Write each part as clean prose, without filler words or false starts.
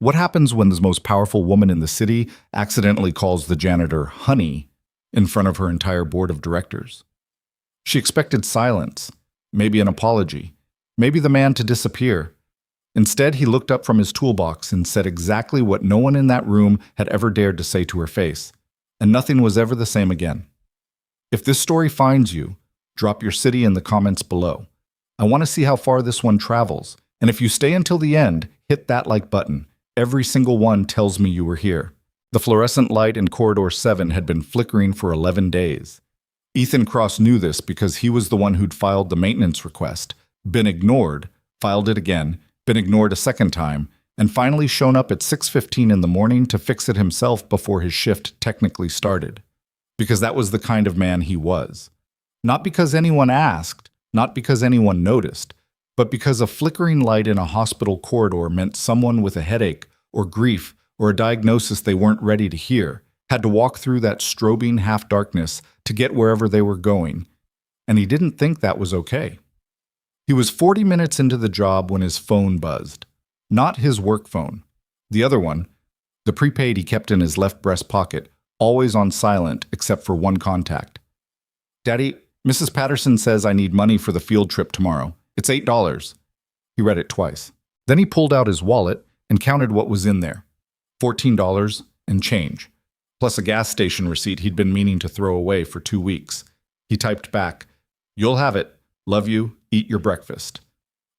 What happens when the most powerful woman in the city accidentally calls the janitor honey in front of her entire board of directors? She expected silence, maybe an apology, maybe the man to disappear. Instead, he looked up from his toolbox and said exactly what no one in that room had ever dared to say to her face, and nothing was ever the same again. If this story finds you, drop your city in the comments below. I want to see how far this one travels, and if you stay until the end, hit that like button. Every single one tells me you were here. The fluorescent light in Corridor 7 had been flickering for 11 days. Ethan Cross knew this because he was the one who'd filed the maintenance request, been ignored, filed it again, been ignored a second time, and finally shown up at 6:15 in the morning to fix it himself before his shift technically started. Because that was the kind of man he was. Not because anyone asked, not because anyone noticed, but because a flickering light in a hospital corridor meant someone with a headache or grief or a diagnosis they weren't ready to hear had to walk through that strobing half-darkness to get wherever they were going, and he didn't think that was okay. He was 40 minutes into the job when his phone buzzed. Not his work phone. The other one, the prepaid he kept in his left breast pocket, always on silent except for one contact. "Daddy, Mrs. Patterson says I need money for the field trip tomorrow. It's $8. He read it twice. Then he pulled out his wallet and counted what was in there. $14 and change, plus a gas station receipt he'd been meaning to throw away for 2 weeks. He typed back, "You'll have it. Love you. Eat your breakfast."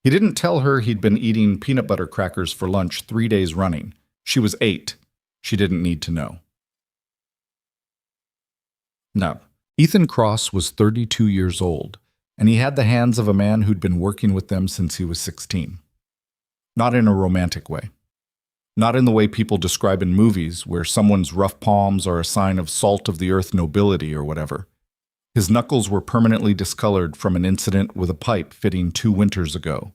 He didn't tell her he'd been eating peanut butter crackers for lunch 3 days running. She was 8. She didn't need to know. No. Ethan Cross was 32 years old, and he had the hands of a man who'd been working with them since he was 16. Not in a romantic way. Not in the way people describe in movies, where someone's rough palms are a sign of salt-of-the-earth nobility or whatever. His knuckles were permanently discolored from an incident with a pipe fitting 2 winters ago.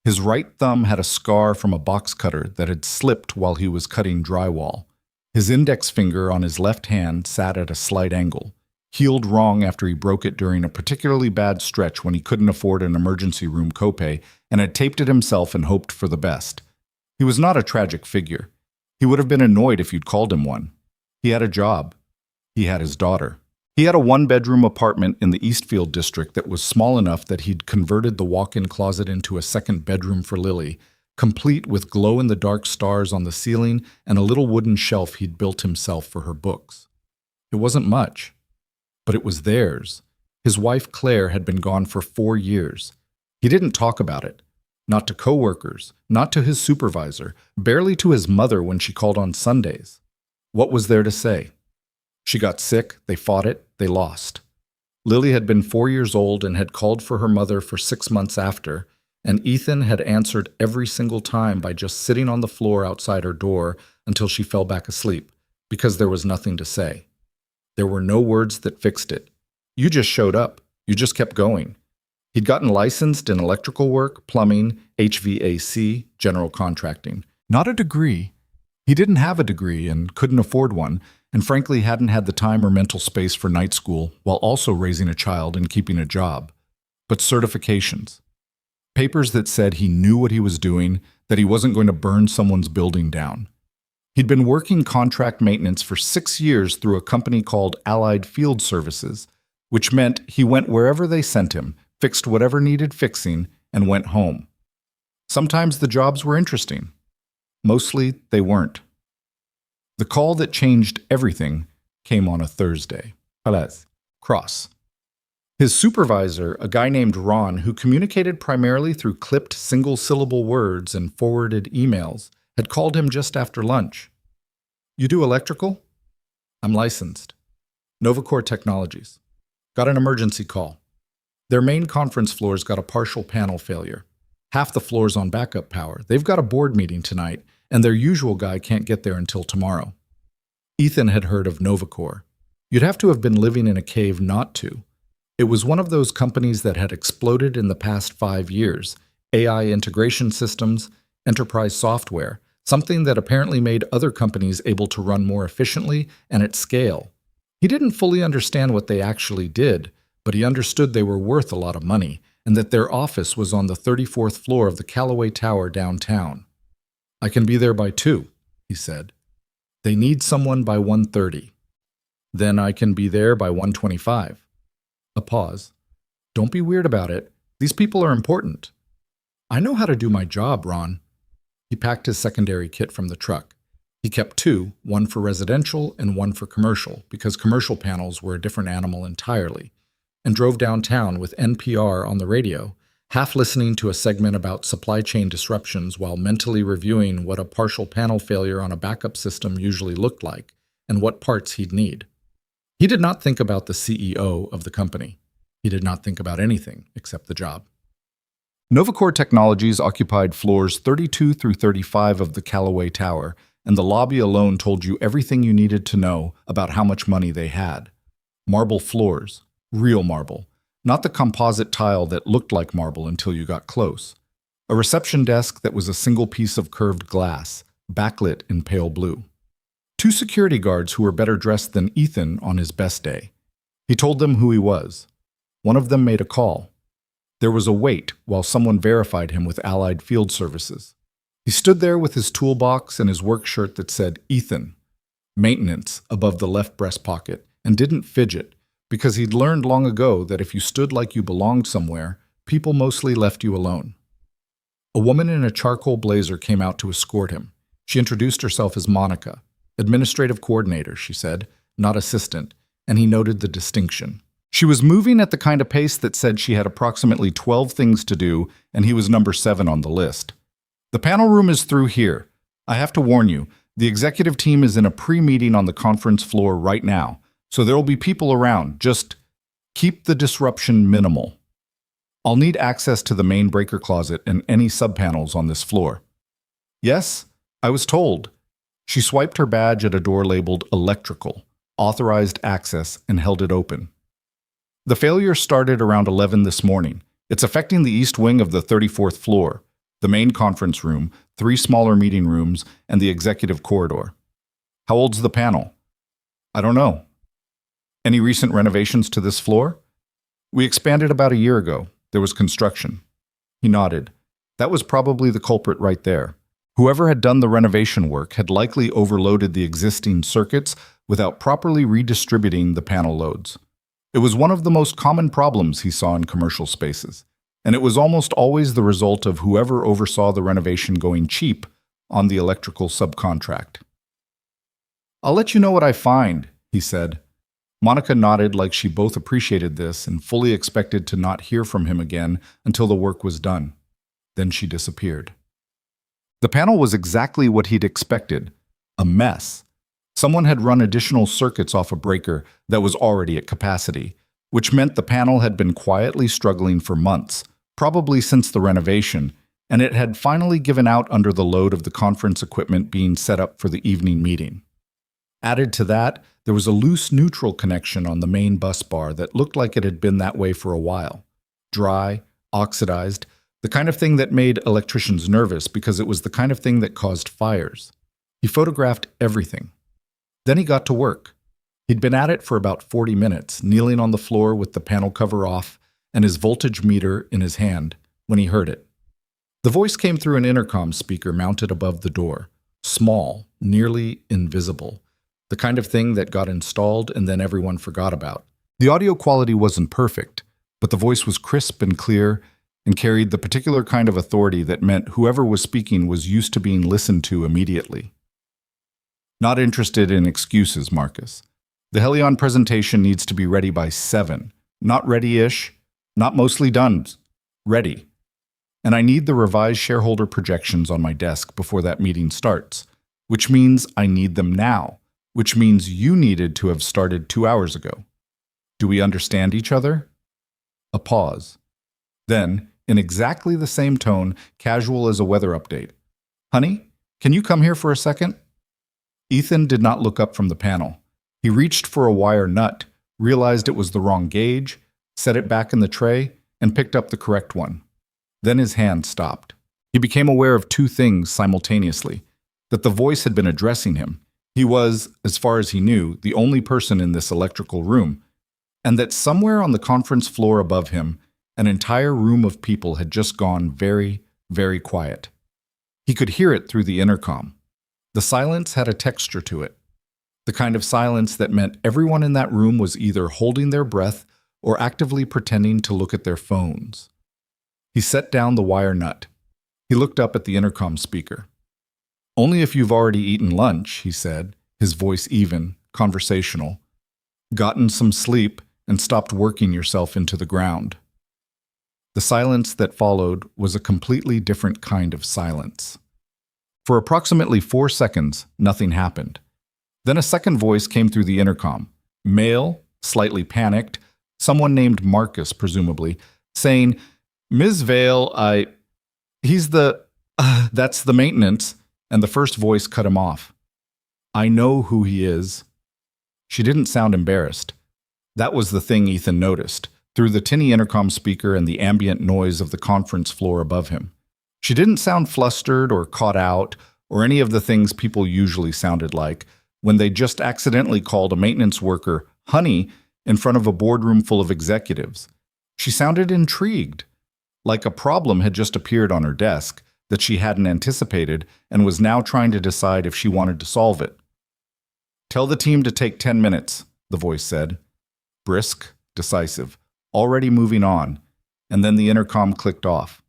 His right thumb had a scar from a box cutter that had slipped while he was cutting drywall. His index finger on his left hand sat at a slight angle, healed wrong after he broke it during a particularly bad stretch when he couldn't afford an emergency room copay and had taped it himself and hoped for the best. He was not a tragic figure. He would have been annoyed if you'd called him one. He had a job. He had his daughter. He had a 1-bedroom apartment in the Eastfield district that was small enough that he'd converted the walk-in closet into a second bedroom for Lily, complete with glow-in-the-dark stars on the ceiling and a little wooden shelf he'd built himself for her books. It wasn't much, but it was theirs. His wife Claire had been gone for 4 years. He didn't talk about it. Not to coworkers, not to his supervisor, barely to his mother when she called on Sundays. What was there to say? She got sick, they fought it, they lost. Lily had been 4 years old and had called for her mother for 6 months after, and Ethan had answered every single time by just sitting on the floor outside her door until she fell back asleep, because there was nothing to say. There were no words that fixed it. You just showed up. You just kept going. He'd gotten licensed in electrical work, plumbing, HVAC, general contracting. Not a degree. He didn't have a degree and couldn't afford one, and frankly hadn't had the time or mental space for night school while also raising a child and keeping a job. But certifications. Papers that said he knew what he was doing, that he wasn't going to burn someone's building down. He'd been working contract maintenance for 6 years through a company called Allied Field Services, which meant he went wherever they sent him, fixed whatever needed fixing, and went home. Sometimes the jobs were interesting. Mostly they weren't. The call that changed everything came on a Thursday. Cross. His supervisor, a guy named Ron, who communicated primarily through clipped single-syllable words and forwarded emails, had called him just after lunch. "You do electrical?" "I'm licensed." "Novacore Technologies." "Got an emergency call. Their main conference floor's got a partial panel failure. Half the floor's on backup power. They've got a board meeting tonight, and their usual guy can't get there until tomorrow." Ethan had heard of Novacore. You'd have to have been living in a cave not to. It was one of those companies that had exploded in the past 5 years. AI integration systems, enterprise software, something that apparently made other companies able to run more efficiently and at scale. He didn't fully understand what they actually did, but he understood they were worth a lot of money, and that their office was on the 34th floor of the Callaway Tower downtown. "I can be there by 2. he said. "They need someone by 1:30. Then I can be there by 1:25. A pause. "Don't be weird about it. These people are important." "I know how to do my job, Ron." He packed his secondary kit from the truck. He kept two, one for residential and one for commercial, because commercial panels were a different animal entirely, and drove downtown with NPR on the radio, half listening to a segment about supply chain disruptions while mentally reviewing what a partial panel failure on a backup system usually looked like and what parts he'd need. He did not think about the CEO of the company. He did not think about anything except the job. Novacore Technologies occupied floors 32 through 35 of the Callaway Tower, and the lobby alone told you everything you needed to know about how much money they had. Marble floors, real marble, not the composite tile that looked like marble until you got close. A reception desk that was a single piece of curved glass, backlit in pale blue. Two security guards who were better dressed than Ethan on his best day. He told them who he was. One of them made a call. There was a wait while someone verified him with Allied Field Services. He stood there with his toolbox and his work shirt that said Ethan, maintenance, above the left breast pocket, and didn't fidget, because he'd learned long ago that if you stood like you belonged somewhere, people mostly left you alone. A woman in a charcoal blazer came out to escort him. She introduced herself as Monica, administrative coordinator, she said, not assistant, and he noted the distinction. She was moving at the kind of pace that said she had approximately 12 things to do, and he was number 7 on the list. "The panel room is through here. I have to warn you, the executive team is in a pre-meeting on the conference floor right now, so there will be people around. Just keep the disruption minimal. I'll need access to the main breaker closet and any subpanels on this floor." "Yes, I was told." She swiped her badge at a door labeled Electrical, Authorized Access, and held it open. "The failure started around 11 this morning. It's affecting the east wing of the 34th floor, the main conference room, 3 smaller meeting rooms, and the executive corridor." "How old's the panel?" "I don't know." "Any recent renovations to this floor?" "We expanded about a year ago. There was construction." He nodded. That was probably the culprit right there. Whoever had done the renovation work had likely overloaded the existing circuits without properly redistributing the panel loads. It was one of the most common problems he saw in commercial spaces, and it was almost always the result of whoever oversaw the renovation going cheap on the electrical subcontract. "I'll let you know what I find," he said. Monica nodded like she both appreciated this and fully expected to not hear from him again until the work was done. Then she disappeared. The panel was exactly what he'd expected, a mess. Someone had run additional circuits off a breaker that was already at capacity, which meant the panel had been quietly struggling for months, probably since the renovation, and it had finally given out under the load of the conference equipment being set up for the evening meeting. Added to that, there was a loose neutral connection on the main bus bar that looked like it had been that way for a while. Dry, oxidized, the kind of thing that made electricians nervous because it was the kind of thing that caused fires. He photographed everything. Then he got to work. He'd been at it for about 40 minutes, kneeling on the floor with the panel cover off and his voltage meter in his hand, when he heard it. The voice came through an intercom speaker mounted above the door, small, nearly invisible, the kind of thing that got installed and then everyone forgot about. The audio quality wasn't perfect, but the voice was crisp and clear and carried the particular kind of authority that meant whoever was speaking was used to being listened to immediately. "Not interested in excuses, Marcus. The Helion presentation needs to be ready by 7. Not ready-ish, not mostly done. Ready. And I need the revised shareholder projections on my desk before that meeting starts, which means I need them now, which means you needed to have started 2 hours ago. Do we understand each other?" A pause. Then, in exactly the same tone, casual as a weather update. "Honey, can you come here for a second?" Ethan did not look up from the panel. He reached for a wire nut, realized it was the wrong gauge, set it back in the tray, and picked up the correct one. Then his hand stopped. He became aware of 2 things simultaneously: that the voice had been addressing him. He was, as far as he knew, the only person in this electrical room, and that somewhere on the conference floor above him, an entire room of people had just gone very, very quiet. He could hear it through the intercom. The silence had a texture to it, the kind of silence that meant everyone in that room was either holding their breath or actively pretending to look at their phones. He set down the wire nut. He looked up at the intercom speaker. "Only if you've already eaten lunch," he said, his voice even, conversational. "Gotten some sleep and stopped working yourself into the ground." The silence that followed was a completely different kind of silence. For approximately 4 seconds, nothing happened. Then a second voice came through the intercom. Male, slightly panicked, someone named Marcus, presumably, saying, "Ms. Vale, he's that's the maintenance," and the first voice cut him off. "I know who he is." She didn't sound embarrassed. That was the thing Ethan noticed, through the tinny intercom speaker and the ambient noise of the conference floor above him. She didn't sound flustered or caught out, or any of the things people usually sounded like when they just accidentally called a maintenance worker honey in front of a boardroom full of executives. She sounded intrigued, like a problem had just appeared on her desk that she hadn't anticipated and was now trying to decide if she wanted to solve it. "Tell the team to take 10 minutes, the voice said. Brisk, decisive, already moving on, and then the intercom clicked off.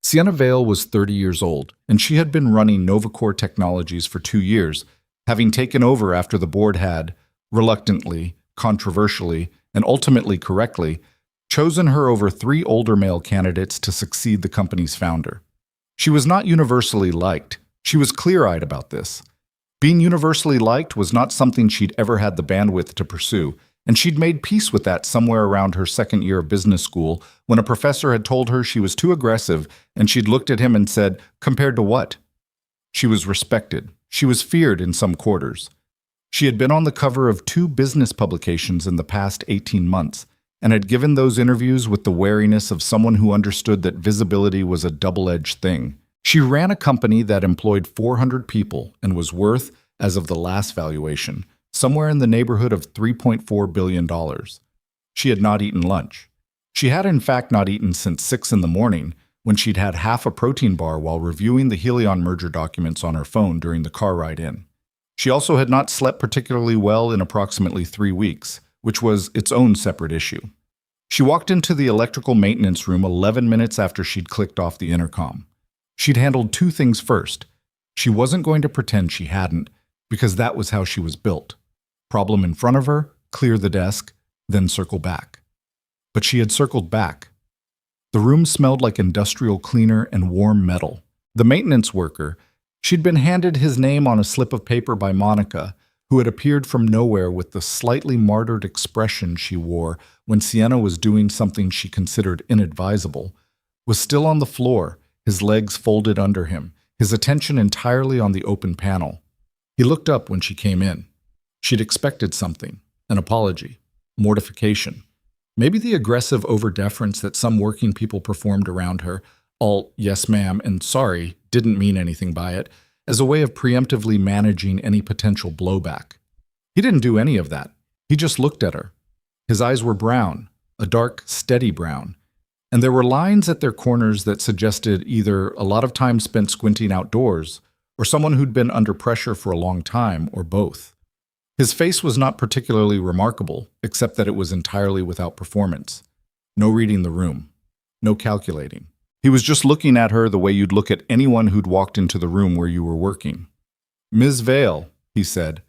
Sienna Vale was 30 years old, and she had been running Novacore Technologies for 2 years, having taken over after the board had, reluctantly, controversially, and ultimately correctly, chosen her over 3 older male candidates to succeed the company's founder. She was not universally liked. She was clear-eyed about this. Being universally liked was not something she'd ever had the bandwidth to pursue, and she'd made peace with that somewhere around her second year of business school when a professor had told her she was too aggressive and she'd looked at him and said, "Compared to what?" She was respected. She was feared in some quarters. She had been on the cover of 2 business publications in the past 18 months and had given those interviews with the wariness of someone who understood that visibility was a double-edged thing. She ran a company that employed 400 people and was worth, as of the last valuation, somewhere in the neighborhood of $3.4 billion. She had not eaten lunch. She had in fact not eaten since 6 in the morning, when she'd had half a protein bar while reviewing the Helion merger documents on her phone during the car ride in. She also had not slept particularly well in approximately 3 weeks, which was its own separate issue. She walked into the electrical maintenance room 11 minutes after she'd clicked off the intercom. She'd handled 2 things first. She wasn't going to pretend she hadn't, because that was how she was built. Problem in front of her, clear the desk, then circle back. But she had circled back. The room smelled like industrial cleaner and warm metal. The maintenance worker, she'd been handed his name on a slip of paper by Monica, who had appeared from nowhere with the slightly martyred expression she wore when Sienna was doing something she considered inadvisable, was still on the floor, his legs folded under him, his attention entirely on the open panel. He looked up when she came in. She'd expected something, an apology, mortification, maybe the aggressive overdeference that some working people performed around her, all "yes ma'am" and "sorry" didn't mean anything by it, as a way of preemptively managing any potential blowback. He didn't do any of that. He just looked at her. His eyes were brown, a dark, steady brown, and there were lines at their corners that suggested either a lot of time spent squinting outdoors or someone who'd been under pressure for a long time, or both. His face was not particularly remarkable, except that it was entirely without performance. No reading the room. No calculating. He was just looking at her the way you'd look at anyone who'd walked into the room where you were working. "Ms. Vale," he said.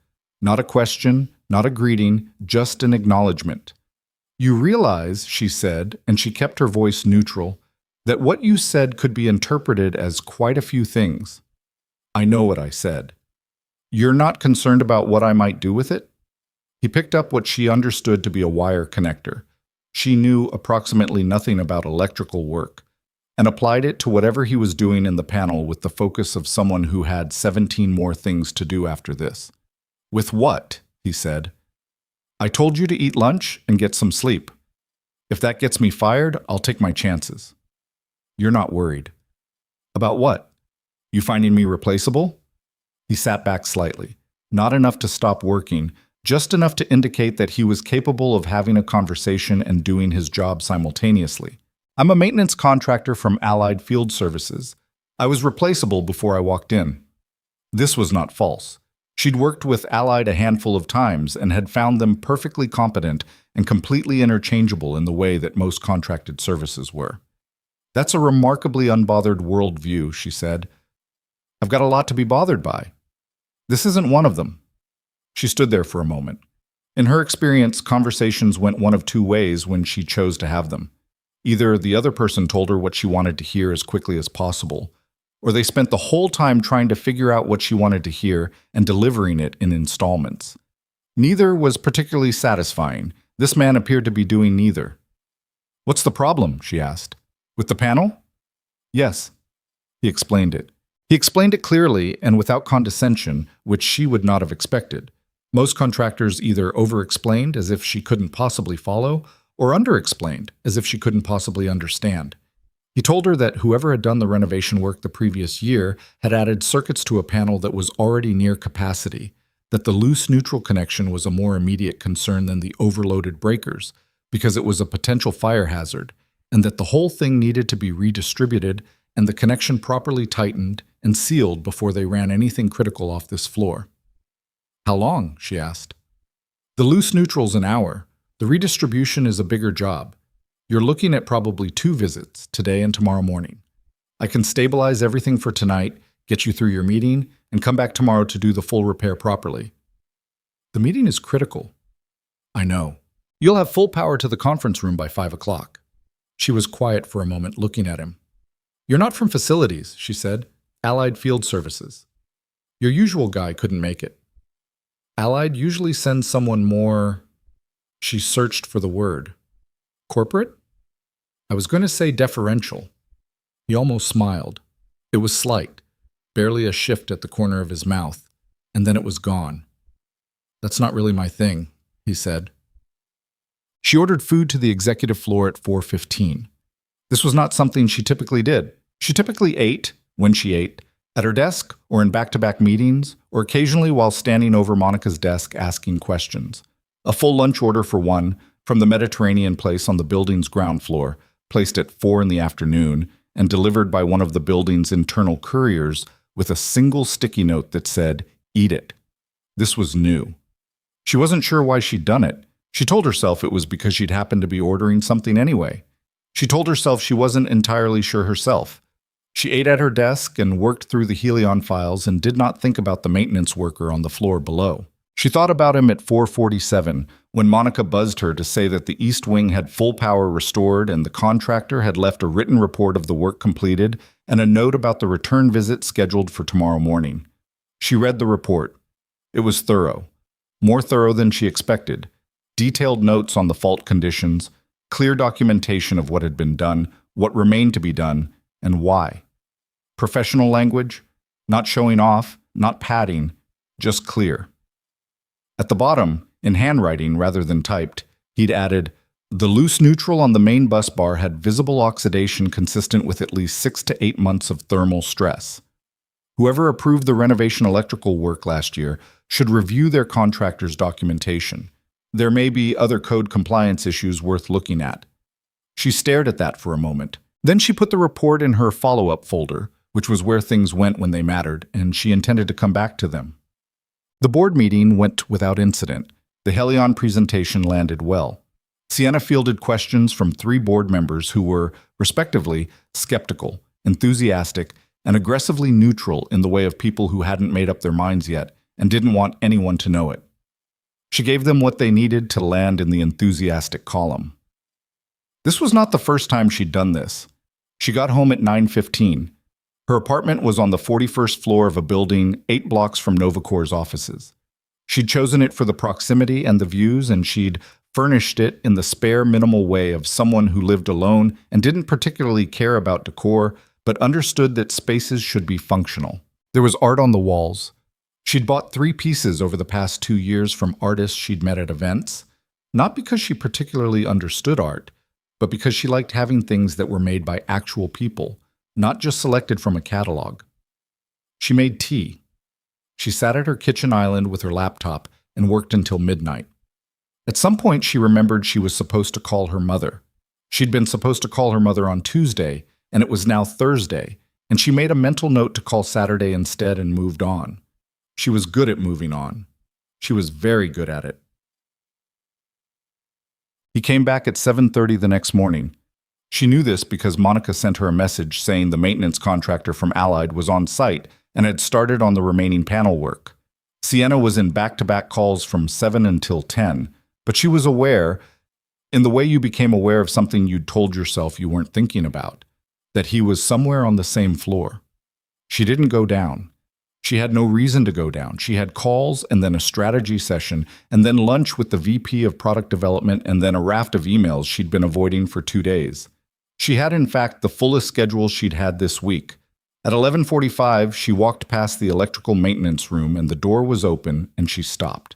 Not a question, not a greeting, just an acknowledgement. "You realize," she said, and she kept her voice neutral, "that what you said could be interpreted as quite a few things." "I know what I said." "You're not concerned about what I might do with it?" He picked up what she understood to be a wire connector. She knew approximately nothing about electrical work, and applied it to whatever he was doing in the panel with the focus of someone who had 17 more things to do after this. "With what?" he said. "I told you to eat lunch and get some sleep. If that gets me fired, I'll take my chances." "You're not worried." "About what? You finding me replaceable?" He sat back slightly, not enough to stop working, just enough to indicate that he was capable of having a conversation and doing his job simultaneously. "I'm a maintenance contractor from Allied Field Services. I was replaceable before I walked in." This was not false. She'd worked with Allied a handful of times and had found them perfectly competent and completely interchangeable in the way that most contracted services were. That's a remarkably unbothered worldview, she said. I've got a lot to be bothered by. This isn't one of them. She stood there for a moment. In her experience, conversations went one of two ways when she chose to have them. Either the other person told her what she wanted to hear as quickly as possible, or they spent the whole time trying to figure out what she wanted to hear and delivering it in installments. Neither was particularly satisfying. This man appeared to be doing neither. What's the problem? She asked. With the panel? Yes. He explained it. He explained it clearly and without condescension, which she would not have expected. Most contractors either over-explained as if she couldn't possibly follow, or under-explained as if she couldn't possibly understand. He told her that whoever had done the renovation work the previous year had added circuits to a panel that was already near capacity, that the loose neutral connection was a more immediate concern than the overloaded breakers, because it was a potential fire hazard, and that the whole thing needed to be redistributed and the connection properly tightened and sealed before they ran anything critical off this floor. How long? She asked. The loose neutral's an hour. The redistribution is a bigger job. You're looking at probably 2 visits, today and tomorrow morning. I can stabilize everything for tonight, get you through your meeting, and come back tomorrow to do the full repair properly. The meeting is critical. I know. You'll have full power to the conference room by 5 o'clock. She was quiet for a moment, looking at him. You're not from facilities, she said. Allied Field Services. Your usual guy couldn't make it. Allied usually sends someone more... She searched for the word. Corporate? I was going to say deferential. He almost smiled. It was slight, barely a shift at the corner of his mouth, and then it was gone. That's not really my thing, he said. She ordered food to the executive floor at 4:15. This was not something she typically did. She typically ate, when she ate, at her desk or in back-to-back meetings, or occasionally while standing over Monica's desk asking questions. A full lunch order for one, from the Mediterranean place on the building's ground floor, placed at 4 in the afternoon, and delivered by one of the building's internal couriers with a single sticky note that said, "Eat it." This was new. She wasn't sure why she'd done it. She told herself it was because she'd happened to be ordering something anyway. She told herself she wasn't entirely sure herself. She ate at her desk and worked through the Helion files and did not think about the maintenance worker on the floor below. She thought about him at 4:47 when Monica buzzed her to say that the East Wing had full power restored and the contractor had left a written report of the work completed and a note about the return visit scheduled for tomorrow morning. She read the report. It was thorough. More thorough than she expected. Detailed notes on the fault conditions, clear documentation of what had been done, what remained to be done, and why. Professional language, not showing off, not padding, just clear. At the bottom, in handwriting rather than typed, he'd added, "The loose neutral on the main bus bar had visible oxidation consistent with at least 6 to 8 months of thermal stress. Whoever approved the renovation electrical work last year should review their contractor's documentation. There may be other code compliance issues worth looking at." She stared at that for a moment. Then she put the report in her follow-up folder, which was where things went when they mattered, and she intended to come back to them. The board meeting went without incident. The Helion presentation landed well. Sienna fielded questions from 3 board members who were, respectively, skeptical, enthusiastic, and aggressively neutral in the way of people who hadn't made up their minds yet and didn't want anyone to know it. She gave them what they needed to land in the enthusiastic column. This was not the first time she'd done this. She got home at 9:15. Her apartment was on the 41st floor of a building 8 blocks from Novacor's offices. She'd chosen it for the proximity and the views, and she'd furnished it in the spare, minimal way of someone who lived alone and didn't particularly care about decor, but understood that spaces should be functional. There was art on the walls. She'd bought 3 pieces over the past 2 years from artists she'd met at events, not because she particularly understood art, but because she liked having things that were made by actual people, not just selected from a catalog. She made tea. She sat at her kitchen island with her laptop and worked until midnight. At some point, she remembered she was supposed to call her mother. She'd been supposed to call her mother on Tuesday, and it was now Thursday, and she made a mental note to call Saturday instead and moved on. She was good at moving on. She was very good at it. He came back at 7:30 the next morning. She knew this because Monica sent her a message saying the maintenance contractor from Allied was on site and had started on the remaining panel work. Sienna was in back-to-back calls from 7 until 10, but she was aware, in the way you became aware of something you'd told yourself you weren't thinking about, that he was somewhere on the same floor. She didn't go down. She had no reason to go down. She had calls and then a strategy session and then lunch with the VP of product development and then a raft of emails she'd been avoiding for 2 days. She had, in fact, the fullest schedule she'd had this week. At 11:45, she walked past the electrical maintenance room and the door was open and she stopped.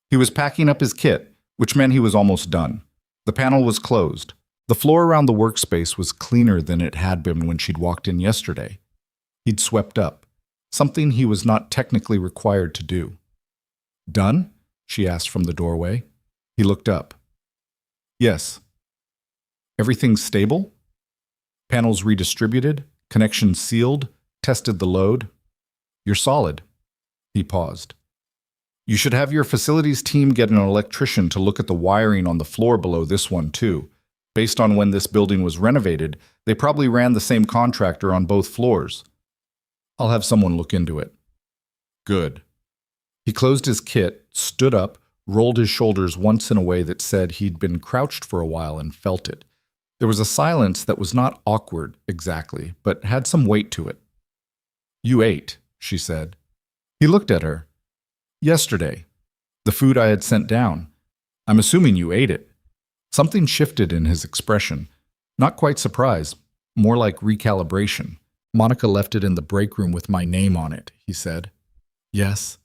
He was packing up his kit, which meant he was almost done. The panel was closed. The floor around the workspace was cleaner than it had been when she'd walked in yesterday. He'd swept up, something he was not technically required to do. "Done?" she asked from the doorway. He looked up. "Yes." "Everything's stable?" "Panels redistributed, connections sealed, tested the load." "You're solid." He paused. "You should have your facilities team get an electrician to look at the wiring on the floor below this one too. Based on when this building was renovated, they probably ran the same contractor on both floors." "I'll have someone look into it." "Good." He closed his kit, stood up, rolled his shoulders once in a way that said he'd been crouched for a while and felt it. There was a silence that was not awkward exactly, but had some weight to it. "You ate," she said. He looked at her. "Yesterday. The food I had sent down. I'm assuming you ate it." Something shifted in his expression. Not quite surprise, more like recalibration. "Monica left it in the break room with my name on it," he said. "Yes."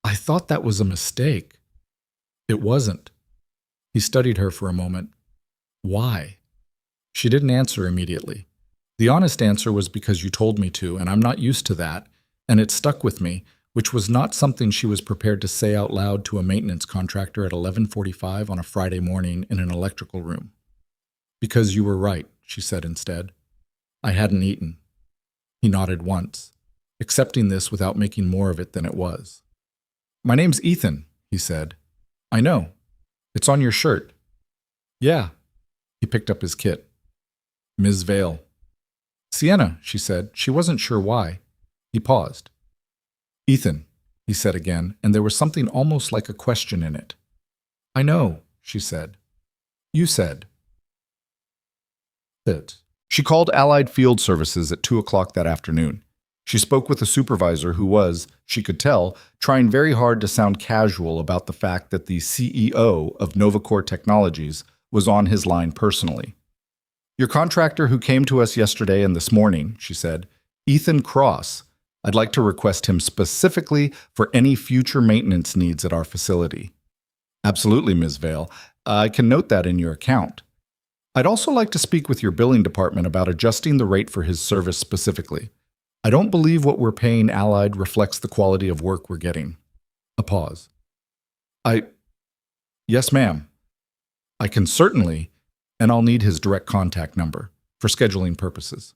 "I thought that was a mistake." "It wasn't." He studied her for a moment. "Why?" She didn't answer immediately. The honest answer was because you told me to, and I'm not used to that, and it stuck with me, which was not something she was prepared to say out loud to a maintenance contractor at 11:45 on a Friday morning in an electrical room. "Because you were right," she said instead. "I hadn't eaten." He nodded once, accepting this without making more of it than it was. "My name's Ethan," he said. "I know. It's on your shirt." "Yeah." He picked up his kit. "Ms. Vale." "Sienna," she said. She wasn't sure why. He paused. "Ethan," he said again, and there was something almost like a question in it. "I know," she said. "You said." It. She called Allied Field Services at 2 o'clock that afternoon. She spoke with a supervisor who was, she could tell, trying very hard to sound casual about the fact that the CEO of NovaCore Technologies was on his line personally. "Your contractor who came to us yesterday and this morning," she said, "Ethan Cross. I'd like to request him specifically for any future maintenance needs at our facility." "Absolutely, Ms. Vale. I can note that in your account. I'd also like to speak with your billing department about adjusting the rate for his service specifically. I don't believe what we're paying Allied reflects the quality of work we're getting." A pause. Yes, ma'am. I can certainly, and I'll need his direct contact number for scheduling purposes."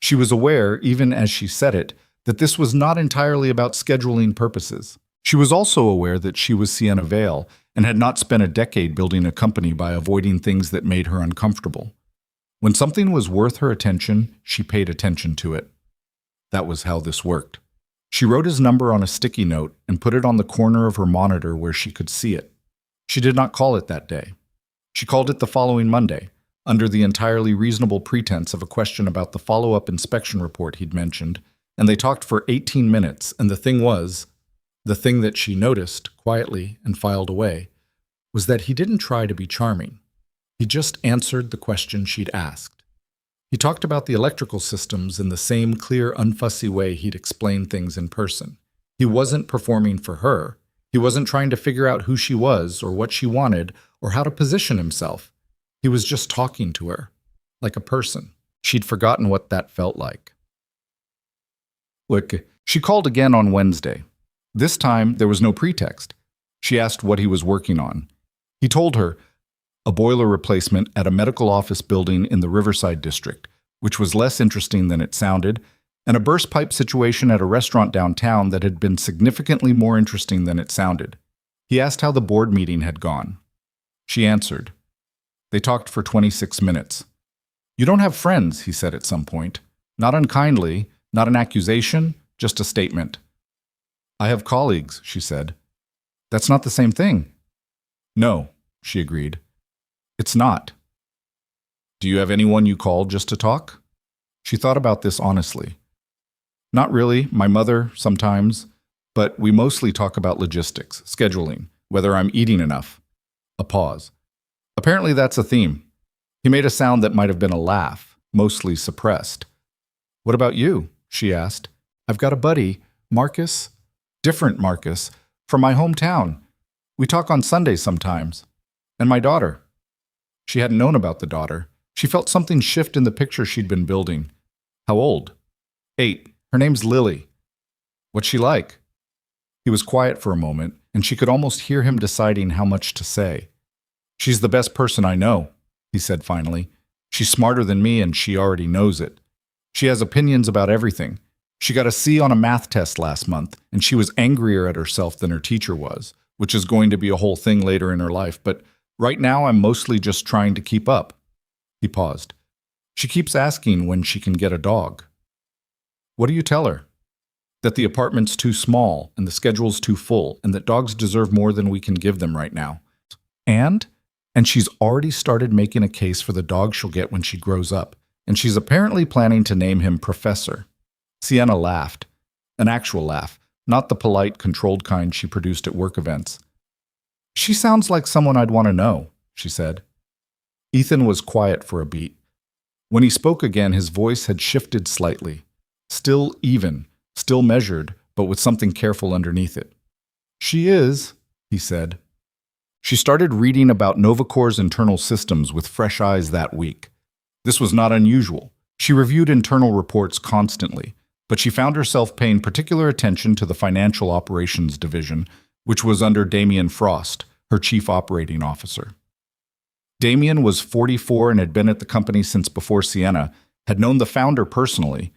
She was aware, even as she said it, that this was not entirely about scheduling purposes. She was also aware that she was Sienna Vale and had not spent a decade building a company by avoiding things that made her uncomfortable. When something was worth her attention, she paid attention to it. That was how this worked. She wrote his number on a sticky note and put it on the corner of her monitor where she could see it. She did not call it that day. She called it the following Monday, under the entirely reasonable pretense of a question about the follow-up inspection report he'd mentioned, and they talked for 18 minutes, and the thing that she noticed, quietly and filed away, was that he didn't try to be charming. He just answered the question she'd asked. He talked about the electrical systems in the same clear, unfussy way he'd explained things in person. He wasn't performing for her. He wasn't trying to figure out who she was or what she wanted or how to position himself. He was just talking to her, like a person. She'd forgotten what that felt like. Look, she called again on Wednesday. This time, there was no pretext. She asked what he was working on. He told her, a boiler replacement at a medical office building in the Riverside district, which was less interesting than it sounded, and a burst pipe situation at a restaurant downtown that had been significantly more interesting than it sounded. He asked how the board meeting had gone. She answered. They talked for 26 minutes. You don't have friends, he said at some point. Not unkindly, not an accusation, just a statement. I have colleagues, she said. That's not the same thing. No, she agreed. It's not. Do you have anyone you call just to talk? She thought about this honestly. Not really, my mother, sometimes, but we mostly talk about logistics, scheduling, whether I'm eating enough. A pause. Apparently that's a theme. He made a sound that might have been a laugh, mostly suppressed. What about you? She asked. I've got a buddy, Marcus, different Marcus, from my hometown. We talk on Sundays sometimes. And my daughter. She hadn't known about the daughter. She felt something shift in the picture she'd been building. How old? 8. Her name's Lily. What's she like? He was quiet for a moment, and she could almost hear him deciding how much to say. She's the best person I know, he said finally. She's smarter than me, and she already knows it. She has opinions about everything. She got a C on a math test last month, and she was angrier at herself than her teacher was, which is going to be a whole thing later in her life, but right now I'm mostly just trying to keep up. He paused. She keeps asking when she can get a dog. What do you tell her? That the apartment's too small and the schedule's too full and that dogs deserve more than we can give them right now. And she's already started making a case for the dog she'll get when she grows up, and she's apparently planning to name him Professor. Sienna laughed. An actual laugh, not the polite, controlled kind she produced at work events. She sounds like someone I'd want to know, she said. Ethan was quiet for a beat. When he spoke again, his voice had shifted slightly. Still even, still measured, but with something careful underneath it. She is, he said. She started reading about Novacore's internal systems with fresh eyes that week. This was not unusual. She reviewed internal reports constantly, but she found herself paying particular attention to the Financial Operations Division, which was under Damien Frost, her chief operating officer. Damien was 44 and had been at the company since before Sienna, had known the founder personally,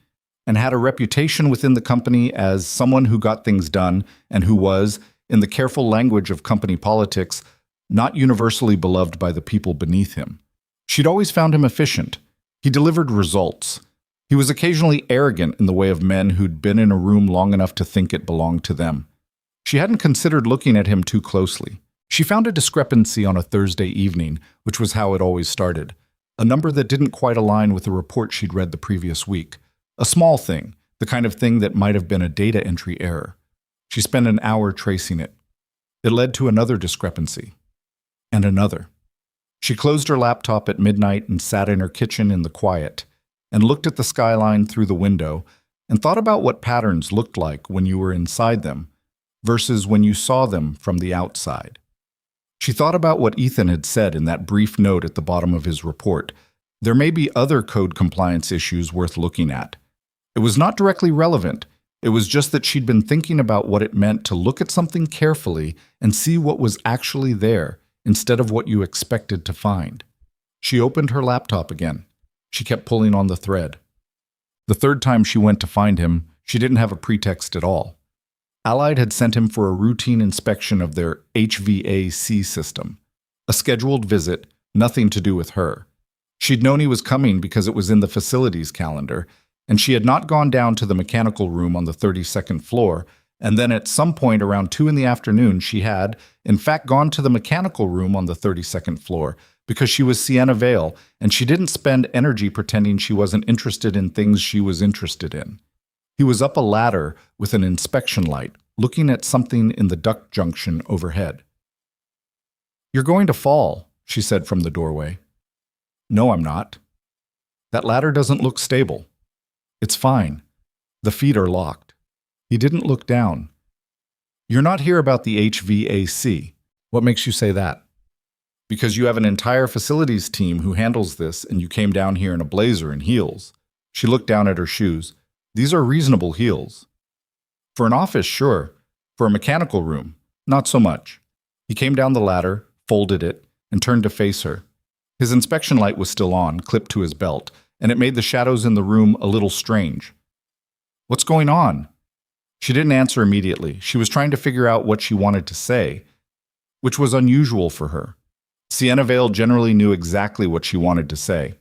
and had a reputation within the company as someone who got things done and who was, in the careful language of company politics, not universally beloved by the people beneath him. She'd always found him efficient. He delivered results. He was occasionally arrogant in the way of men who'd been in a room long enough to think it belonged to them. She hadn't considered looking at him too closely. She found a discrepancy on a Thursday evening, which was how it always started, a number that didn't quite align with the report she'd read the previous week. A small thing, the kind of thing that might have been a data entry error. She spent an hour tracing it. It led to another discrepancy. And another. She closed her laptop at midnight and sat in her kitchen in the quiet, and looked at the skyline through the window, and thought about what patterns looked like when you were inside them, versus when you saw them from the outside. She thought about what Ethan had said in that brief note at the bottom of his report. There may be other code compliance issues worth looking at. It was not directly relevant. It was just that she'd been thinking about what it meant to look at something carefully and see what was actually there instead of what you expected to find. She opened her laptop again. She kept pulling on the thread. The third time she went to find him, she didn't have a pretext at all. Allied had sent him for a routine inspection of their HVAC system. A scheduled visit, nothing to do with her. She'd known he was coming because it was in the facilities calendar, and she had not gone down to the mechanical room on the 32nd floor, and then at some point around 2 in the afternoon she had, in fact, gone to the mechanical room on the 32nd floor because she was Sienna Vale, and she didn't spend energy pretending she wasn't interested in things she was interested in. He was up a ladder with an inspection light, looking at something in the duct junction overhead. "You're going to fall," she said from the doorway. "No, I'm not. That ladder doesn't look stable. It's fine. The feet are locked." He didn't look down. "You're not here about the HVAC. What makes you say that?" "Because you have an entire facilities team who handles this, and you came down here in a blazer and heels." She looked down at her shoes. "These are reasonable heels." "For an office, sure. For a mechanical room, not so much." He came down the ladder, folded it, and turned to face her. His inspection light was still on, clipped to his belt, and it made the shadows in the room a little strange. What's going on? She didn't answer immediately. She was trying to figure out what she wanted to say, which was unusual for her. Sienna Vale generally knew exactly what she wanted to say.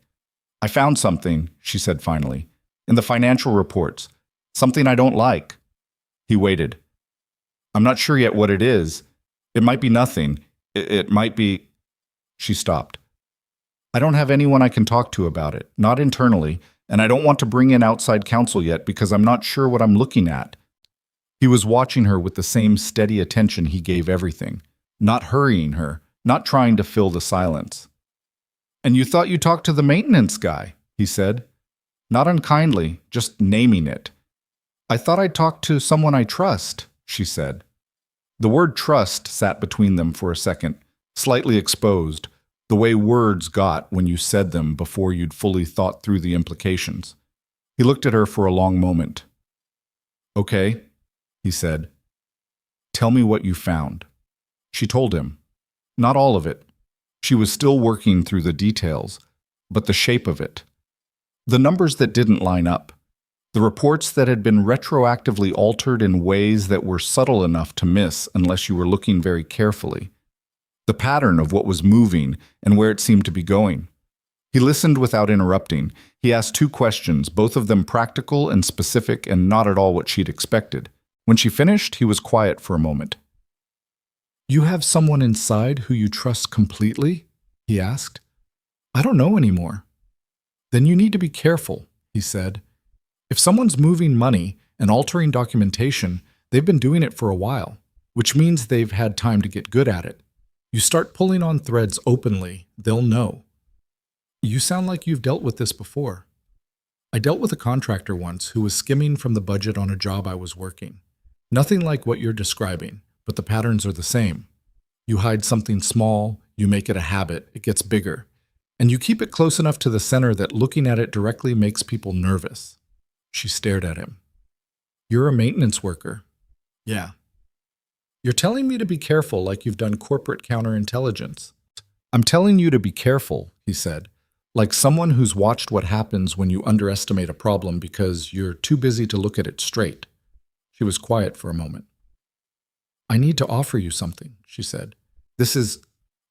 I found something, she said finally, in the financial reports. Something I don't like. He waited. I'm not sure yet what it is. It might be nothing. It might be... She stopped. I don't have anyone I can talk to about it, not internally, and I don't want to bring in outside counsel yet because I'm not sure what I'm looking at. He was watching her with the same steady attention he gave everything, not hurrying her, not trying to fill the silence. And you thought you talked to the maintenance guy, he said. Not unkindly, just naming it. I thought I'd talk to someone I trust, she said. The word trust sat between them for a second, slightly exposed, the way words got when you said them before you'd fully thought through the implications. He looked at her for a long moment. Okay, he said. Tell me what you found. She told him. Not all of it. She was still working through the details, but the shape of it. The numbers that didn't line up. The reports that had been retroactively altered in ways that were subtle enough to miss unless you were looking very carefully. The pattern of what was moving and where it seemed to be going. He listened without interrupting. He asked 2 questions, both of them practical and specific and not at all what she'd expected. When she finished, he was quiet for a moment. You have someone inside who you trust completely? He asked. I don't know anymore. Then you need to be careful, he said. If someone's moving money and altering documentation, they've been doing it for a while, which means they've had time to get good at it. You start pulling on threads openly, they'll know. You sound like you've dealt with this before. I dealt with a contractor once who was skimming from the budget on a job I was working. Nothing like what you're describing, but the patterns are the same. You hide something small, you make it a habit, it gets bigger, and you keep it close enough to the center that looking at it directly makes people nervous. She stared at him. You're a maintenance worker. Yeah. You're telling me to be careful like you've done corporate counterintelligence. I'm telling you to be careful, he said, like someone who's watched what happens when you underestimate a problem because you're too busy to look at it straight. She was quiet for a moment. I need to offer you something, she said. This is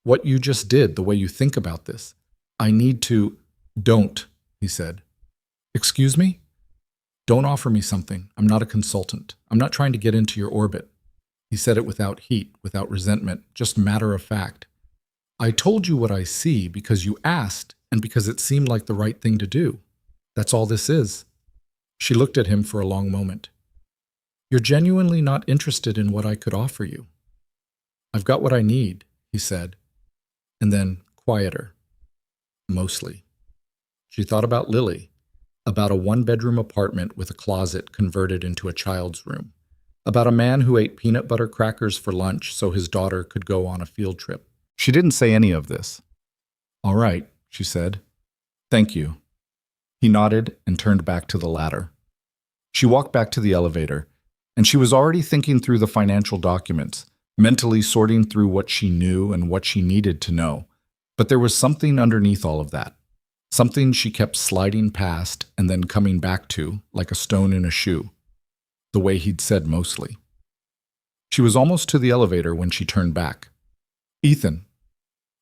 what you just did, the way you think about this. I need to... Don't, he said. Excuse me? Don't offer me something. I'm not a consultant. I'm not trying to get into your orbit. He said it without heat, without resentment, just matter of fact. I told you what I see because you asked and because it seemed like the right thing to do. That's all this is. She looked at him for a long moment. You're genuinely not interested in what I could offer you. I've got what I need, he said, and then quieter. Mostly. She thought about Lily, about a 1-bedroom apartment with a closet converted into a child's room, about a man who ate peanut butter crackers for lunch so his daughter could go on a field trip. She didn't say any of this. All right, she said. Thank you. He nodded and turned back to the ladder. She walked back to the elevator, and she was already thinking through the financial documents, mentally sorting through what she knew and what she needed to know. But there was something underneath all of that. Something she kept sliding past and then coming back to, like a stone in a shoe. The way he'd said mostly. She was almost to the elevator when she turned back. Ethan.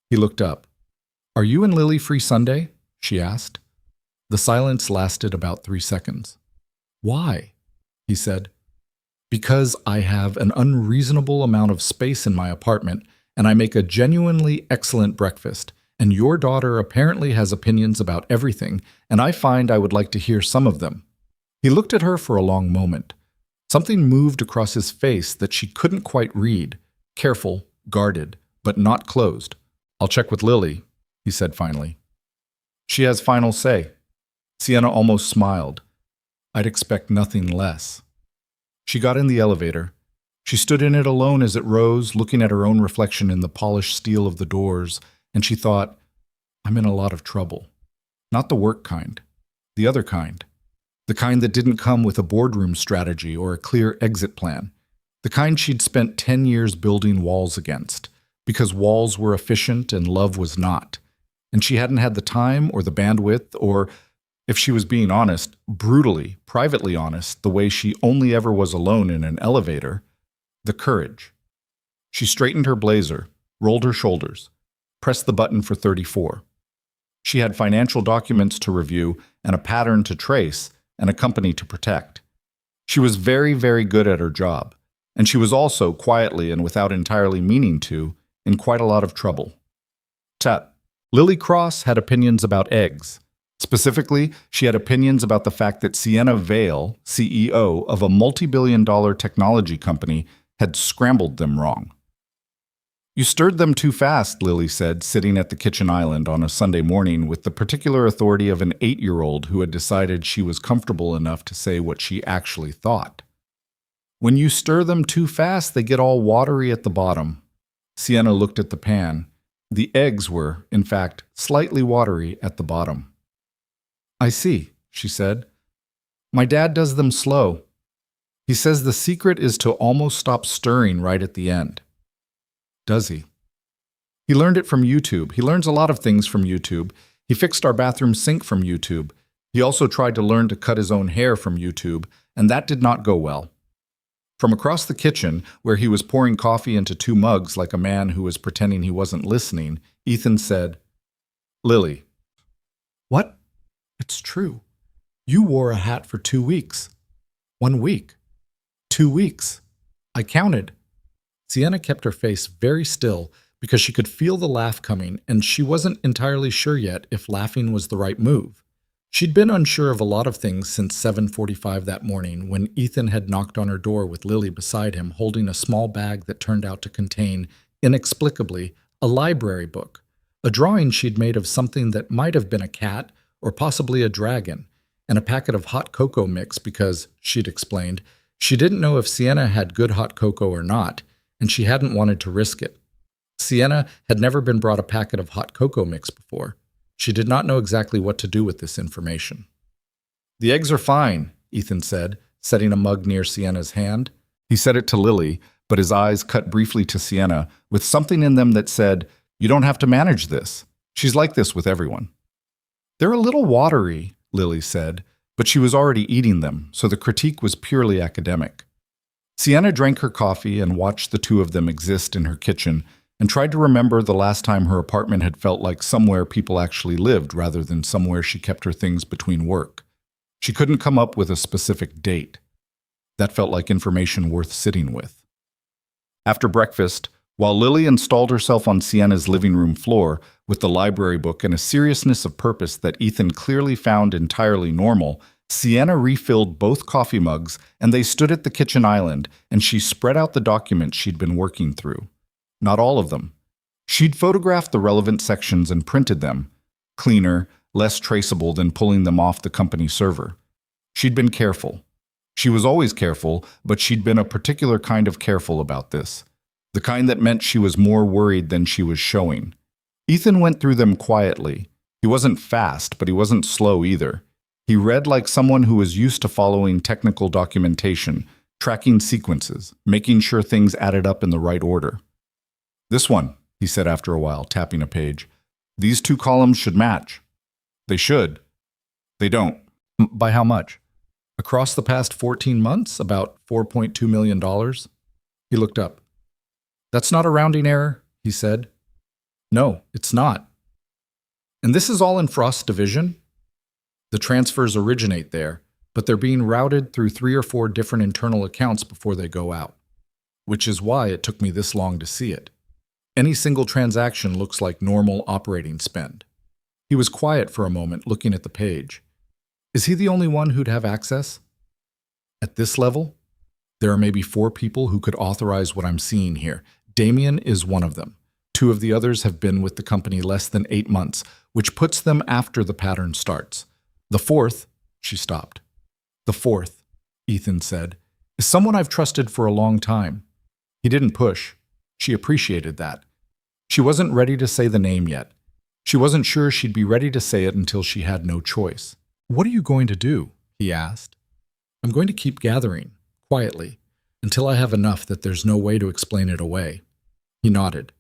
He looked up. Are you and Lily free Sunday? She asked. The silence lasted about 3 seconds. Why? He said. Because I have an unreasonable amount of space in my apartment and I make a genuinely excellent breakfast. And your daughter apparently has opinions about everything, and I find I would like to hear some of them. He looked at her for a long moment. Something moved across his face that she couldn't quite read, careful, guarded, but not closed. I'll check with Lily, he said finally. She has final say. Sienna almost smiled. I'd expect nothing less. She got in the elevator. She stood in it alone as it rose, looking at her own reflection in the polished steel of the doors, and she thought, I'm in a lot of trouble. Not the work kind. The other kind. The kind that didn't come with a boardroom strategy or a clear exit plan. The kind she'd spent 10 years building walls against, because walls were efficient and love was not. And she hadn't had the time or the bandwidth or If she was being honest, brutally, privately honest, the way she only ever was alone in an elevator, the courage. She straightened her blazer, rolled her shoulders, pressed the button for 34. She had financial documents to review and a pattern to trace and a company to protect. She was very, very good at her job, and she was also, quietly and without entirely meaning to, in quite a lot of trouble. Tut. Lily Cross had opinions about eggs. Specifically, she had opinions about the fact that Sienna Vale, CEO of a multi-billion-dollar technology company, had scrambled them wrong. You stirred them too fast, Lily said, sitting at the kitchen island on a Sunday morning with the particular authority of an 8-year-old who had decided she was comfortable enough to say what she actually thought. When you stir them too fast, they get all watery at the bottom. Sienna looked at the pan. The eggs were, in fact, slightly watery at the bottom. I see, she said. My dad does them slow. He says the secret is to almost stop stirring right at the end. Does he? He learned it from YouTube. He learns a lot of things from YouTube. He fixed our bathroom sink from YouTube. He also tried to learn to cut his own hair from YouTube, and that did not go well. From across the kitchen, where he was pouring coffee into 2 mugs like a man who was pretending he wasn't listening, Ethan said, Lily. What? It's true. You wore a hat for 2 weeks. 1 week. 2 weeks. I counted. Sienna kept her face very still because she could feel the laugh coming, and she wasn't entirely sure yet if laughing was the right move. She'd been unsure of a lot of things since 7:45 that morning when Ethan had knocked on her door with Lily beside him holding a small bag that turned out to contain, inexplicably, a library book, a drawing she'd made of something that might have been a cat or possibly a dragon, and a packet of hot cocoa mix because, she'd explained, she didn't know if Sienna had good hot cocoa or not, and she hadn't wanted to risk it. Sienna had never been brought a packet of hot cocoa mix before. She did not know exactly what to do with this information. The eggs are fine, Ethan said, setting a mug near Sienna's hand. He said it to Lily, but his eyes cut briefly to Sienna with something in them that said, You don't have to manage this. She's like this with everyone. They're a little watery, Lily said, but she was already eating them, so the critique was purely academic. Sienna drank her coffee and watched the 2 of them exist in her kitchen and tried to remember the last time her apartment had felt like somewhere people actually lived rather than somewhere she kept her things between work. She couldn't come up with a specific date. That felt like information worth sitting with. After breakfast, while Lily installed herself on Sienna's living room floor with the library book and a seriousness of purpose that Ethan clearly found entirely normal, Sienna refilled both coffee mugs and they stood at the kitchen island and she spread out the documents she'd been working through. Not all of them. She'd photographed the relevant sections and printed them, cleaner, less traceable than pulling them off the company server. She'd been careful. She was always careful, but she'd been a particular kind of careful about this. The kind that meant she was more worried than she was showing. Ethan went through them quietly. He wasn't fast, but he wasn't slow either. He read like someone who was used to following technical documentation, tracking sequences, making sure things added up in the right order. This one, he said after a while, tapping a page. These 2 columns should match. They should. They don't. By how much? Across the past 14 months, about $4.2 million. He looked up. That's not a rounding error, he said. No, it's not. And this is all in Frost's division? The transfers originate there, but they're being routed through 3 or 4 different internal accounts before they go out, which is why it took me this long to see it. Any single transaction looks like normal operating spend. He was quiet for a moment, looking at the page. Is he the only one who'd have access? At this level, there are maybe 4 people who could authorize what I'm seeing here. Damien is one of them. 2 of the others have been with the company less than 8 months, which puts them after the pattern starts. The 4th, she stopped. The 4th, Ethan said, is someone I've trusted for a long time. He didn't push. She appreciated that. She wasn't ready to say the name yet. She wasn't sure she'd be ready to say it until she had no choice. What are you going to do? He asked. I'm going to keep gathering, quietly, until I have enough that there's no way to explain it away. He nodded.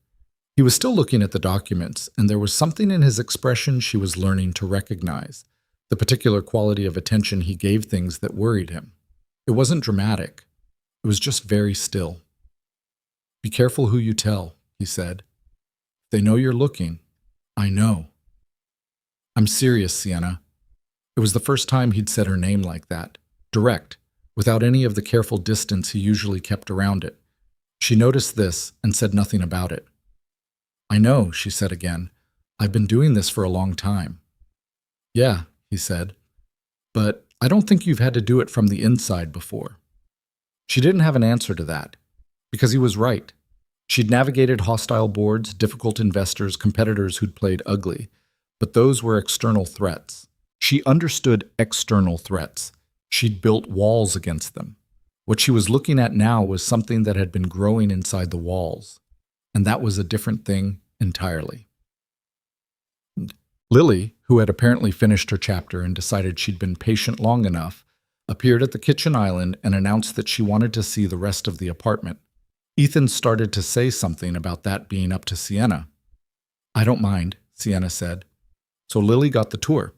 He was still looking at the documents, and there was something in his expression she was learning to recognize. the particular quality of attention he gave things that worried him. It wasn't dramatic. It was just very still. "Be careful who you tell," he said. "They know you're looking. I know." "I'm serious, Sienna." It was the first time he'd said her name like that, direct, without any of the careful distance he usually kept around it. She noticed this and said nothing about it. "I know," she said again. "I've been doing this for a long time." "Yeah," he said, "but I don't think you've had to do it from the inside before." She didn't have an answer to that, because he was right. She'd navigated hostile boards, difficult investors, competitors who'd played ugly, but those were external threats. She understood external threats. She'd built walls against them. What she was looking at now was something that had been growing inside the walls, and that was a different thing entirely. Lily, who had apparently finished her chapter and decided she'd been patient long enough, appeared at the kitchen island and announced that she wanted to see the rest of the apartment. Ethan started to say something about that being up to Sienna. "I don't mind," Sienna said. So Lily got the tour.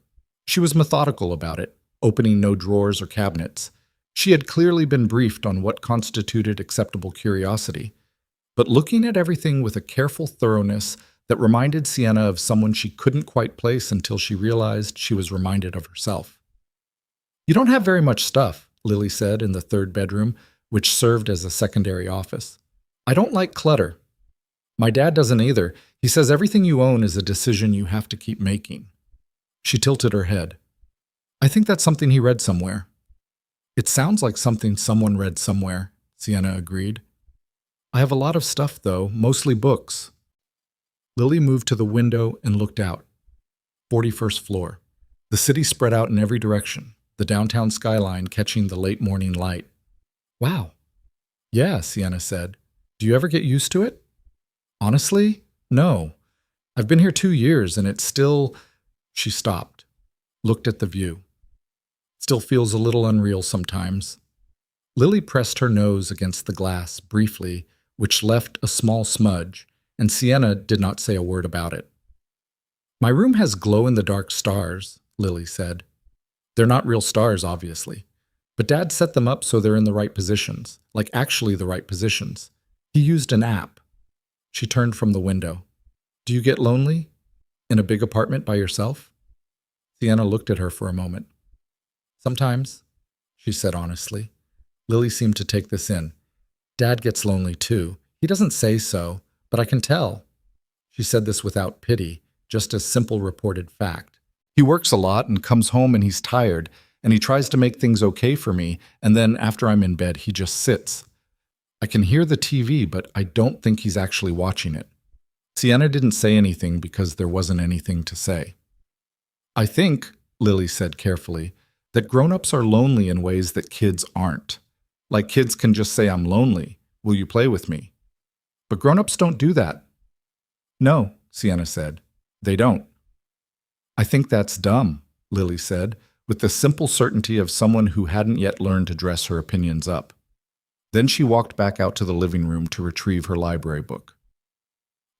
She was methodical about it, opening no drawers or cabinets. She had clearly been briefed on what constituted acceptable curiosity, but looking at everything with a careful thoroughness that reminded Sienna of someone she couldn't quite place until she realized she was reminded of herself. "You don't have very much stuff," Lily said in the third bedroom, which served as a secondary office. "I don't like clutter. My dad doesn't either. He says everything you own is a decision you have to keep making." She tilted her head. "I think that's something he read somewhere." "It sounds like something someone read somewhere," Sienna agreed. "I have a lot of stuff, though, mostly books." Lily moved to the window and looked out. 41st floor. The city spread out in every direction, the downtown skyline catching the late morning light. "Wow." "Yeah," Sienna said. "Do you ever get used to it?" "Honestly, no. I've been here 2 years and it's still—" She stopped, looked at the view. "Still feels a little unreal sometimes." Lily pressed her nose against the glass briefly, which left a small smudge, and Sienna did not say a word about it. "My room has glow-in-the-dark stars," Lily said. "They're not real stars, obviously, but Dad set them up so they're in the right positions, like actually the right positions. He used an app." She turned from the window. "Do you get lonely? In a big apartment by yourself?" Sienna looked at her for a moment. "Sometimes," she said honestly. Lily seemed to take this in. "Dad gets lonely too. He doesn't say so, but I can tell." She said this without pity, just as simple reported fact. "He works a lot and comes home and he's tired, and he tries to make things okay for me, and then after I'm in bed, he just sits. I can hear the TV, but I don't think he's actually watching it." Sienna didn't say anything because there wasn't anything to say. "I think," Lily said carefully, "that grown-ups are lonely in ways that kids aren't. Like kids can just say, 'I'm lonely. Will you play with me?' But grown-ups don't do that." "No," Sienna said. "They don't." "I think that's dumb," Lily said, with the simple certainty of someone who hadn't yet learned to dress her opinions up. Then she walked back out to the living room to retrieve her library book.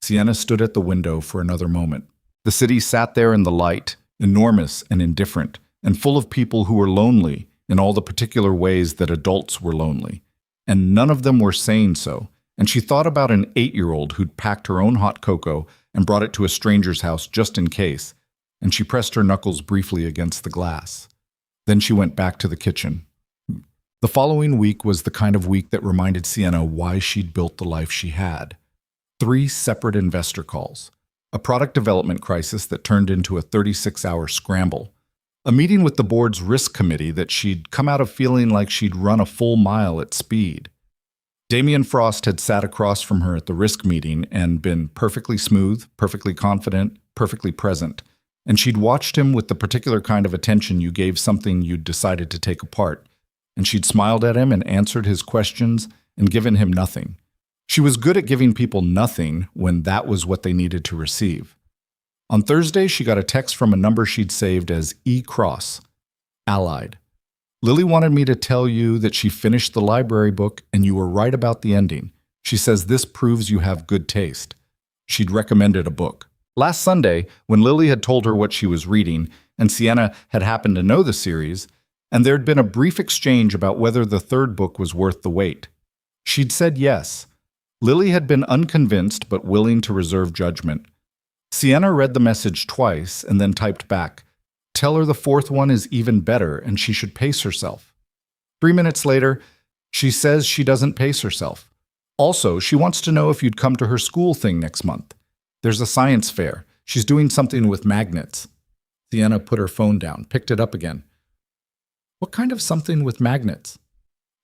Sienna stood at the window for another moment. The city sat there in the light, enormous and indifferent, and full of people who were lonely in all the particular ways that adults were lonely. And none of them were saying so. And she thought about an 8-year-old who'd packed her own hot cocoa and brought it to a stranger's house just in case, and she pressed her knuckles briefly against the glass. Then she went back to the kitchen. The following week was the kind of week that reminded Sienna why she'd built the life she had. 3 separate investor calls, a product development crisis that turned into a 36-hour scramble, a meeting with the board's risk committee that she'd come out of feeling like she'd run a full mile at speed. Damian Frost had sat across from her at the risk meeting and been perfectly smooth, perfectly confident, perfectly present, and she'd watched him with the particular kind of attention you gave something you'd decided to take apart, and she'd smiled at him and answered his questions and given him nothing. She was good at giving people nothing when that was what they needed to receive. On Thursday, she got a text from a number she'd saved as E-Cross, Allied. "Lily wanted me to tell you that she finished the library book and you were right about the ending. She says this proves you have good taste." She'd recommended a book. Last Sunday, when Lily had told her what she was reading, and Sienna had happened to know the series, and there'd been a brief exchange about whether the third book was worth the wait. She'd said yes. Lily had been unconvinced but willing to reserve judgment. Sienna read the message twice and then typed back, "Tell her the fourth one is even better and she should pace herself." 3 minutes later, she says she doesn't pace herself. Also, she wants to know if you'd come to her school thing next month. There's a science fair. She's doing something with magnets. Sienna put her phone down, picked it up again. "What kind of something with magnets?"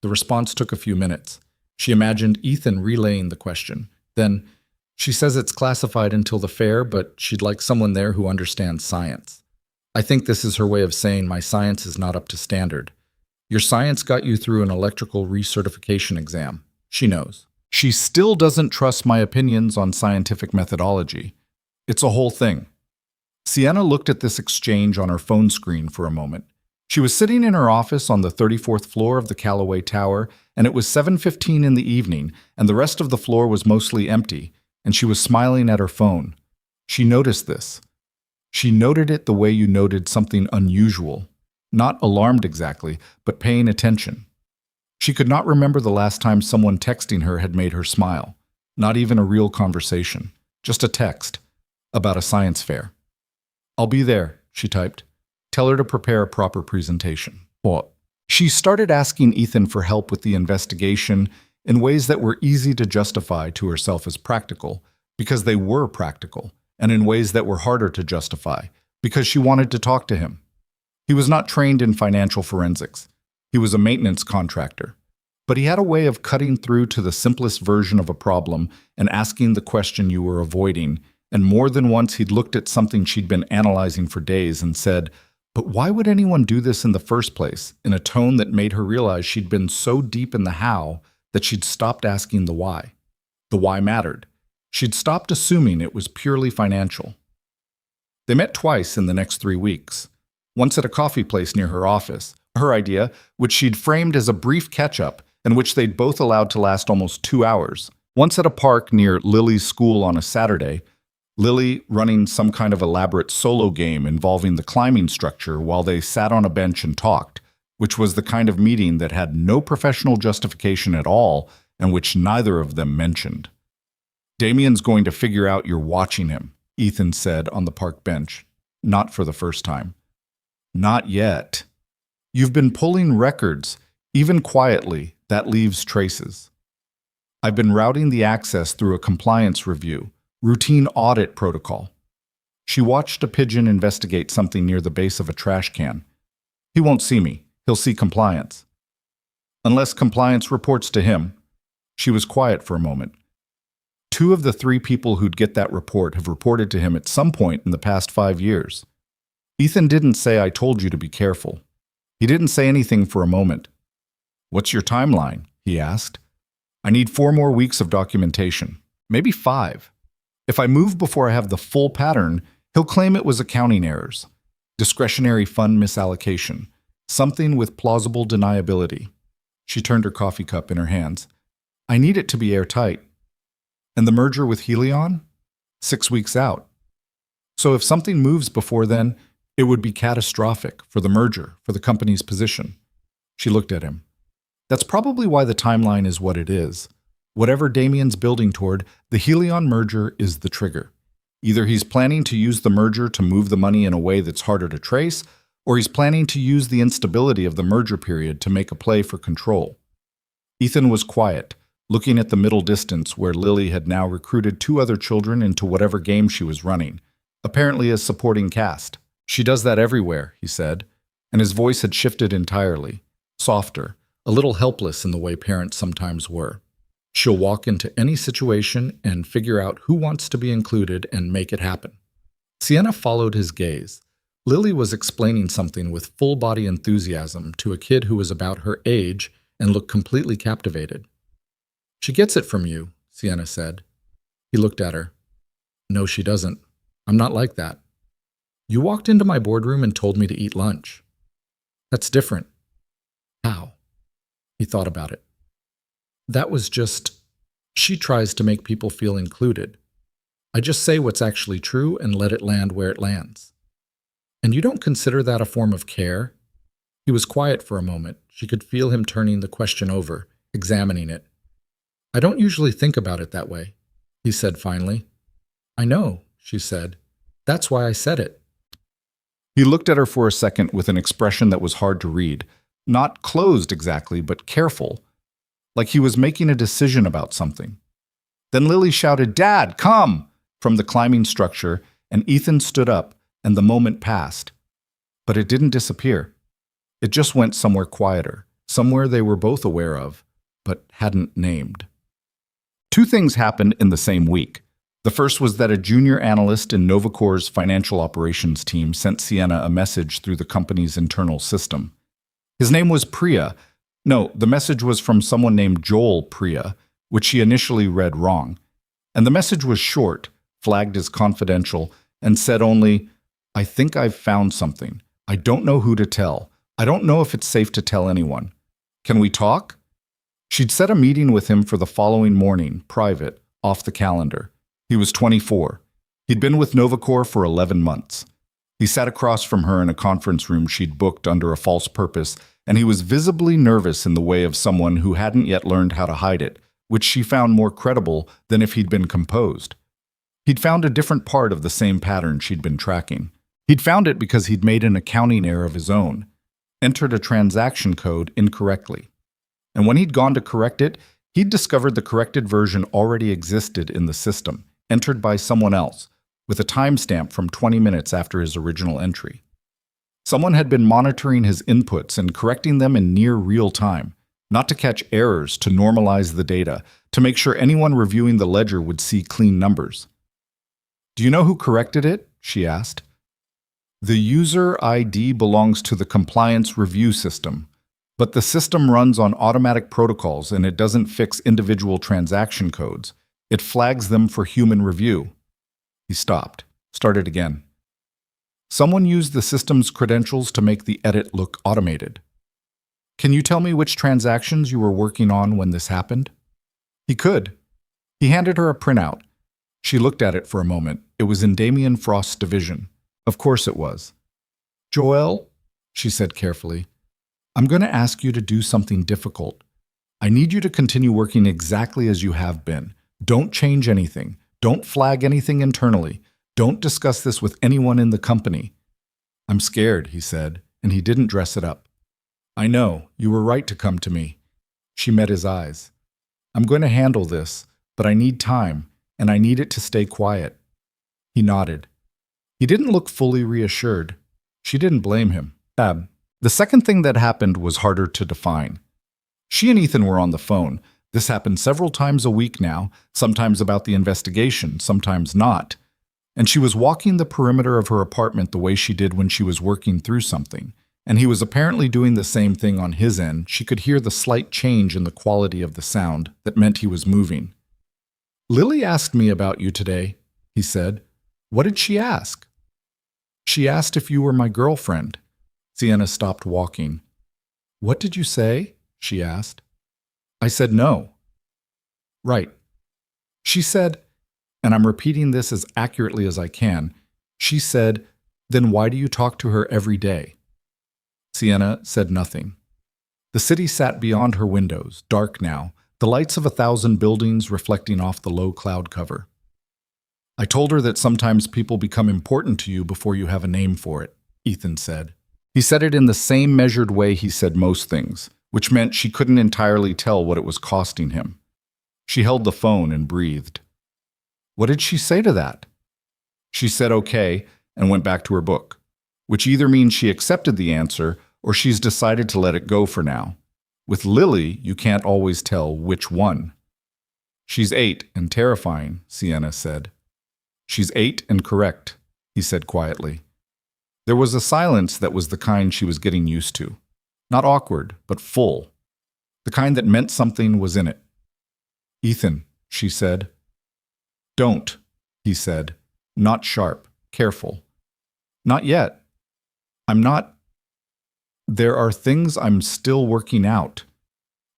The response took a few minutes. She imagined Ethan relaying the question. Then, "She says it's classified until the fair, but she'd like someone there who understands science. I think this is her way of saying my science is not up to standard. Your science got you through an electrical recertification exam. She knows. She still doesn't trust my opinions on scientific methodology. It's a whole thing." Sienna looked at this exchange on her phone screen for a moment. She was sitting in her office on the 34th floor of the Callaway Tower, and it was 7:15 in the evening, and the rest of the floor was mostly empty, and she was smiling at her phone. She noticed this. She noted it the way you noted something unusual. Not alarmed exactly, but paying attention. She could not remember the last time someone texting her had made her smile. Not even a real conversation. Just a text. About a science fair. "I'll be there," she typed. "Tell her to prepare a proper presentation." What? She started asking Ethan for help with the investigation in ways that were easy to justify to herself as practical, because they were practical, and in ways that were harder to justify, because she wanted to talk to him. He was not trained in financial forensics. He was a maintenance contractor. But he had a way of cutting through to the simplest version of a problem and asking the question you were avoiding, and more than once he'd looked at something she'd been analyzing for days and said, "But why would anyone do this in the first place?" in a tone that made her realize she'd been so deep in the how that she'd stopped asking the why. The why mattered. She'd stopped assuming it was purely financial. They met twice in the next 3 weeks. Once at a coffee place near her office, her idea, which she'd framed as a brief catch-up, and which they'd both allowed to last almost 2 hours. Once at a park near Lily's school on a Saturday, Lily running some kind of elaborate solo game involving the climbing structure while they sat on a bench and talked, which was the kind of meeting that had no professional justification at all and which neither of them mentioned. "Damien's going to figure out you're watching him," Ethan said on the park bench, not for the first time. "Not yet. You've been pulling records, even quietly, that leaves traces. I've been routing the access through a compliance review, routine audit protocol." She watched a pigeon investigate something near the base of a trash can. "He won't see me. He'll see compliance. Unless compliance reports to him." She was quiet for a moment. 2 of the 3 people who'd get that report have reported to him at some point in the past 5 years. Ethan didn't say, "I told you to be careful." He didn't say anything for a moment. "What's your timeline?" he asked. "I need 4 more weeks of documentation. Maybe 5. If I move before I have the full pattern, he'll claim it was accounting errors, discretionary fund misallocation, something with plausible deniability." She turned her coffee cup in her hands. "I need it to be airtight. And the merger with Helion? 6 weeks out. So if something moves before then, it would be catastrophic for the merger, for the company's position." She looked at him. "That's probably why the timeline is what it is. Whatever Damien's building toward, the Helion merger is the trigger. Either he's planning to use the merger to move the money in a way that's harder to trace, or he's planning to use the instability of the merger period to make a play for control." Ethan was quiet, looking at the middle distance where Lily had now recruited 2 other children into whatever game she was running, apparently as supporting cast. "She does that everywhere," he said, and his voice had shifted entirely, softer, a little helpless in the way parents sometimes were. "She'll walk into any situation and figure out who wants to be included and make it happen." Sienna followed his gaze. Lily was explaining something with full-body enthusiasm to a kid who was about her age and looked completely captivated. "She gets it from you," Sienna said. He looked at her. "No, she doesn't. I'm not like that. You walked into my boardroom and told me to eat lunch. That's different." "How?" He thought about it. "That was just, she tries to make people feel included. I just say what's actually true and let it land where it lands." And you don't consider that a form of care? He was quiet for a moment. She could feel him turning the question over, examining it. I don't usually think about it that way, he said finally. I know, she said. That's why I said it. He looked at her for a second with an expression that was hard to read. Not closed exactly, but careful, like he was making a decision about something. Then Lily shouted, "Dad, come!" from the climbing structure, and Ethan stood up, and the moment passed. But it didn't disappear. It just went somewhere quieter, somewhere they were both aware of, but hadn't named. Two things happened in the same week. The first was that a junior analyst in Novacore's financial operations team sent Sienna a message through the company's internal system. His name was Priya. No, the message was from someone named Joel Priya, which she initially read wrong. And the message was short, flagged as confidential, and said only, "I think I've found something. I don't know who to tell. I don't know if it's safe to tell anyone. Can we talk?" She'd set a meeting with him for the following morning, private, off the calendar. He was 24. He'd been with Novacore for 11 months. He sat across from her in a conference room she'd booked under a false purpose, and he was visibly nervous in the way of someone who hadn't yet learned how to hide it, which she found more credible than if he'd been composed. He'd found a different part of the same pattern she'd been tracking. He'd found it because he'd made an accounting error of his own, entered a transaction code incorrectly. And when he'd gone to correct it, he'd discovered the corrected version already existed in the system, entered by someone else, with a timestamp from 20 minutes after his original entry. Someone had been monitoring his inputs and correcting them in near real time, not to catch errors, to normalize the data, to make sure anyone reviewing the ledger would see clean numbers. "Do you know who corrected it?" she asked. "The user ID belongs to the compliance review system, but the system runs on automatic protocols and it doesn't fix individual transaction codes. It flags them for human review." He stopped, started again. "Someone used the system's credentials to make the edit look automated. Can you tell me which transactions you were working on when this happened?" He could. He handed her a printout. She looked at it for a moment. It was in Damien Frost's division. Of course it was. "Joel," she said carefully, "I'm going to ask you to do something difficult. I need you to continue working exactly as you have been. Don't change anything. Don't flag anything internally. Don't discuss this with anyone in the company." "I'm scared," he said, and he didn't dress it up. "I know. You were right to come to me." She met his eyes. "I'm going to handle this, but I need time, and I need it to stay quiet." He nodded. He didn't look fully reassured. She didn't blame him. The second thing that happened was harder to define. She and Ethan were on the phone. This happened several times a week now, sometimes about the investigation, sometimes not. And she was walking the perimeter of her apartment the way she did when she was working through something. And he was apparently doing the same thing on his end. She could hear the slight change in the quality of the sound that meant he was moving. "Lily asked me about you today," he said. "What did she ask?" "She asked if you were my girlfriend." Sienna stopped walking. "What did you say?" she asked. "I said no." "Right." She said, and I'm repeating this as accurately as I can, she said, "Then why do you talk to her every day?" Sienna said nothing. The city sat beyond her windows, dark now, the lights of 1,000 buildings reflecting off the low cloud cover. "I told her that sometimes people become important to you before you have a name for it," Ethan said. He said it in the same measured way he said most things, which meant she couldn't entirely tell what it was costing him. She held the phone and breathed. "What did she say to that?" She said okay and went back to her book, which either means she accepted the answer or she's decided to let it go for now. With Lily, you can't always tell which one. "She's 8 and terrifying," Sienna said. "She's 8 and correct," he said quietly. There was a silence that was the kind she was getting used to. Not awkward, but full. The kind that meant something was in it. "Ethan," she said. "Don't," he said, not sharp, careful. "Not yet. I'm not. There are things I'm still working out."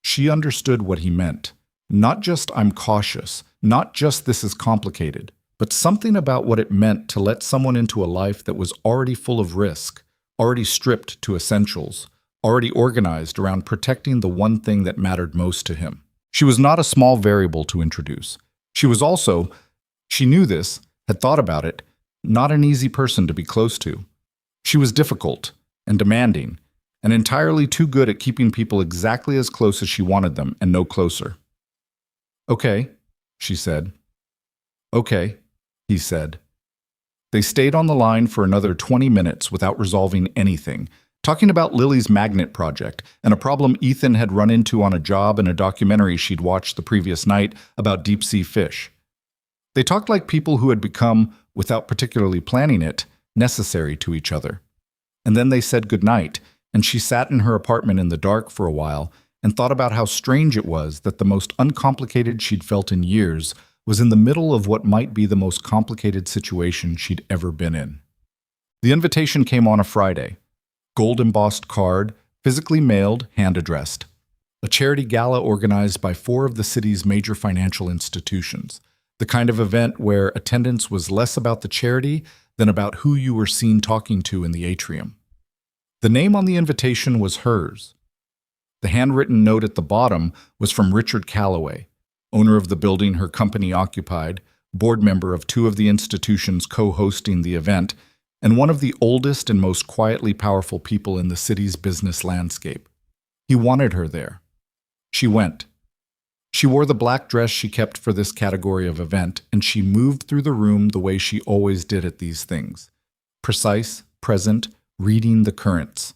She understood what he meant. Not just "I'm cautious," not just "this is complicated," but something about what it meant to let someone into a life that was already full of risk, already stripped to essentials, already organized around protecting the one thing that mattered most to him. She was not a small variable to introduce. She was also, she knew this, had thought about it, not an easy person to be close to. She was difficult and demanding, and entirely too good at keeping people exactly as close as she wanted them and no closer. "Okay," she said. "Okay," he said. They stayed on the line for another 20 minutes without resolving anything, talking about Lily's magnet project and a problem Ethan had run into on a job and a documentary she'd watched the previous night about deep-sea fish. They talked like people who had become, without particularly planning it, necessary to each other. And then they said goodnight, and she sat in her apartment in the dark for a while and thought about how strange it was that the most uncomplicated she'd felt in years was in the middle of what might be the most complicated situation she'd ever been in. The invitation came on a Friday. Gold-embossed card, physically mailed, hand-addressed. A charity gala organized by 4 of the city's major financial institutions. The kind of event where attendance was less about the charity than about who you were seen talking to in the atrium. The name on the invitation was hers. The handwritten note at the bottom was from Richard Calloway, owner of the building her company occupied, board member of 2 of the institutions co-hosting the event, and one of the oldest and most quietly powerful people in the city's business landscape. He wanted her there. She went. She wore the black dress she kept for this category of event, and she moved through the room the way she always did at these things. Precise, present, reading the currents.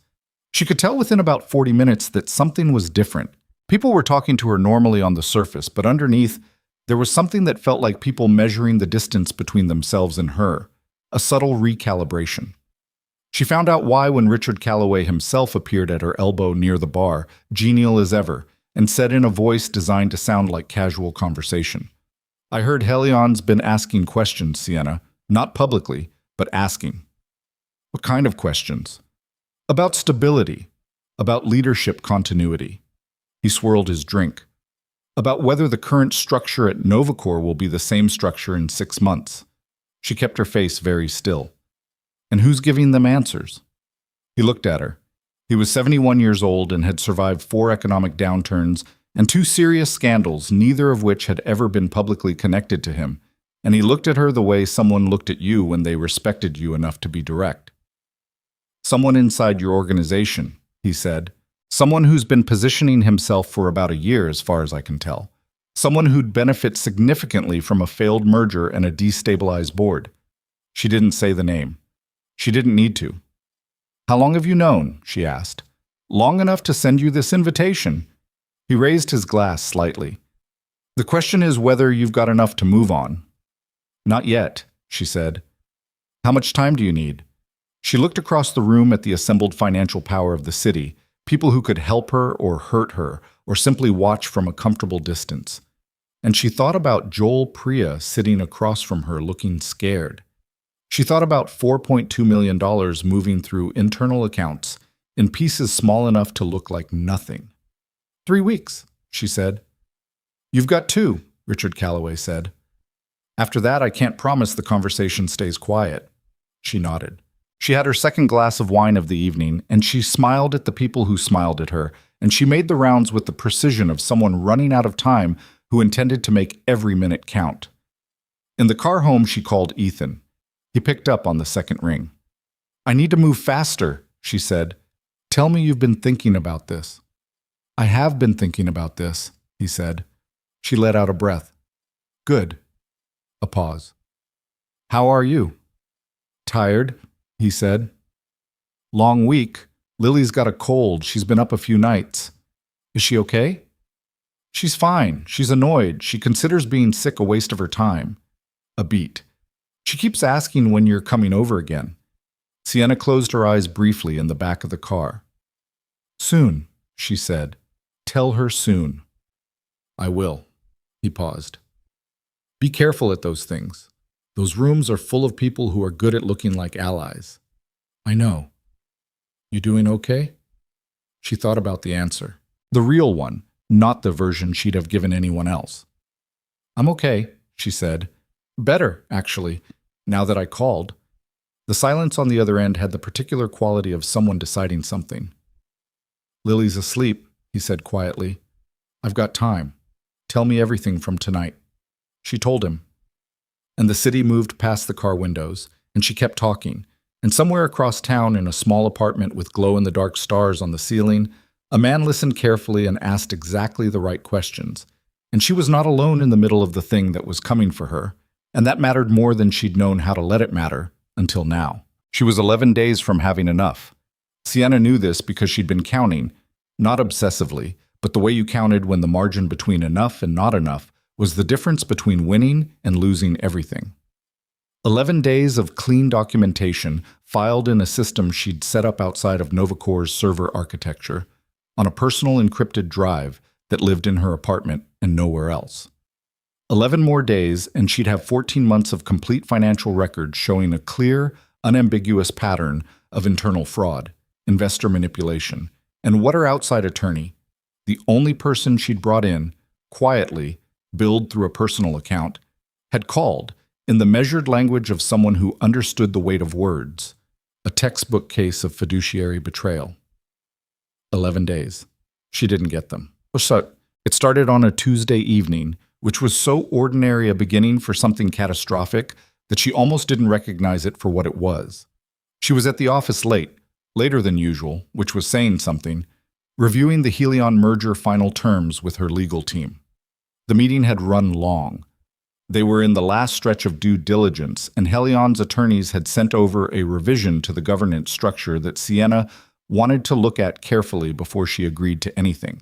She could tell within about 40 minutes that something was different. People were talking to her normally on the surface, but underneath, there was something that felt like people measuring the distance between themselves and her. A subtle recalibration. She found out why when Richard Calloway himself appeared at her elbow near the bar, genial as ever, and said in a voice designed to sound like casual conversation, "I heard Helion's been asking questions, Sienna. Not publicly, but asking." "What kind of questions?" "About stability. About leadership continuity." He swirled his drink. "About whether the current structure at Novacor will be the same structure in 6 months." She kept her face very still. "And who's giving them answers?" He looked at her. He was 71 years old and had survived 4 economic downturns and 2 serious scandals, neither of which had ever been publicly connected to him, and he looked at her the way someone looked at you when they respected you enough to be direct. "Someone inside your organization," he said. "Someone who's been positioning himself for about a year, as far as I can tell. Someone who'd benefit significantly from a failed merger and a destabilized board." She didn't say the name. She didn't need to. "How long have you known?" she asked. "Long enough to send you this invitation." He raised his glass slightly. "The question is whether you've got enough to move on." "Not yet," she said. "How much time do you need?" She looked across the room at the assembled financial power of the city, people who could help her or hurt her, or simply watch from a comfortable distance. And she thought about Joel Priya sitting across from her looking scared. She thought about $4.2 million moving through internal accounts in pieces small enough to look like nothing. 3 weeks, she said. "You've got 2, Richard Calloway said. "After that, I can't promise the conversation stays quiet." She nodded. She had her second glass of wine of the evening, and she smiled at the people who smiled at her, and she made the rounds with the precision of someone running out of time who intended to make every minute count. In the car home, she called Ethan. He picked up on the second ring. "I need to move faster," she said. "Tell me you've been thinking about this." "I have been thinking about this," he said. She let out a breath. "Good." A pause. "How are you?" "Tired," he said. "Long week. Lily's got a cold. She's been up a few nights." "Is she okay?" "She's fine. She's annoyed. She considers being sick a waste of her time." A beat. "She keeps asking when you're coming over again." Sienna closed her eyes briefly in the back of the car. "Soon," she said. "Tell her soon." "I will." He paused. "Be careful at those things. Those rooms are full of people who are good at looking like allies." "I know." "You doing okay?" She thought about the answer. The real one, not the version she'd have given anyone else. "I'm okay," she said. Better, actually, now that I called. The silence on the other end had the particular quality of someone deciding something. Lily's asleep, he said quietly. I've got time. Tell me everything from tonight. She told him. And the city moved past the car windows, and she kept talking. And somewhere across town, in a small apartment with glow-in-the-dark stars on the ceiling, a man listened carefully and asked exactly the right questions. And she was not alone in the middle of the thing that was coming for her, and that mattered more than she'd known how to let it matter until now. She was 11 days from having enough. Sienna knew this because she'd been counting, not obsessively, but the way you counted when the margin between enough and not enough was the difference between winning and losing everything. 11 days of clean documentation filed in a system she'd set up outside of Novacore's server architecture, on a personal encrypted drive that lived in her apartment and nowhere else. 11 more days, and she'd have 14 months of complete financial records showing a clear, unambiguous pattern of internal fraud, investor manipulation, and what her outside attorney, the only person she'd brought in, quietly, billed through a personal account, had called, in the measured language of someone who understood the weight of words, a textbook case of fiduciary betrayal. 11 days. She didn't get them. So it started on a Tuesday evening, which was so ordinary a beginning for something catastrophic that she almost didn't recognize it for what it was. She was at the office late, later than usual, which was saying something, reviewing the Helion merger final terms with her legal team. The meeting had run long. They were in the last stretch of due diligence, and Helion's attorneys had sent over a revision to the governance structure that Sienna wanted to look at carefully before she agreed to anything.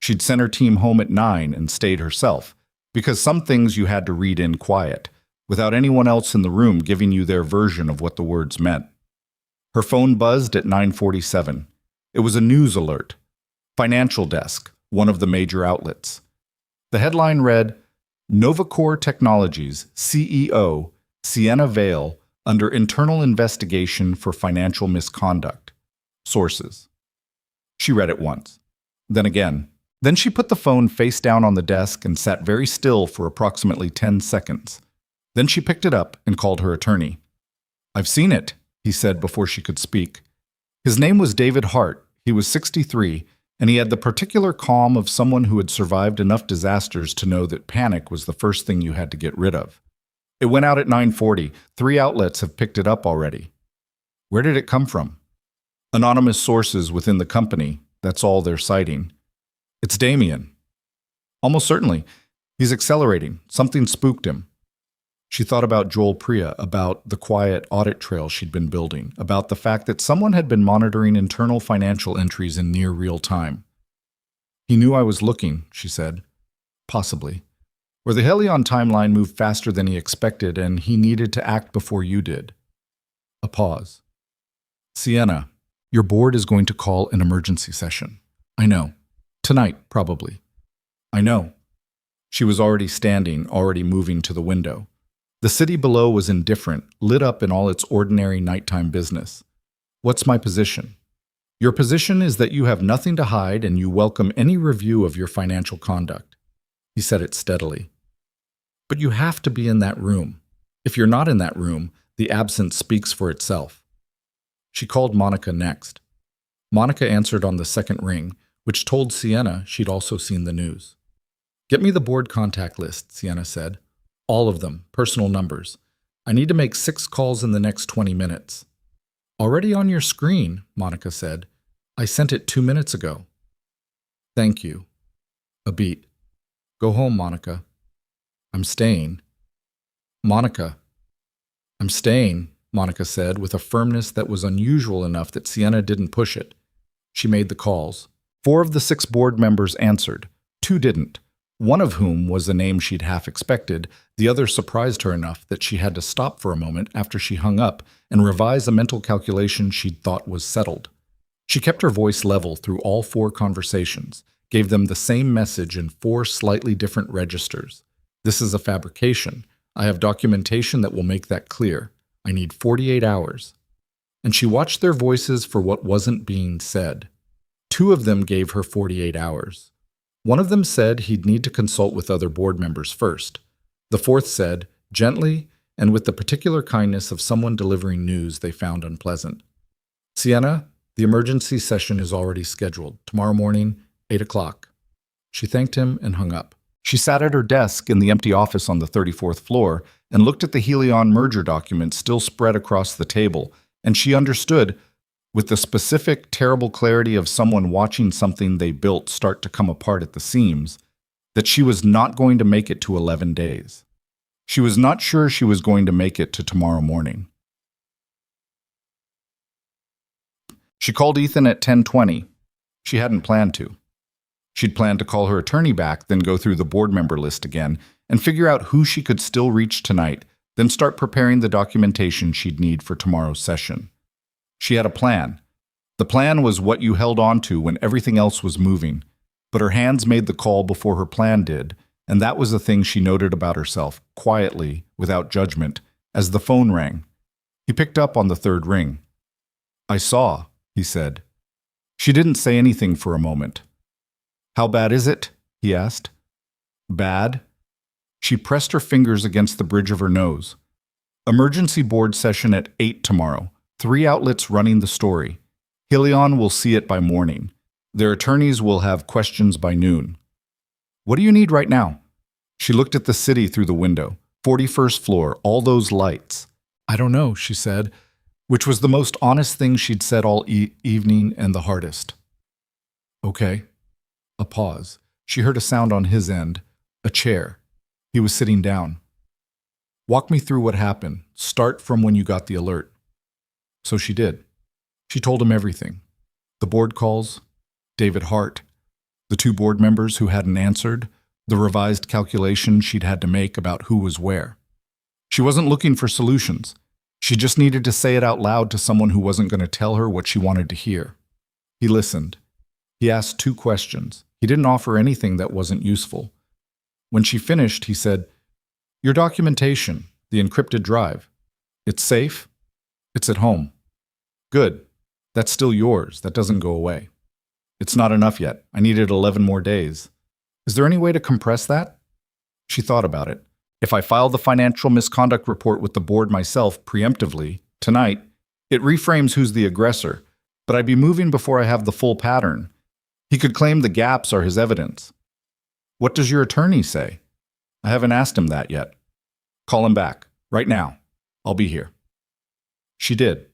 She'd sent her team home at 9 and stayed herself, because some things you had to read in quiet, without anyone else in the room giving you their version of what the words meant. Her phone buzzed at 9:47. It was a news alert. Financial Desk, one of the major outlets. The headline read, Novacore Technologies CEO Sienna Vale under internal investigation for financial misconduct. Sources. She read it once, then again. Then she put the phone face down on the desk and sat very still for approximately 10 seconds. Then she picked it up and called her attorney. I've seen it, he said before she could speak. His name was David Hart. He was 63, and he had the particular calm of someone who had survived enough disasters to know that panic was the first thing you had to get rid of. It went out at 9:40. 3 outlets have picked it up already. Where did it come from? Anonymous sources within the company. That's all they're citing. It's Damien. Almost certainly. He's accelerating. Something spooked him. She thought about Joel Priya, about the quiet audit trail she'd been building, about the fact that someone had been monitoring internal financial entries in near real time. He knew I was looking, she said. Possibly. Or the Helion timeline moved faster than he expected, and he needed to act before you did. A pause. Sienna, your board is going to call an emergency session. I know. Tonight, probably. I know. She was already standing, already moving to the window. The city below was indifferent, lit up in all its ordinary nighttime business. What's my position? Your position is that you have nothing to hide and you welcome any review of your financial conduct. He said it steadily. But you have to be in that room. If you're not in that room, the absence speaks for itself. She called Monica next. Monica answered on the second ring, which told Sienna she'd also seen the news. Get me the board contact list, Sienna said. All of them, personal numbers. I need to make 6 calls in the next 20 minutes. Already on your screen, Monica said. I sent it 2 minutes ago. Thank you. A beat. Go home, Monica. I'm staying. Monica. I'm staying, Monica said with a firmness that was unusual enough that Sienna didn't push it. She made the calls. 4 of the 6 board members answered. 2 didn't. One of whom was a name she'd half expected, the other surprised her enough that she had to stop for a moment after she hung up and revise a mental calculation she'd thought was settled. She kept her voice level through all 4 conversations, gave them the same message in 4 slightly different registers. This is a fabrication. I have documentation that will make that clear. I need 48 hours. And she watched their voices for what wasn't being said. 2 of them gave her 48 hours. One of them said he'd need to consult with other board members first. The 4th said, gently and with the particular kindness of someone delivering news they found unpleasant. Sienna, the emergency session is already scheduled. Tomorrow morning, 8 o'clock. She thanked him and hung up. She sat at her desk in the empty office on the 34th floor and looked at the Helion merger documents still spread across the table, and she understood, with the specific, terrible clarity of someone watching something they built start to come apart at the seams, that she was not going to make it to 11 days. She was not sure she was going to make it to tomorrow morning. She called Ethan at 10:20. She hadn't planned to. She'd planned to call her attorney back, then go through the board member list again, and figure out who she could still reach tonight, then start preparing the documentation she'd need for tomorrow's session. She had a plan. The plan was what you held on to when everything else was moving, but her hands made the call before her plan did, and that was the thing she noted about herself, quietly, without judgment, as the phone rang. He picked up on the third ring. "I saw," he said. She didn't say anything for a moment. "How bad is it?" he asked. "Bad?" She pressed her fingers against the bridge of her nose. "Emergency board session at 8 tomorrow. 3 outlets running the story. Helion will see it by morning. Their attorneys will have questions by noon. What do you need right now?" She looked at the city through the window. 41st floor, all those lights. "I don't know," she said, which was the most honest thing she'd said all evening and the hardest. "Okay." A pause. She heard a sound on his end. A chair. He was sitting down. "Walk me through what happened. Start from when you got the alert." So she did. She told him everything. The board calls, David Hart, the 2 board members who hadn't answered, the revised calculation she'd had to make about who was where. She wasn't looking for solutions. She just needed to say it out loud to someone who wasn't going to tell her what she wanted to hear. He listened. He asked 2 questions. He didn't offer anything that wasn't useful. When she finished, he said, "Your documentation, the encrypted drive. It's safe? It's at home. Good. That's still yours. That doesn't go away. It's not enough yet. I needed 11 more days. Is there any way to compress that?" She thought about it. "If I file the financial misconduct report with the board myself preemptively, tonight, it reframes who's the aggressor, but I'd be moving before I have the full pattern. He could claim the gaps are his evidence." "What does your attorney say?" "I haven't asked him that yet." "Call him back. Right now. I'll be here." She did.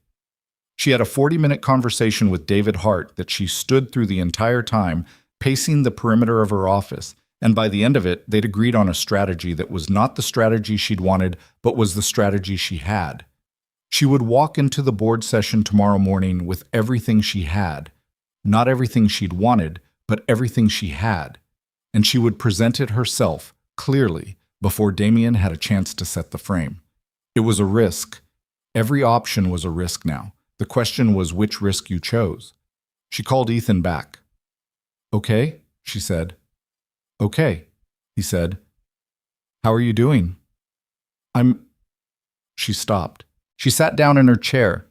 She had a 40-minute conversation with David Hart that she stood through the entire time, pacing the perimeter of her office, and by the end of it, they'd agreed on a strategy that was not the strategy she'd wanted, but was the strategy she had. She would walk into the board session tomorrow morning with everything she had. Not everything she'd wanted, but everything she had. And she would present it herself, clearly, before Damien had a chance to set the frame. It was a risk. Every option was a risk now. The question was which risk you chose. She called Ethan back. "Okay," she said. "Okay," he said. "How are you doing?" She stopped. She sat down in her chair.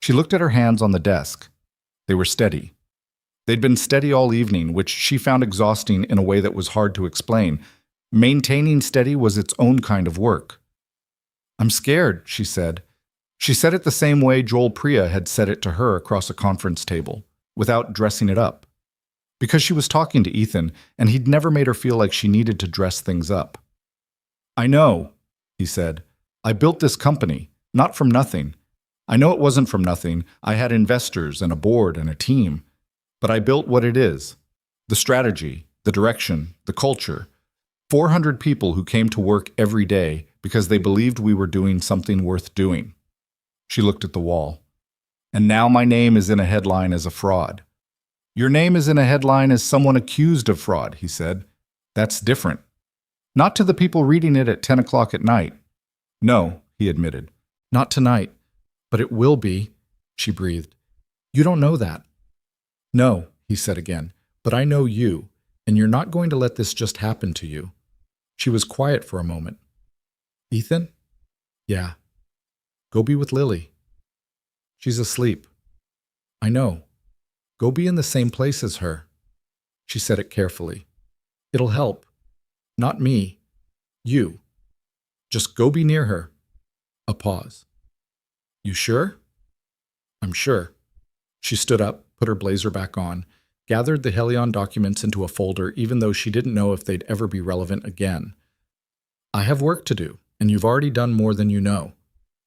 She looked at her hands on the desk. They were steady. They'd been steady all evening, which she found exhausting in a way that was hard to explain. Maintaining steady was its own kind of work. "I'm scared," she said. She said it the same way Joel Priya had said it to her across a conference table, without dressing it up. Because she was talking to Ethan, and he'd never made her feel like she needed to dress things up. "I know," he said. "I built this company, not from nothing. I know it wasn't from nothing. I had investors and a board and a team. But I built what it is. The strategy, the direction, the culture. 400 people who came to work every day because they believed we were doing something worth doing." She looked at the wall. "And now my name is in a headline as a fraud." "Your name is in a headline as someone accused of fraud," he said. "That's different. Not to the people reading it at 10 o'clock at night." "No," he admitted. "Not tonight. But it will be," she breathed. "You don't know that." "No," he said again, "but I know you, and you're not going to let this just happen to you." She was quiet for a moment. "Ethan?" "Yeah." "Go be with Lily." "She's asleep." "I know. Go be in the same place as her." She said it carefully. "It'll help. Not me. You." Just go be near her. A pause. You sure? I'm sure. She stood up, put her blazer back on, gathered the Helion documents into a folder even though she didn't know if they'd ever be relevant again. I have work to do, and you've already done more than you know.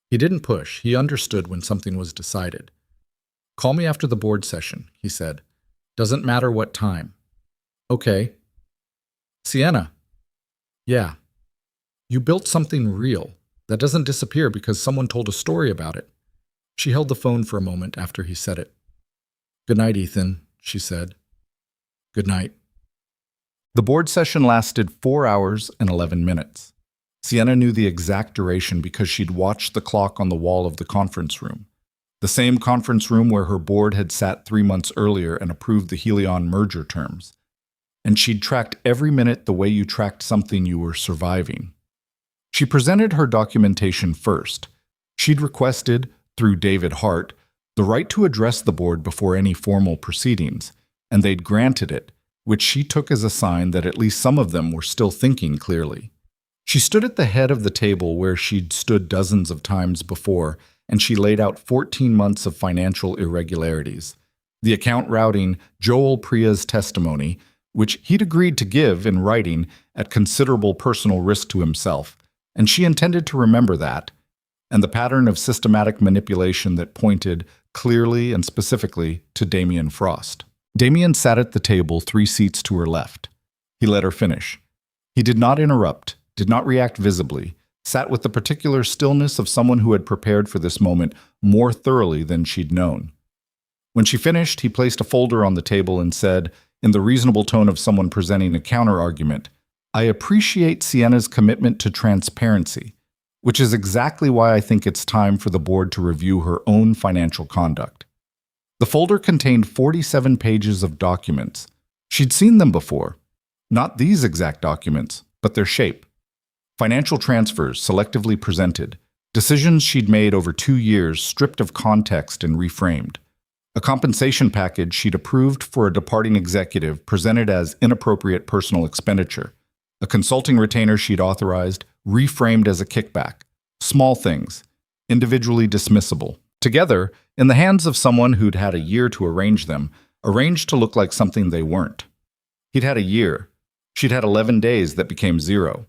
He didn't push. He understood when something was decided. Call me after the board session, he said. Doesn't matter what time. Okay. Sienna. Yeah. You built something real. That doesn't disappear because someone told a story about it. She held the phone for a moment after he said it. Good night, Ethan, she said. Good night. The board session lasted 4 hours and 11 minutes. Sienna knew the exact duration because she'd watched the clock on the wall of the conference room. The same conference room where her board had sat 3 months earlier and approved the Helion merger terms. And she'd tracked every minute the way you tracked something you were surviving. She presented her documentation first. She'd requested, through David Hart, the right to address the board before any formal proceedings, and they'd granted it, which she took as a sign that at least some of them were still thinking clearly. She stood at the head of the table where she'd stood dozens of times before, and she laid out 14 months of financial irregularities. The account routing Joel Priya's testimony, which he'd agreed to give in writing at considerable personal risk to himself, and she intended to remember that, and the pattern of systematic manipulation that pointed clearly and specifically to Damien Frost. Damien sat at the table 3 seats to her left. He let her finish. He did not interrupt, did not react visibly, sat with the particular stillness of someone who had prepared for this moment more thoroughly than she'd known. When she finished, he placed a folder on the table and said, in the reasonable tone of someone presenting a counter-argument, I appreciate Sienna's commitment to transparency, which is exactly why I think it's time for the board to review her own financial conduct. The folder contained 47 pages of documents. She'd seen them before. Not these exact documents, but their shape. Financial transfers selectively presented, decisions she'd made over 2 years stripped of context and reframed. A compensation package she'd approved for a departing executive presented as inappropriate personal expenditure. A consulting retainer she'd authorized, reframed as a kickback. Small things, individually dismissible. Together, in the hands of someone who'd had a year to arrange them, arranged to look like something they weren't. He'd had a year. She'd had 11 days that became 0.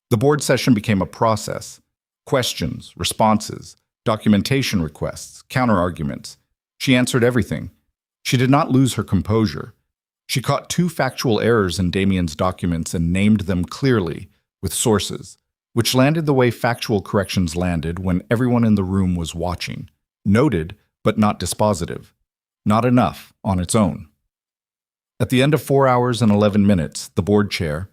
The board session became a process. Questions, responses, documentation requests, counter-arguments. She answered everything. She did not lose her composure. She caught 2 factual errors in Damien's documents and named them clearly, with sources, which landed the way factual corrections landed when everyone in the room was watching. Noted, but not dispositive. Not enough on its own. At the end of 4 hours and 11 minutes, the board chair,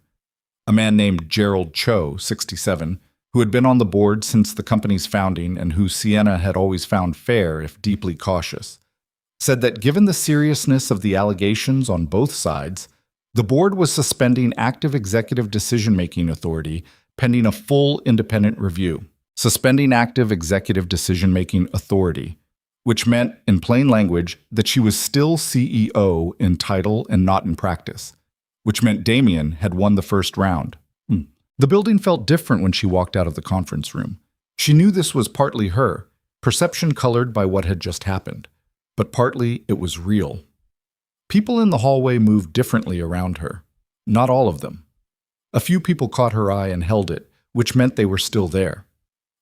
a man named Gerald Cho, 67, who had been on the board since the company's founding and who Sienna had always found fair if deeply cautious, said that given the seriousness of the allegations on both sides, the board was suspending active executive decision-making authority pending a full independent review. Suspending active executive decision-making authority, which meant, in plain language, that she was still CEO in title and not in practice, which meant Damien had won the first round. The building felt different when she walked out of the conference room. She knew this was partly her, perception colored by what had just happened, but partly it was real. People in the hallway moved differently around her. Not all of them. A few people caught her eye and held it, which meant they were still there.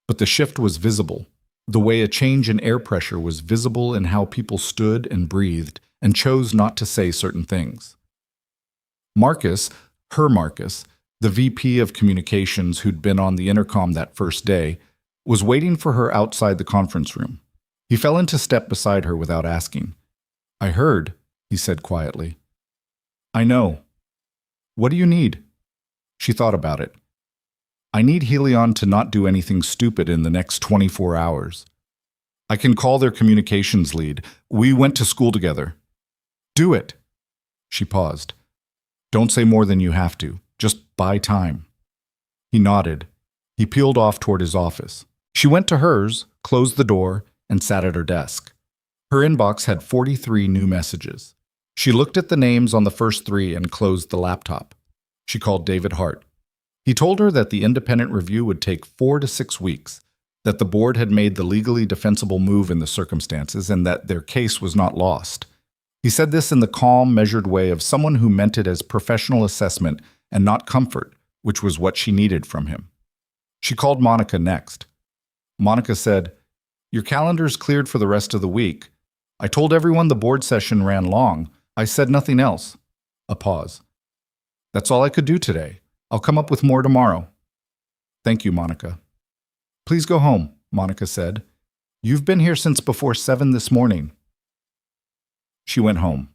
But the shift was visible. The way a change in air pressure was visible in how people stood and breathed and chose not to say certain things. Marcus, the VP of communications who'd been on the intercom that first day, was waiting for her outside the conference room. He fell into step beside her without asking. I heard, he said quietly. I know. What do you need? She thought about it. I need Helion to not do anything stupid in the next 24 hours. I can call their communications lead. We went to school together. Do it. She paused. Don't say more than you have to. Just buy time. He nodded. He peeled off toward his office. She went to hers, closed the door, and sat at her desk. Her inbox had 43 new messages. She looked at the names on the first 3 and closed the laptop. She called David Hart. He told her that the independent review would take 4 to 6 weeks, that the board had made the legally defensible move in the circumstances, and that their case was not lost. He said this in the calm, measured way of someone who meant it as professional assessment and not comfort, which was what she needed from him. She called Monica next. Monica said, "Your calendar's cleared for the rest of the week. I told everyone the board session ran long. I said nothing else." A pause. "That's all I could do today. I'll come up with more tomorrow." "Thank you, Monica." "Please go home," Monica said. "You've been here since before 7 this morning." She went home.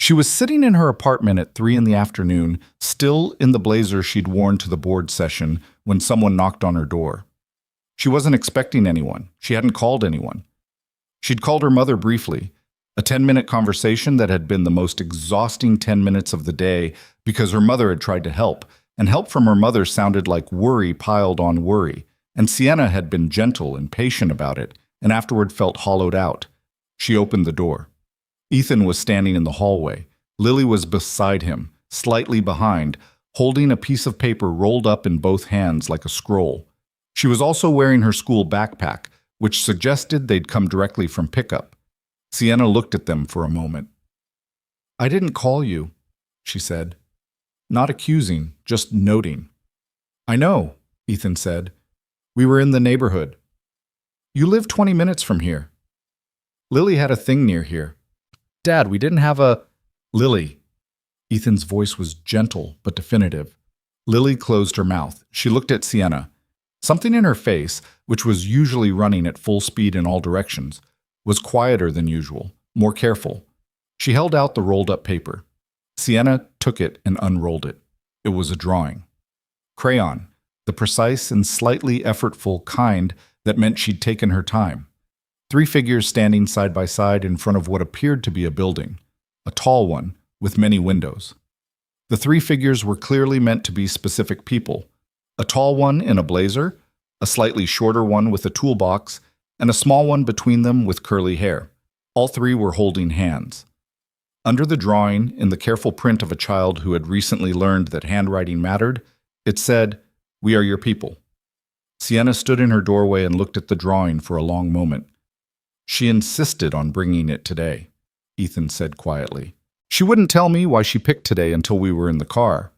She was sitting in her apartment at 3 in the afternoon, still in the blazer she'd worn to the board session, when someone knocked on her door. She wasn't expecting anyone. She hadn't called anyone. She'd called her mother briefly, a 10-minute conversation that had been the most exhausting 10 minutes of the day because her mother had tried to help, and help from her mother sounded like worry piled on worry, and Sienna had been gentle and patient about it, and afterward felt hollowed out. She opened the door. Ethan was standing in the hallway. Lily was beside him, slightly behind, holding a piece of paper rolled up in both hands like a scroll. She was also wearing her school backpack, which suggested they'd come directly from pickup. Sienna looked at them for a moment. "I didn't call you," she said. Not accusing, just noting. "I know," Ethan said. "We were in the neighborhood." "You live 20 minutes from here." "Lily had a thing near here." "Dad, we didn't have a—" "Lily." Ethan's voice was gentle but definitive. Lily closed her mouth. She looked at Sienna. Something in her face, which was usually running at full speed in all directions, was quieter than usual, more careful. She held out the rolled-up paper. Sienna took it and unrolled it. It was a drawing. Crayon, the precise and slightly effortful kind that meant she'd taken her time. 3 figures standing side by side in front of what appeared to be a building, a tall one with many windows. The 3 figures were clearly meant to be specific people, a tall one in a blazer, a slightly shorter one with a toolbox, and a small one between them with curly hair. All 3 were holding hands. Under the drawing, in the careful print of a child who had recently learned that handwriting mattered, it said, "We are your people." Sienna stood in her doorway and looked at the drawing for a long moment. "She insisted on bringing it today," Ethan said quietly. "She wouldn't tell me why she picked today until we were in the car."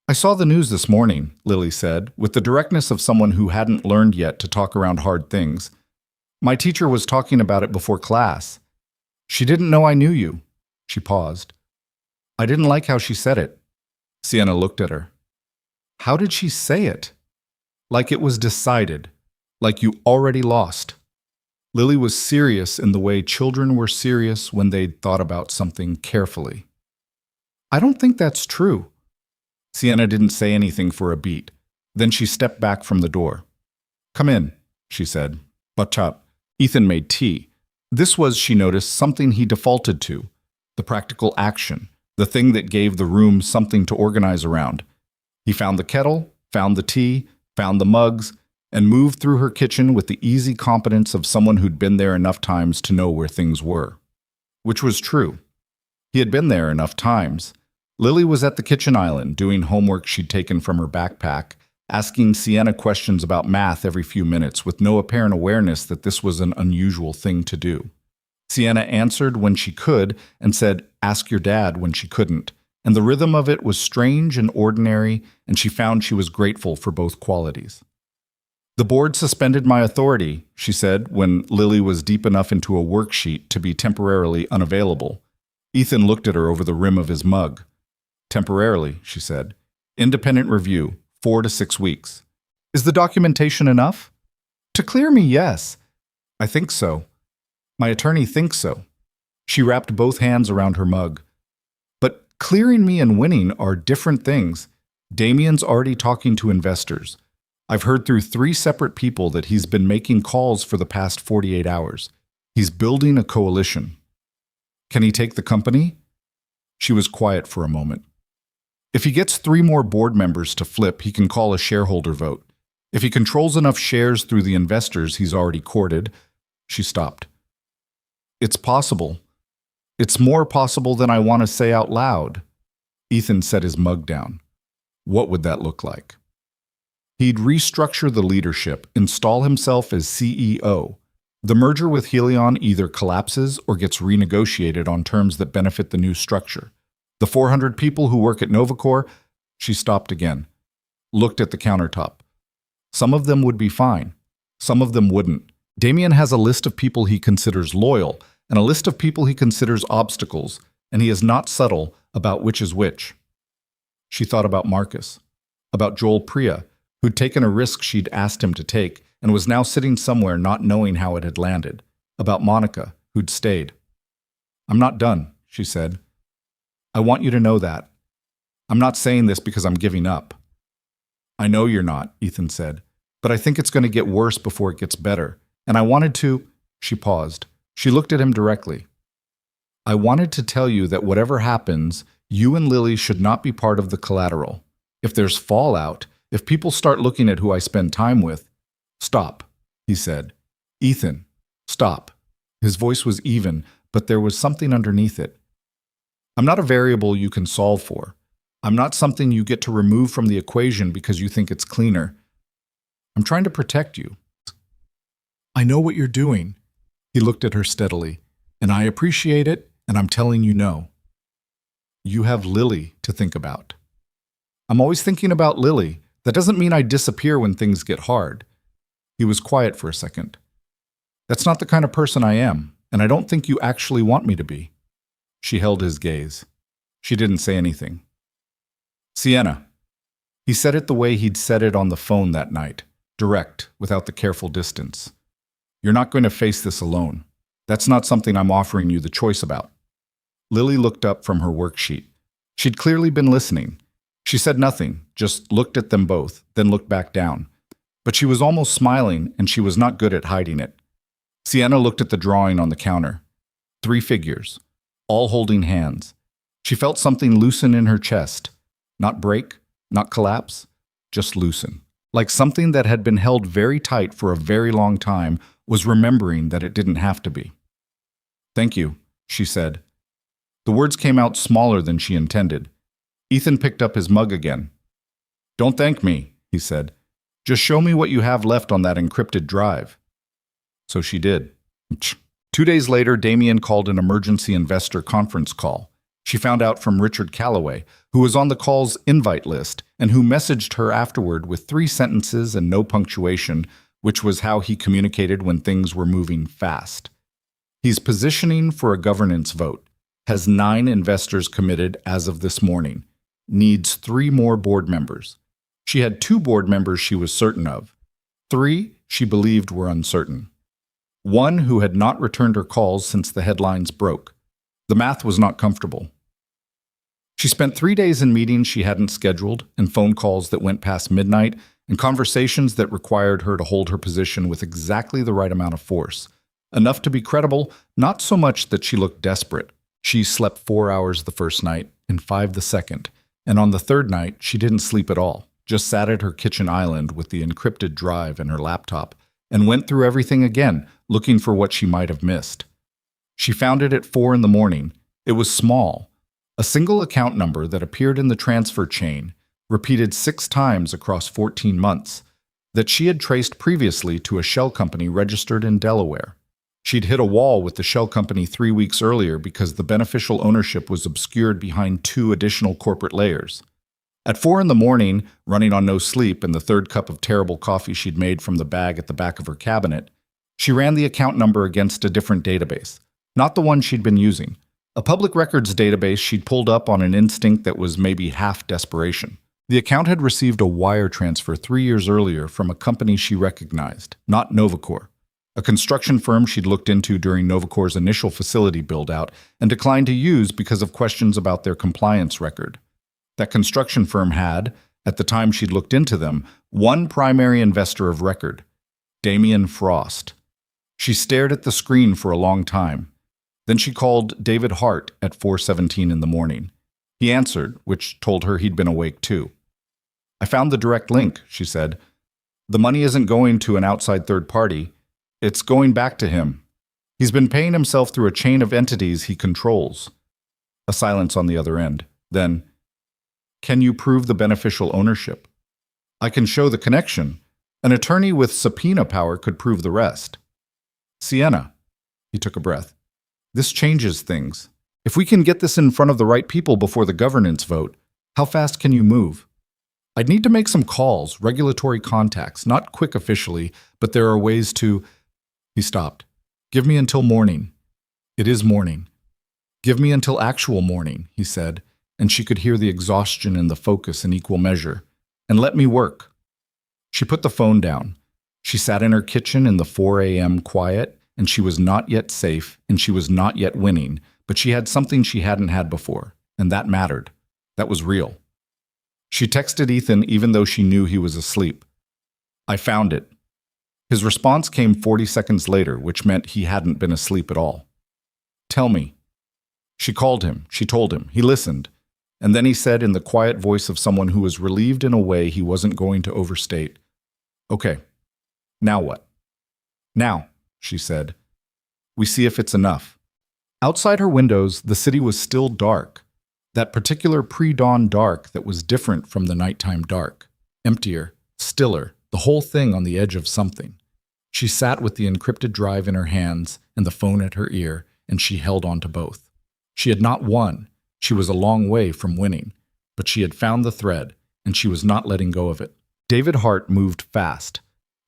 "I saw the news this morning," Lily said, with the directness of someone who hadn't learned yet to talk around hard things. "My teacher was talking about it before class. She didn't know I knew you." She paused. "I didn't like how she said it." Sienna looked at her. "How did she say it?" "Like it was decided. Like you already lost." Lily was serious in the way children were serious when they'd thought about something carefully. "I don't think that's true." Sienna didn't say anything for a beat. Then she stepped back from the door. "Come in," she said. "But chop." Ethan made tea. This was, she noticed, something he defaulted to. The practical action, the thing that gave the room something to organize around. He found the kettle, found the tea, found the mugs, and moved through her kitchen with the easy competence of someone who'd been there enough times to know where things were. Which was true. He had been there enough times. Lily was at the kitchen island, doing homework she'd taken from her backpack, asking Sienna questions about math every few minutes with no apparent awareness that this was an unusual thing to do. Sienna answered when she could and said, "Ask your dad," when she couldn't, and the rhythm of it was strange and ordinary, and she found she was grateful for both qualities. "The board suspended my authority," she said, when Lily was deep enough into a worksheet to be temporarily unavailable. Ethan looked at her over the rim of his mug. "Temporarily," she said. "Independent review, 4 to 6 weeks. Is the documentation enough?" "To clear me, yes." "I think so. My attorney thinks so." She wrapped both hands around her mug. "But clearing me and winning are different things. Damien's already talking to investors. I've heard through 3 separate people that he's been making calls for the past 48 hours. He's building a coalition." "Can he take the company?" She was quiet for a moment. "If he gets 3 more board members to flip, he can call a shareholder vote. If he controls enough shares through the investors he's already courted." She stopped. "It's possible." It's more possible than I want to say out loud. Ethan set his mug down. What would that look like? He'd restructure the leadership, install himself as CEO. The merger with Helion either collapses or gets renegotiated on terms that benefit the new structure. The 400 people who work at Novacor, she stopped again, looked at the countertop. Some of them would be fine. Some of them wouldn't. Damien has a list of people he considers loyal and a list of people he considers obstacles, and he is not subtle about which is which. She thought about Marcus, about Joel Priya, who'd taken a risk she'd asked him to take and was now sitting somewhere not knowing how it had landed, about Monica, who'd stayed. I'm not done, she said. I want you to know that. I'm not saying this because I'm giving up. I know you're not, Ethan said, but I think it's going to get worse before it gets better. And I wanted to, she paused. She looked at him directly. I wanted to tell you that whatever happens, you and Lily should not be part of the collateral. If there's fallout, if people start looking at who I spend time with, stop, he said. Ethan, stop. His voice was even, but there was something underneath it. I'm not a variable you can solve for. I'm not something you get to remove from the equation because you think it's cleaner. I'm trying to protect you. I know what you're doing. He looked at her steadily. And I appreciate it, and I'm telling you no. You have Lily to think about. I'm always thinking about Lily. That doesn't mean I disappear when things get hard. He was quiet for a second. That's not the kind of person I am, and I don't think you actually want me to be. She held his gaze. She didn't say anything. Sienna. He said it the way he'd said it on the phone that night, direct, without the careful distance. You're not going to face this alone. That's not something I'm offering you the choice about. Lily looked up from her worksheet. She'd clearly been listening. She said nothing, just looked at them both, then looked back down. But she was almost smiling, and she was not good at hiding it. Sienna looked at the drawing on the counter. 3 figures, all holding hands. She felt something loosen in her chest. Not break, not collapse, just loosen. Like something that had been held very tight for a very long time was remembering that it didn't have to be. Thank you, she said. The words came out smaller than she intended. Ethan picked up his mug again. Don't thank me, he said. Just show me what you have left on that encrypted drive. So she did. 2 days later, Damien called an emergency investor conference call. She found out from Richard Calloway, who was on the call's invite list and who messaged her afterward with 3 sentences and no punctuation, which was how he communicated when things were moving fast. He's positioning for a governance vote, has 9 investors committed as of this morning, needs 3 more board members. She had 2 board members she was certain of. 3 she believed were uncertain. 1 who had not returned her calls since the headlines broke. The math was not comfortable. She spent 3 days in meetings she hadn't scheduled, and phone calls that went past midnight, and conversations that required her to hold her position with exactly the right amount of force. Enough to be credible, not so much that she looked desperate. She slept 4 hours the first night and 5 the second, and on the 3rd night she didn't sleep at all, just sat at her kitchen island with the encrypted drive and her laptop, and went through everything again, looking for what she might have missed. She found it at 4 in the morning. It was small. A single account number that appeared in the transfer chain, repeated 6 times across 14 months, that she had traced previously to a shell company registered in Delaware. She'd hit a wall with the shell company 3 weeks earlier because the beneficial ownership was obscured behind 2 additional corporate layers. At 4 in the morning, running on no sleep and the 3rd cup of terrible coffee she'd made from the bag at the back of her cabinet, she ran the account number against a different database. Not the one she'd been using. A public records database she'd pulled up on an instinct that was maybe half desperation. The account had received a wire transfer 3 years earlier from a company she recognized, not Novacor, a construction firm she'd looked into during Novacor's initial facility build-out and declined to use because of questions about their compliance record. That construction firm had, at the time she'd looked into them, 1 primary investor of record, Damien Frost. She stared at the screen for a long time. Then she called David Hart at 4:17 in the morning. He answered, which told her he'd been awake too. I found the direct link, she said. The money isn't going to an outside third party. It's going back to him. He's been paying himself through a chain of entities he controls. A silence on the other end. Then, can you prove the beneficial ownership? I can show the connection. An attorney with subpoena power could prove the rest. Sienna, he took a breath. This changes things. If we can get this in front of the right people before the governance vote, how fast can you move? I'd need to make some calls, regulatory contacts, not quick officially, but there are ways to... He stopped. Give me until morning. It is morning. Give me until actual morning, he said, and she could hear the exhaustion and the focus in equal measure. And let me work. She put the phone down. She sat in her kitchen in the 4 a.m. quiet, and she was not yet safe, and she was not yet winning, but she had something she hadn't had before, and that mattered. That was real. She texted Ethan even though she knew he was asleep. I found it. His response came 40 seconds later, which meant he hadn't been asleep at all. Tell me. She called him. She told him. He listened. And then he said in the quiet voice of someone who was relieved in a way he wasn't going to overstate, Okay, now what? Now, she said. We see if it's enough. Outside her windows, the city was still dark. That particular pre-dawn dark that was different from the nighttime dark. Emptier, stiller, the whole thing on the edge of something. She sat with the encrypted drive in her hands and the phone at her ear, and she held on to both. She had not won. She was a long way from winning. But she had found the thread, and she was not letting go of it. David Hart moved fast.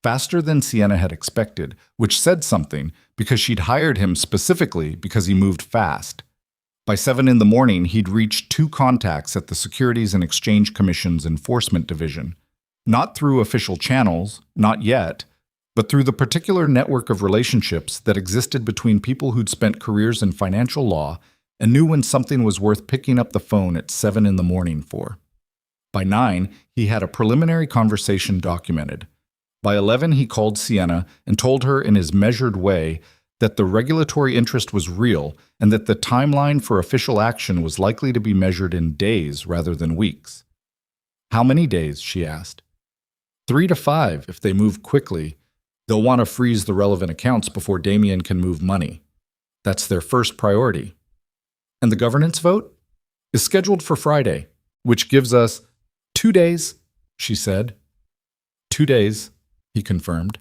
Faster than Sienna had expected, which said something, because she'd hired him specifically because he moved fast. By 7 in the morning, he'd reached 2 contacts at the Securities and Exchange Commission's Enforcement Division. Not through official channels, not yet, but through the particular network of relationships that existed between people who'd spent careers in financial law and knew when something was worth picking up the phone at 7 in the morning for. By 9, he had a preliminary conversation documented. By 11, he called Sienna and told her in his measured way that the regulatory interest was real and that the timeline for official action was likely to be measured in days rather than weeks. How many days, she asked. 3 to 5 if they move quickly. They'll want to freeze the relevant accounts before Damien can move money. That's their first priority. And the governance vote is scheduled for Friday, which gives us 2 days, she said. 2 days, he confirmed.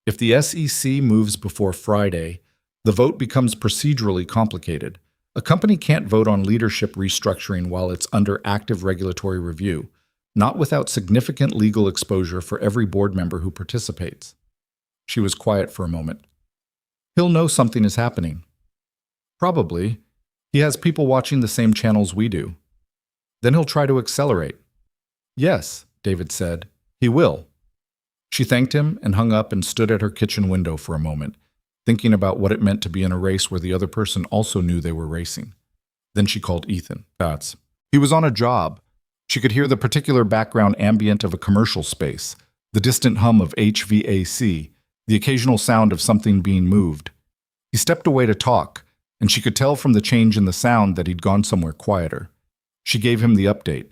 If the SEC moves before Friday, the vote becomes procedurally complicated. A company can't vote on leadership restructuring while it's under active regulatory review, not without significant legal exposure for every board member who participates. She was quiet for a moment. He'll know something is happening. Probably. He has people watching the same channels we do. Then he'll try to accelerate. Yes, David said. He will. She thanked him and hung up and stood at her kitchen window for a moment, thinking about what it meant to be in a race where the other person also knew they were racing. Then she called Ethan. He was on a job. She could hear the particular background ambient of a commercial space, the distant hum of HVAC, the occasional sound of something being moved. He stepped away to talk, and she could tell from the change in the sound that he'd gone somewhere quieter. She gave him the update.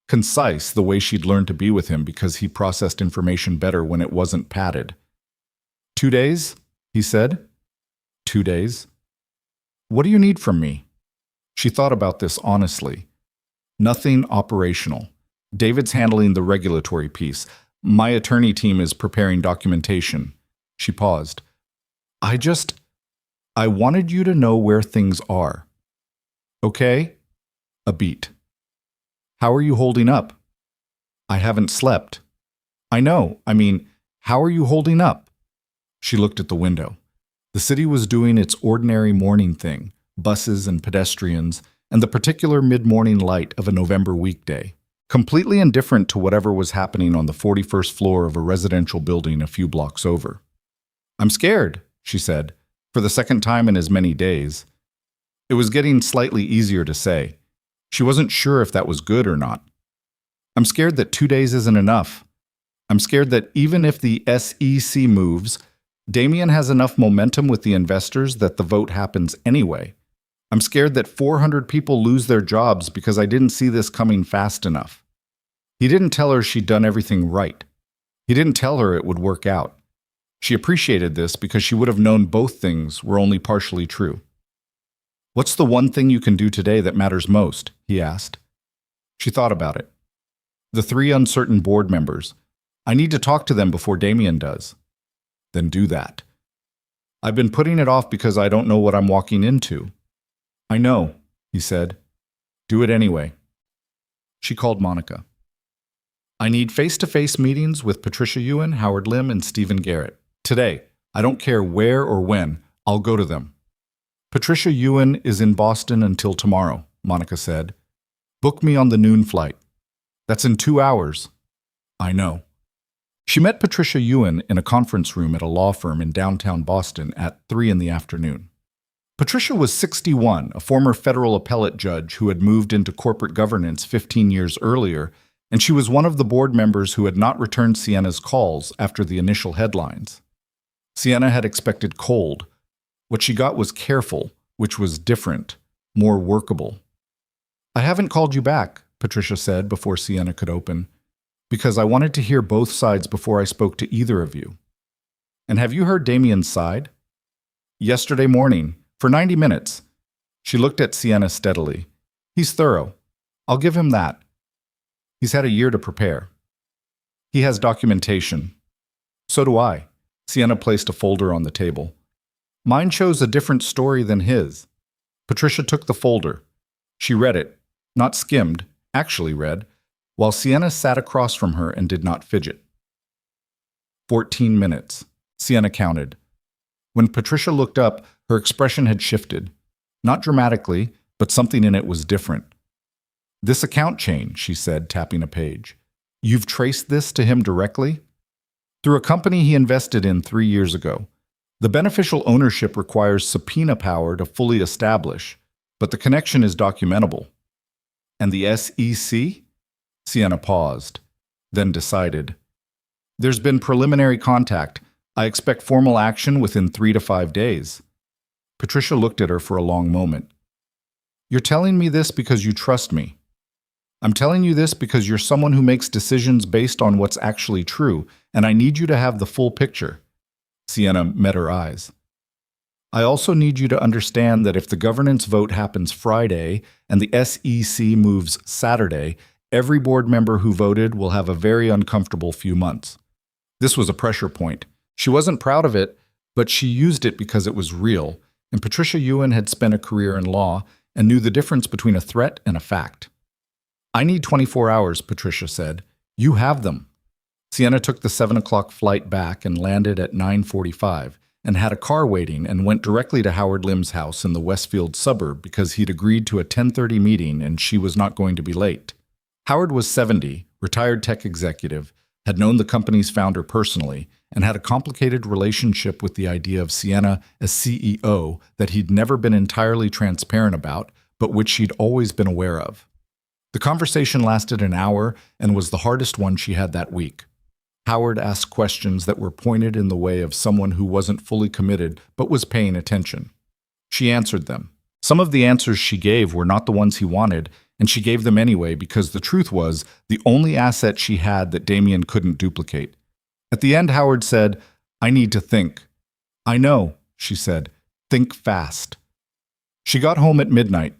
Concise, the way she'd learned to be with him because he processed information better when it wasn't padded. 2 days, he said. 2 days. What do you need from me? She thought about this honestly. Nothing operational. David's handling the regulatory piece. My attorney team is preparing documentation. She paused. I wanted you to know where things are. Okay? A beat. How are you holding up? I haven't slept. I know. How are you holding up? She looked at the window. The city was doing its ordinary morning thing, buses and pedestrians, and the particular mid-morning light of a November weekday, completely indifferent to whatever was happening on the 41st floor of a residential building a few blocks over. I'm scared, she said, for the second time in as many days. It was getting slightly easier to say. She wasn't sure if that was good or not. I'm scared that 2 days isn't enough. I'm scared that even if the SEC moves, Damien has enough momentum with the investors that the vote happens anyway. I'm scared that 400 people lose their jobs because I didn't see this coming fast enough. He didn't tell her she'd done everything right. He didn't tell her it would work out. She appreciated this because she would have known both things were only partially true. "What's the one thing you can do today that matters most?" he asked. She thought about it. "The 3 uncertain board members. I need to talk to them before Damien does." "Then do that." "I've been putting it off because I don't know what I'm walking into." "I know," he said. "Do it anyway." She called Monica. "I need face-to-face meetings with Patricia Ewan, Howard Lim, and Stephen Garrett. Today. I don't care where or when. I'll go to them." "Patricia Ewan is in Boston until tomorrow," Monica said. "Book me on the noon flight." "That's in 2 hours." "I know." She met Patricia Ewan in a conference room at a law firm in downtown Boston at 3 in the afternoon. Patricia was 61, a former federal appellate judge who had moved into corporate governance 15 years earlier, and she was one of the board members who had not returned Sienna's calls after the initial headlines. Sienna had expected cold. What she got was careful, which was different, more workable. "I haven't called you back," Patricia said before Sienna could open, "because I wanted to hear both sides before I spoke to either of you." "And have you heard Damien's side?" "Yesterday morning, for 90 minutes. She looked at Sienna steadily. "He's thorough. I'll give him that. He's had a year to prepare. He has documentation. So do I." Sienna placed a folder on the table. "Mine shows a different story than his." Patricia took the folder. She read it, not skimmed, actually read, while Sienna sat across from her and did not fidget. 14 minutes. Sienna counted. When Patricia looked up, her expression had shifted. Not dramatically, but something in it was different. "This account chain," she said, tapping a page. "You've traced this to him directly?" "Through a company he invested in 3 years ago. The beneficial ownership requires subpoena power to fully establish, but the connection is documentable." "And the SEC?" Sienna paused, then decided. "There's been preliminary contact. I expect formal action within 3 to 5 days. Patricia looked at her for a long moment. "You're telling me this because you trust me. I'm telling you this because you're someone who makes decisions based on what's actually true, and I need you to have the full picture." Sienna met her eyes. "I also need you to understand that if the governance vote happens Friday and the SEC moves Saturday, every board member who voted will have a very uncomfortable few months." This was a pressure point. She wasn't proud of it, but she used it because it was real, and Patricia Ewan had spent a career in law and knew the difference between a threat and a fact. "I need 24 hours, Patricia said. "You have them." Sienna took the 7 o'clock flight back and landed at 9:45, and had a car waiting and went directly to Howard Lim's house in the Westfield suburb because he'd agreed to a 10:30 meeting and she was not going to be late. Howard was 70, retired tech executive, had known the company's founder personally, and had a complicated relationship with the idea of Sienna as CEO that he'd never been entirely transparent about, but which she'd always been aware of. The conversation lasted an hour and was the hardest one she had that week. Howard asked questions that were pointed in the way of someone who wasn't fully committed but was paying attention. She answered them. Some of the answers she gave were not the ones he wanted, and she gave them anyway because the truth was the only asset she had that Damien couldn't duplicate. At the end, Howard said, "I need to think." "I know," she said. "Think fast." She got home at midnight.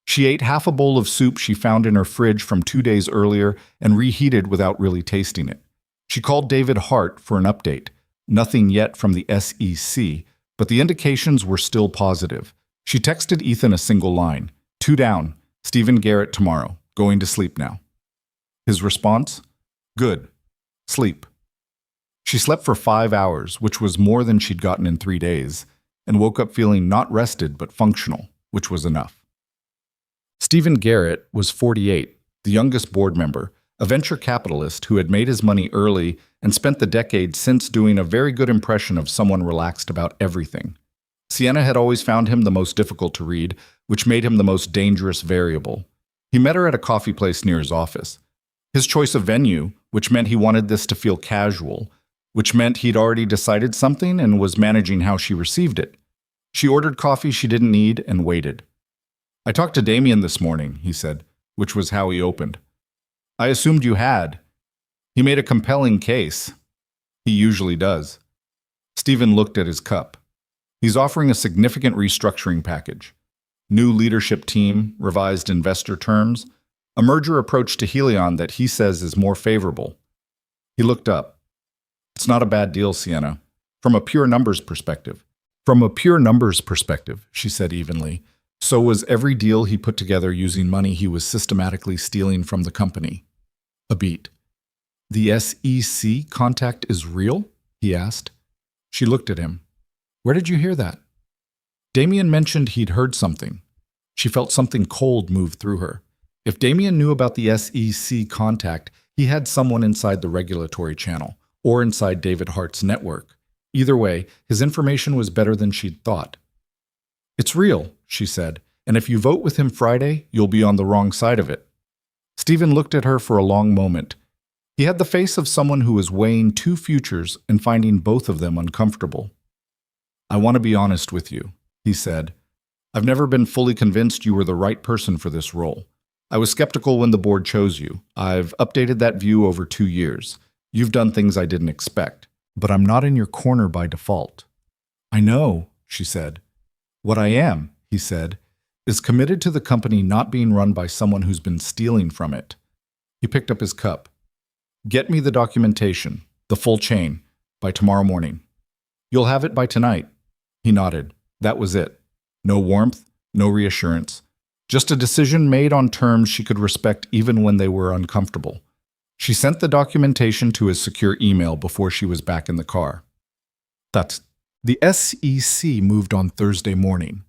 She ate half a bowl of soup she found in her fridge from 2 days earlier and reheated without really tasting it. She called David Hart for an update. Nothing yet from the SEC, but the indications were still positive. She texted Ethan a single line. 2 down. Stephen Garrett tomorrow. Going to sleep now. His response? Good. Sleep. She slept for 5 hours, which was more than she'd gotten in 3 days, and woke up feeling not rested but functional, which was enough. Stephen Garrett was 48, the youngest board member, a venture capitalist who had made his money early and spent the decade since doing a very good impression of someone relaxed about everything. Sienna had always found him the most difficult to read, which made him the most dangerous variable. He met her at a coffee place near his office. His choice of venue, which meant he wanted this to feel casual, which meant he'd already decided something and was managing how she received it. She ordered coffee she didn't need and waited. "I talked to Damien this morning," he said, which was how he opened. "I assumed you had. He made a compelling case. He usually does." Stephen looked at his cup. He's offering a significant restructuring package. New leadership team, revised investor terms, a merger approach to Helion that he says is more favorable. He looked up. It's not a bad deal, Sienna. From a pure numbers perspective. From a pure numbers perspective, she said evenly. So was every deal he put together using money he was systematically stealing from the company. A beat. The SEC contact is real? He asked. She looked at him. Where did you hear that? Damien mentioned he'd heard something. She felt something cold move through her. If Damien knew about the SEC contact, he had someone inside the regulatory channel, or inside David Hart's network. Either way, his information was better than she'd thought. It's real, she said, and if you vote with him Friday, you'll be on the wrong side of it. Stephen looked at her for a long moment. He had the face of someone who was weighing two futures and finding both of them uncomfortable. I want to be honest with you, he said. I've never been fully convinced you were the right person for this role. I was skeptical when the board chose you. I've updated that view over 2 years. You've done things I didn't expect, but I'm not in your corner by default. I know, she said. What I am, he said, is committed to the company not being run by someone who's been stealing from it. He picked up his cup. Get me the documentation, the full chain, by tomorrow morning. You'll have it by tonight. He nodded. That was it. No warmth, no reassurance. Just a decision made on terms she could respect even when they were uncomfortable. She sent the documentation to his secure email before she was back in the car. The SEC moved on Thursday morning.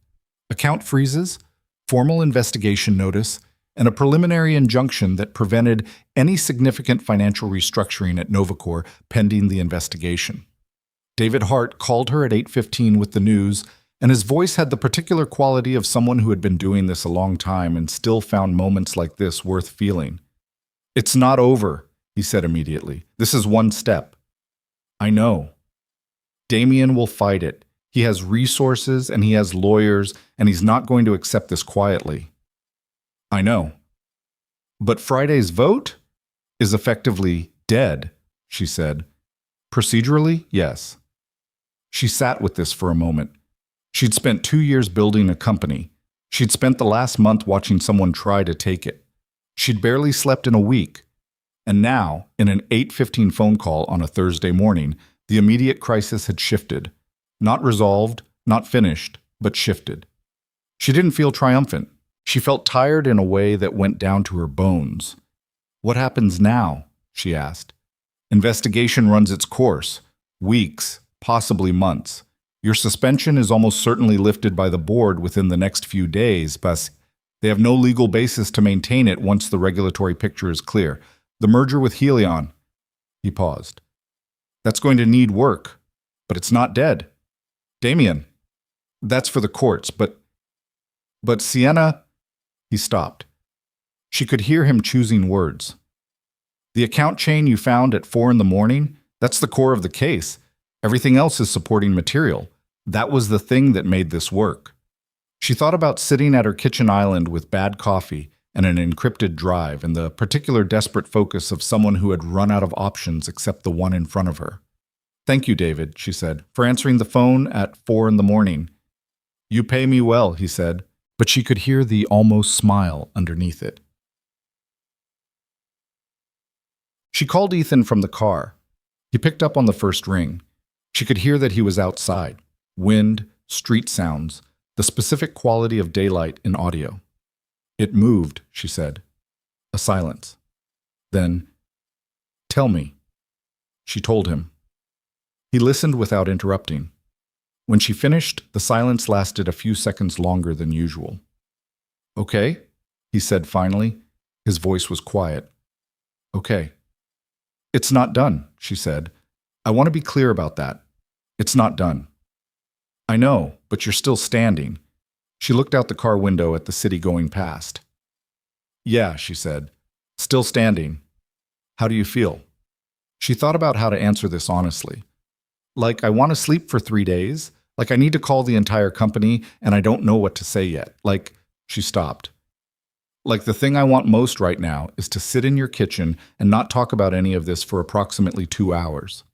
Account freezes, formal investigation notice, and a preliminary injunction that prevented any significant financial restructuring at Novacor pending the investigation. David Hart called her at 8:15 with the news, and his voice had the particular quality of someone who had been doing this a long time and still found moments like this worth feeling. It's not over, he said immediately. This is one step. I know. Damien will fight it. He has resources and he has lawyers, and he's not going to accept this quietly. I know. But Friday's vote is effectively dead, she said. Procedurally, yes. She sat with this for a moment. She'd spent 2 years building a company. She'd spent the last month watching someone try to take it. She'd barely slept in a week. And now, in an 8:15 phone call on a Thursday morning, the immediate crisis had shifted. Not resolved, not finished, but shifted. She didn't feel triumphant. She felt tired in a way that went down to her bones. What happens now? She asked. Investigation runs its course. Weeks, possibly months. Your suspension is almost certainly lifted by the board within the next few days, but they have no legal basis to maintain it once the regulatory picture is clear. The merger with Helion. He paused. That's going to need work, but it's not dead. Damien, that's for the courts, but Sienna, he stopped. She could hear him choosing words. The account chain you found at 4 a.m, that's the core of the case. Everything else is supporting material. That was the thing that made this work. She thought about sitting at her kitchen island with bad coffee and an encrypted drive and the particular desperate focus of someone who had run out of options except the one in front of her. Thank you, David, she said, for answering the phone at 4 a.m. You pay me well, he said, but she could hear the almost smile underneath it. She called Ethan from the car. He picked up on the first ring. She could hear that he was outside. Wind, street sounds, the specific quality of daylight in audio. It moved, she said. A silence. Then, tell me. She told him. He listened without interrupting. When she finished, the silence lasted a few seconds longer than usual. Okay, he said finally. His voice was quiet. Okay. It's not done, she said. I want to be clear about that. It's not done. I know, but you're still standing. She looked out the car window at the city going past. Yeah, she said. Still standing. How do you feel? She thought about how to answer this honestly. Like, I want to sleep for 3 days. Like, I need to call the entire company, and I don't know what to say yet. Like, she stopped. Like, the thing I want most right now is to sit in your kitchen and not talk about any of this for approximately 2 hours.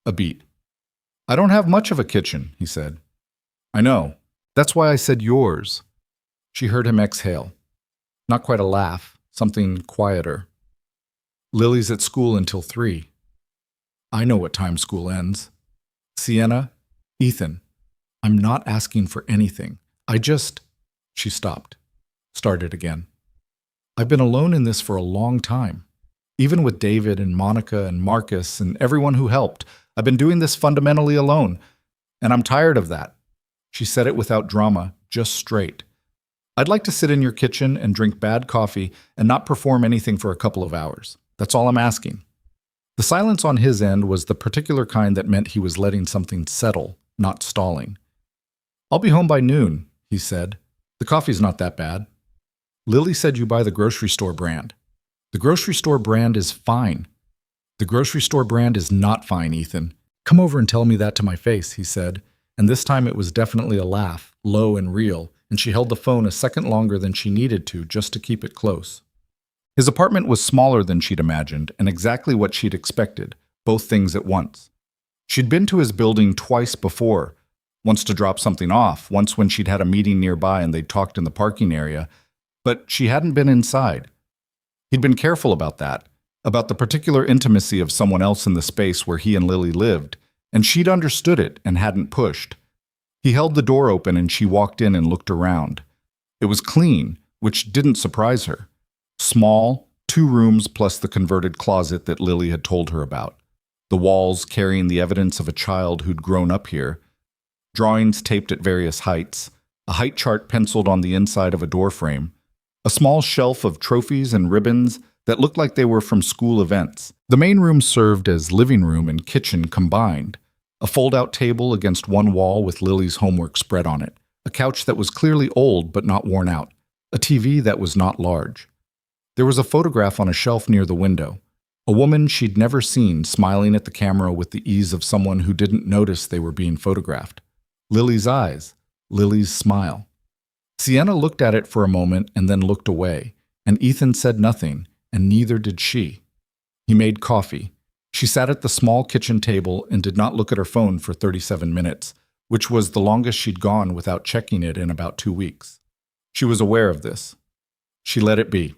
A beat. I don't have much of a kitchen, he said. I know. That's why I said yours. She heard him exhale. Not quite a laugh, something quieter. Lily's at school until 3. I know what time school ends. Sienna, Ethan, I'm not asking for anything. She stopped, started again. I've been alone in this for a long time. Even with David and Monica and Marcus and everyone who helped, I've been doing this fundamentally alone, and I'm tired of that. She said it without drama, just straight. I'd like to sit in your kitchen and drink bad coffee and not perform anything for a couple of hours. That's all I'm asking. The silence on his end was the particular kind that meant he was letting something settle, not stalling. I'll be home by noon, he said. The coffee's not that bad. Lily said you buy the grocery store brand. The grocery store brand is fine. The grocery store brand is not fine, Ethan. Come over and tell me that to my face, he said, and this time it was definitely a laugh, low and real, and she held the phone a second longer than she needed to just to keep it close. His apartment was smaller than she'd imagined and exactly what she'd expected, both things at once. She'd been to his building twice before, once to drop something off, once when she'd had a meeting nearby and they'd talked in the parking area, but she hadn't been inside. He'd been careful about that, about the particular intimacy of someone else in the space where he and Lily lived, and she'd understood it and hadn't pushed. He held the door open and she walked in and looked around. It was clean, which didn't surprise her. Small, 2 rooms plus the converted closet that Lily had told her about. The walls carrying the evidence of a child who'd grown up here. Drawings taped at various heights. A height chart penciled on the inside of a doorframe. A small shelf of trophies and ribbons that looked like they were from school events. The main room served as living room and kitchen combined. A fold-out table against one wall with Lily's homework spread on it. A couch that was clearly old but not worn out. A TV that was not large. There was a photograph on a shelf near the window. A woman she'd never seen smiling at the camera with the ease of someone who didn't notice they were being photographed. Lily's eyes. Lily's smile. Sienna looked at it for a moment and then looked away, and Ethan said nothing, and neither did she. He made coffee. She sat at the small kitchen table and did not look at her phone for 37 minutes, which was the longest she'd gone without checking it in about 2 weeks. She was aware of this. She let it be.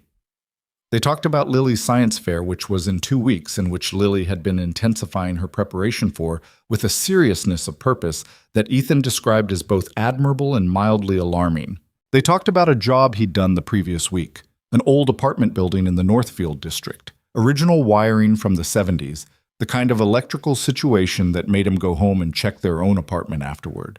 They talked about Lily's science fair, which was in 2 weeks and which Lily had been intensifying her preparation for with a seriousness of purpose that Ethan described as both admirable and mildly alarming. They talked about a job he'd done the previous week, an old apartment building in the Northfield district, original wiring from the 70s, the kind of electrical situation that made him go home and check their own apartment afterward.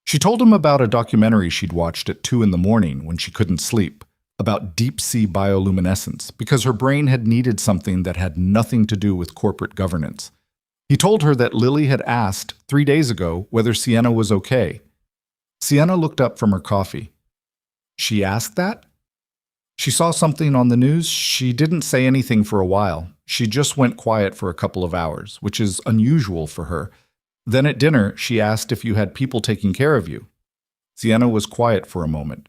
She told him about a documentary she'd watched at 2 in the morning when she couldn't sleep, about deep-sea bioluminescence, because her brain had needed something that had nothing to do with corporate governance. He told her that Lily had asked 3 days ago whether Sienna was okay. Sienna looked up from her coffee. She asked that? She saw something on the news. She didn't say anything for a while. She just went quiet for a couple of hours, which is unusual for her. Then at dinner, she asked if you had people taking care of you. Sienna was quiet for a moment.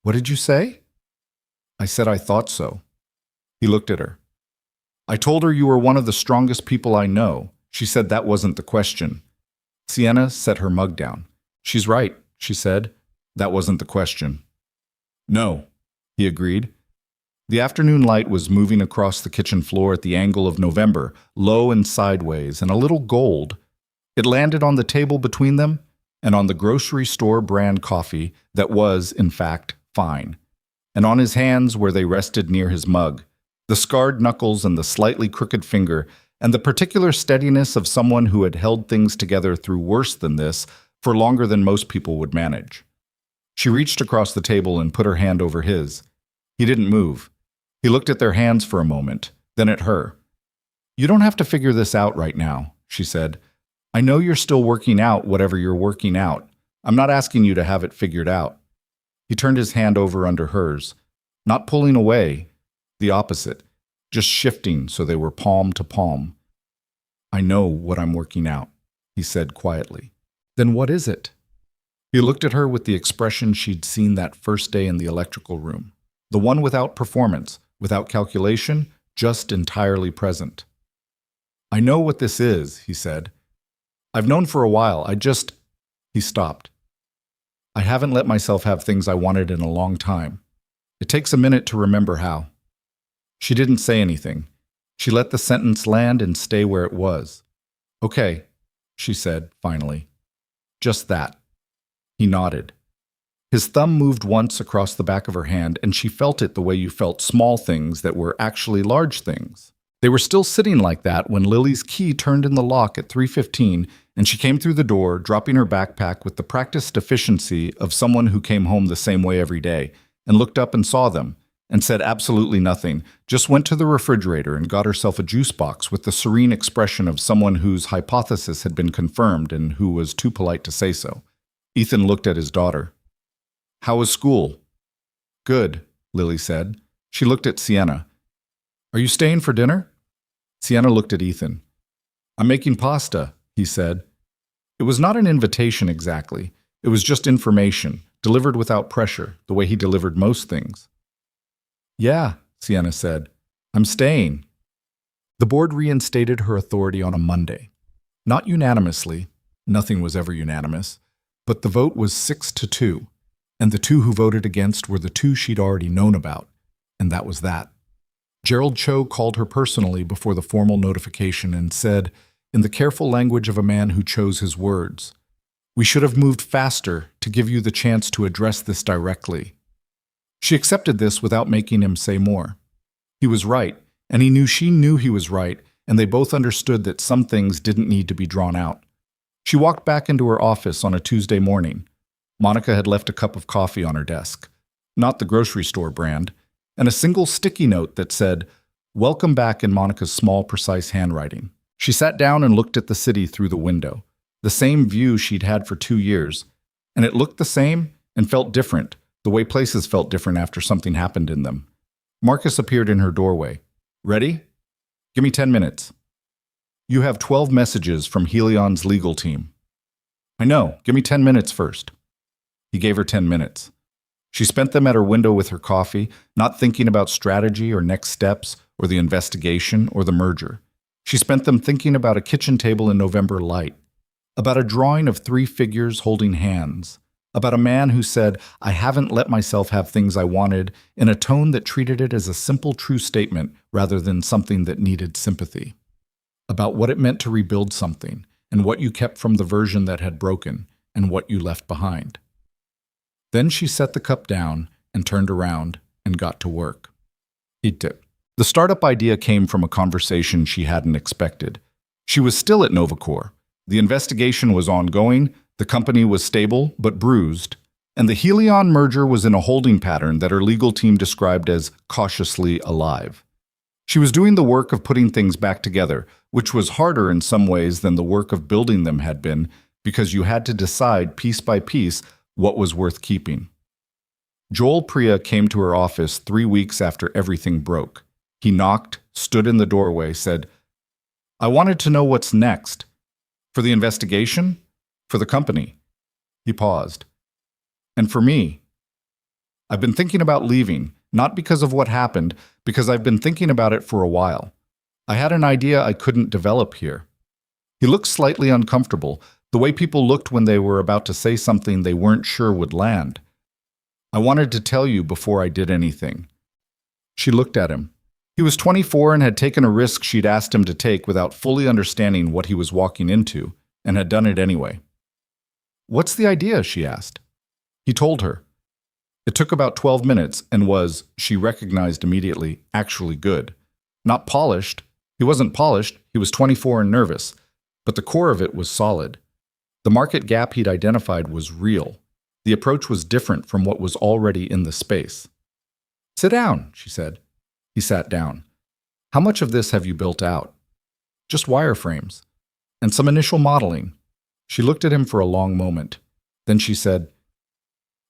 What did you say? I said I thought so. He looked at her. I told her you were one of the strongest people I know. She said that wasn't the question. Sienna set her mug down. She's right, she said. That wasn't the question. No, he agreed. The afternoon light was moving across the kitchen floor at the angle of November, low and sideways, and a little gold. It landed on the table between them and on the grocery store brand coffee that was, in fact, fine, and on his hands where they rested near his mug, the scarred knuckles and the slightly crooked finger, and the particular steadiness of someone who had held things together through worse than this for longer than most people would manage. She reached across the table and put her hand over his. He didn't move. He looked at their hands for a moment, then at her. You don't have to figure this out right now, she said. I know you're still working out whatever you're working out. I'm not asking you to have it figured out. He turned his hand over under hers, not pulling away, the opposite, just shifting so they were palm to palm. I know what I'm working out, he said quietly. Then what is it? He looked at her with the expression she'd seen that first day in the electrical room, the one without performance, without calculation, just entirely present. I know what this is, he said. I've known for a while. He stopped. I haven't let myself have things I wanted in a long time. It takes a minute to remember how. She didn't say anything. She let the sentence land and stay where it was. Okay, she said, finally. Just that. He nodded. His thumb moved once across the back of her hand, and she felt it the way you felt small things that were actually large things. They were still sitting like that when Lily's key turned in the lock at 3:15, and she came through the door, dropping her backpack with the practiced efficiency of someone who came home the same way every day, and looked up and saw them, and said absolutely nothing, just went to the refrigerator and got herself a juice box with the serene expression of someone whose hypothesis had been confirmed and who was too polite to say so. Ethan looked at his daughter. How was school? Good, Lily said. She looked at Sienna. Are you staying for dinner? Sienna looked at Ethan. I'm making pasta, he said. It was not an invitation exactly. It was just information, delivered without pressure, the way he delivered most things. Yeah, Sienna said. I'm staying. The board reinstated her authority on a Monday. Not unanimously. Nothing was ever unanimous. But the vote was 6-2. And the two who voted against were the two she'd already known about, and that was that. Gerald Cho called her personally before the formal notification and said, in the careful language of a man who chose his words, "We should have moved faster to give you the chance to address this directly." She accepted this without making him say more. He was right, and he knew she knew he was right, and they both understood that some things didn't need to be drawn out. She walked back into her office on a Tuesday morning. Monica had left a cup of coffee on her desk, not the grocery store brand, and a single sticky note that said, "Welcome back" in Monica's small, precise handwriting. She sat down and looked at the city through the window, the same view she'd had for 2 years, and it looked the same and felt different, the way places felt different after something happened in them. Marcus appeared in her doorway. Ready? Give me 10 minutes. You have 12 messages from Helion's legal team. I know. Give me 10 minutes first. He gave her 10 minutes. She spent them at her window with her coffee, not thinking about strategy or next steps or the investigation or the merger. She spent them thinking about a kitchen table in November light, about a drawing of 3 figures holding hands, about a man who said, "I haven't let myself have things I wanted," in a tone that treated it as a simple true statement rather than something that needed sympathy, about what it meant to rebuild something and what you kept from the version that had broken and what you left behind. Then she set the cup down and turned around and got to work. Eat it. The startup idea came from a conversation she hadn't expected. She was still at Novacor. The investigation was ongoing, the company was stable but bruised, and the Helion merger was in a holding pattern that her legal team described as cautiously alive. She was doing the work of putting things back together, which was harder in some ways than the work of building them had been, because you had to decide piece by piece what was worth keeping. Joel Priya came to her office 3 weeks after everything broke. He knocked, stood in the doorway, said, "I wanted to know what's next. For the investigation? For the company?" He paused. "And for me. I've been thinking about leaving, not because of what happened, because I've been thinking about it for a while. I had an idea I couldn't develop here." He looked slightly uncomfortable, the way people looked when they were about to say something they weren't sure would land. "I wanted to tell you before I did anything." She looked at him. He was 24 and had taken a risk she'd asked him to take without fully understanding what he was walking into, and had done it anyway. "What's the idea?" she asked. He told her. It took about 12 minutes and was, she recognized immediately, actually good. Not polished. He wasn't polished, he was 24 and nervous, but the core of it was solid. The market gap he'd identified was real. The approach was different from what was already in the space. "Sit down," she said. He sat down. "How much of this have you built out?" "Just wireframes. And some initial modeling." She looked at him for a long moment. Then she said,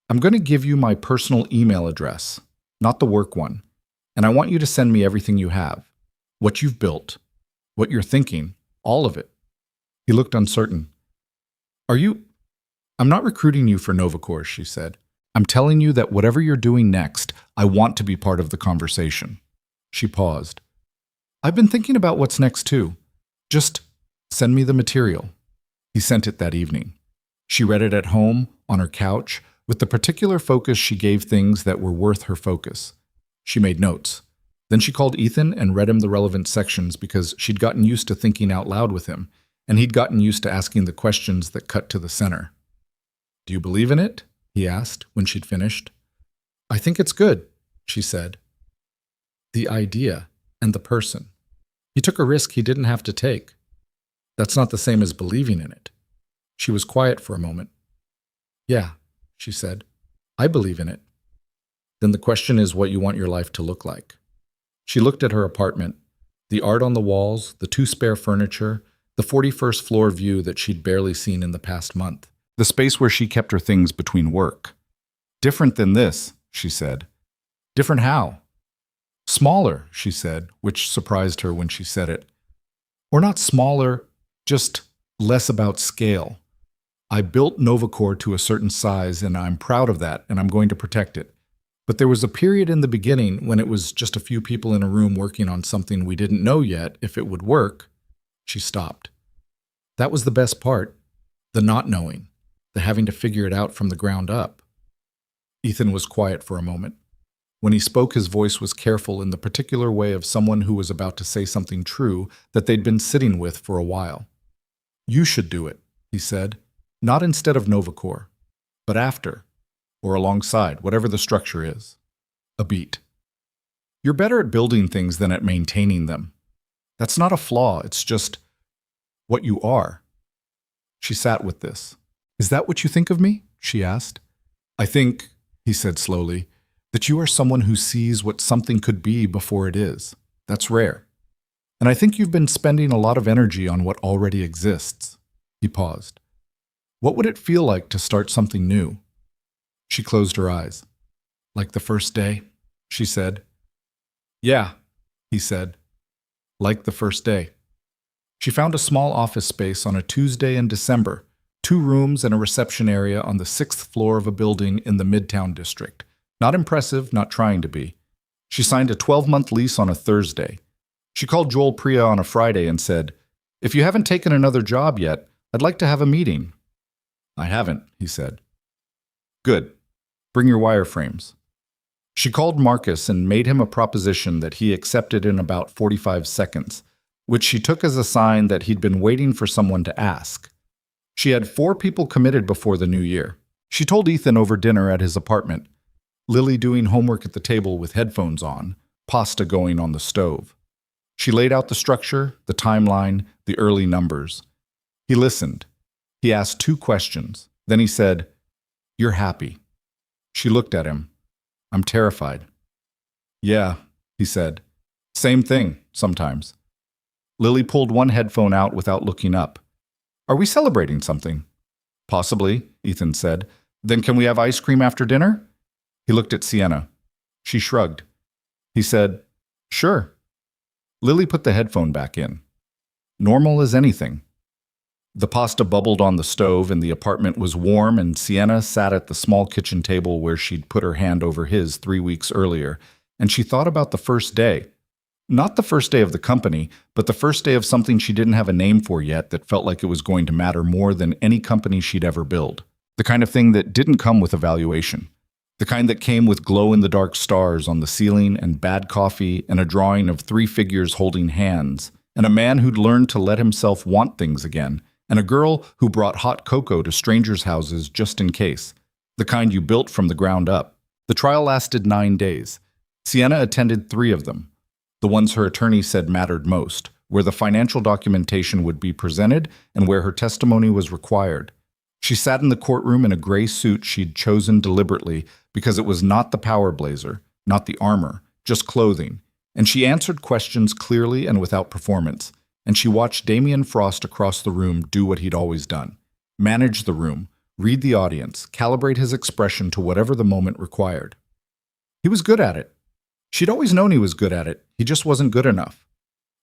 "I'm going to give you my personal email address, not the work one, and I want you to send me everything you have. What you've built, what you're thinking, all of it." He looked uncertain. I'm not recruiting you for Novacor," she said. "I'm telling you that whatever you're doing next, I want to be part of the conversation." She paused. "I've been thinking about what's next too. Just send me the material." He sent it that evening. She read it at home, on her couch, with the particular focus she gave things that were worth her focus. She made notes. Then she called Ethan and read him the relevant sections because she'd gotten used to thinking out loud with him, and he'd gotten used to asking the questions that cut to the center. "Do you believe in it?" he asked when she'd finished. "I think it's good," she said. The idea and the person. He took a risk he didn't have to take. That's not the same as believing in it. She was quiet for a moment. "Yeah," she said. "I believe in it." "Then the question is what you want your life to look like." She looked at her apartment, the art on the walls, the 2 spare furniture, the 41st floor view that she'd barely seen in the past month, the space where she kept her things between work. "Different than this," she said. "Different how?" "Smaller," she said, which surprised her when she said it. "Or not smaller, just less about scale. I built Novacore to a certain size, and I'm proud of that, and I'm going to protect it. But there was a period in the beginning when it was just a few people in a room working on something we didn't know yet if it would work." She stopped. That was the best part, the not knowing, the having to figure it out from the ground up. Ethan was quiet for a moment. When he spoke, his voice was careful in the particular way of someone who was about to say something true that they'd been sitting with for a while. "You should do it," he said, "not instead of Novacore, but after, or alongside, whatever the structure is. A beat. You're better at building things than at maintaining them. That's not a flaw, it's just what you are." She sat with this. "Is that what you think of me?" she asked. "I think," he said slowly, "that you are someone who sees what something could be before it is. That's rare. And I think you've been spending a lot of energy on what already exists." He paused. "What would it feel like to start something new?" She closed her eyes. "Like the first day," she said. "Yeah," he said. "Like the first day." She found a small office space on a Tuesday in December, 2 rooms and a reception area on the 6th floor of a building in the Midtown district. Not impressive, not trying to be. She signed a 12-month lease on a Thursday. She called Joel Priya on a Friday and said, "If you haven't taken another job yet, I'd like to have a meeting." "I haven't," he said. "Good. Bring your wireframes." She called Marcus and made him a proposition that he accepted in about 45 seconds, which she took as a sign that he'd been waiting for someone to ask. She had 4 people committed before the new year. She told Ethan over dinner at his apartment, Lily doing homework at the table with headphones on, pasta going on the stove. She laid out the structure, the timeline, the early numbers. He listened. He asked 2 questions. Then he said, "You're happy." She looked at him. "I'm terrified." "Yeah," he said. "Same thing, sometimes." Lily pulled one headphone out without looking up. "Are we celebrating something?" "Possibly," Ethan said. "Then can we have ice cream after dinner?" He looked at Sienna. She shrugged. He said, "Sure." Lily put the headphone back in. Normal as anything. The pasta bubbled on the stove and the apartment was warm, and Sienna sat at the small kitchen table where she'd put her hand over his 3 weeks earlier, and she thought about the first day. Not the first day of the company, but the first day of something she didn't have a name for yet that felt like it was going to matter more than any company she'd ever built. The kind of thing that didn't come with evaluation. The kind that came with glow-in-the-dark stars on the ceiling and bad coffee and a drawing of 3 figures holding hands, and a man who'd learned to let himself want things again, and a girl who brought hot cocoa to strangers' houses just in case. The kind you built from the ground up. The trial lasted 9 days. Sienna attended 3 of them. The ones her attorney said mattered most, where the financial documentation would be presented and where her testimony was required. She sat in the courtroom in a gray suit she'd chosen deliberately because it was not the power blazer, not the armor, just clothing, and she answered questions clearly and without performance, and she watched Damien Frost across the room do what he'd always done. Manage the room, read the audience, calibrate his expression to whatever the moment required. He was good at it. She'd always known he was good at it, he just wasn't good enough.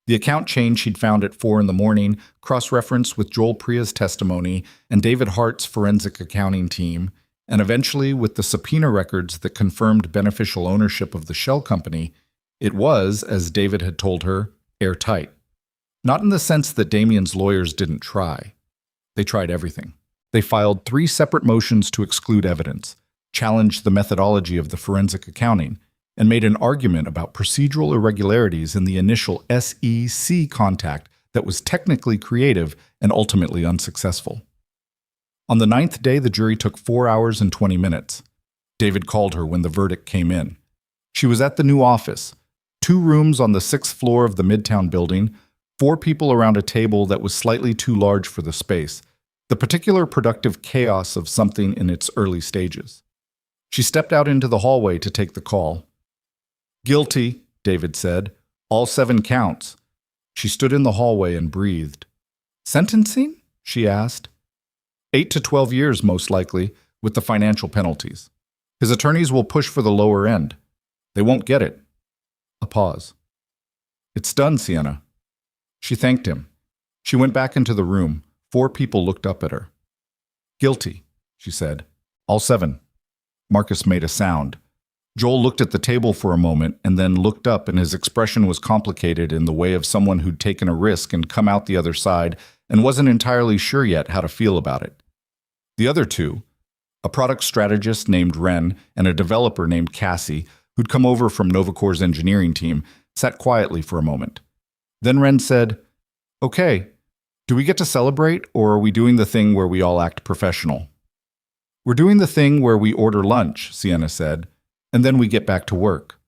The account chain she'd found at 4 in the morning, cross-referenced with Joel Priya's testimony and David Hart's forensic accounting team, and eventually with the subpoena records that confirmed beneficial ownership of the shell company, it was, as David had told her, airtight. Not in the sense that Damien's lawyers didn't try. They tried everything. They filed 3 separate motions to exclude evidence, challenged the methodology of the forensic accounting, and made an argument about procedural irregularities in the initial SEC contact that was technically creative and ultimately unsuccessful. On the 9th day, the jury took 4 hours and 20 minutes. David called her when the verdict came in. She was at the new office, 2 rooms on the 6th floor of the Midtown building, 4 people around a table that was slightly too large for the space, the particular productive chaos of something in its early stages. She stepped out into the hallway to take the call. "Guilty," David said. "All 7 counts." She stood in the hallway and breathed. "Sentencing?" she asked. 8 to 12 years, most likely, with the financial penalties. His attorneys will push for the lower end. They won't get it. A pause. "It's done, Sienna." She thanked him. She went back into the room. 4 people looked up at her. "Guilty," she said. "All 7. Marcus made a sound. Joel looked at the table for a moment and then looked up, and his expression was complicated in the way of someone who'd taken a risk and come out the other side and wasn't entirely sure yet how to feel about it. The other 2, a product strategist named Ren and a developer named Cassie, who'd come over from Novacore's engineering team, sat quietly for a moment. Then Ren said, "Okay, do we get to celebrate, or are we doing the thing where we all act professional?" "We're doing the thing where we order lunch," Sienna said, "and then we get back to work."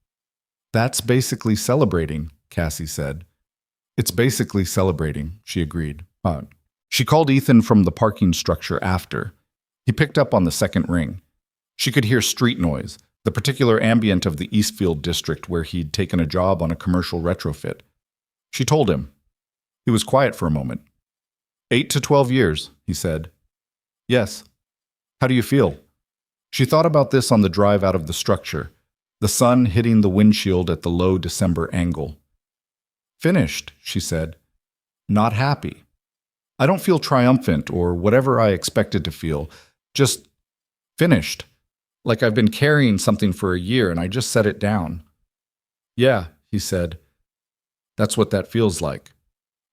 "That's basically celebrating," Cassie said. "It's basically celebrating," she agreed. She called Ethan from the parking structure after. He picked up on the second ring. She could hear street noise, the particular ambient of the Eastfield district where he'd taken a job on a commercial retrofit. She told him. He was quiet for a moment. 8 to 12 years, he said. "Yes. How do you feel?" She thought about this on the drive out of the structure, the sun hitting the windshield at the low December angle. "Finished," she said. "Not happy. I don't feel triumphant or whatever I expected to feel. Just finished. Like I've been carrying something for a year and I just set it down." "Yeah," he said. "That's what that feels like."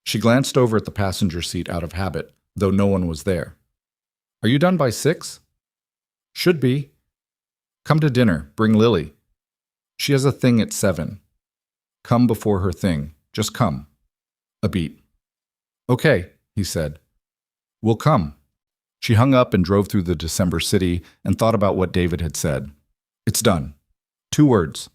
She glanced over at the passenger seat out of habit, though no one was there. "Are you done by 6? "Should be." "Come to dinner. Bring Lily." "She has a thing at 7. "Come before her thing. Just come." A beat. "Okay," he said. "We'll come." She hung up and drove through the December city and thought about what David had said. It's done. 2 words.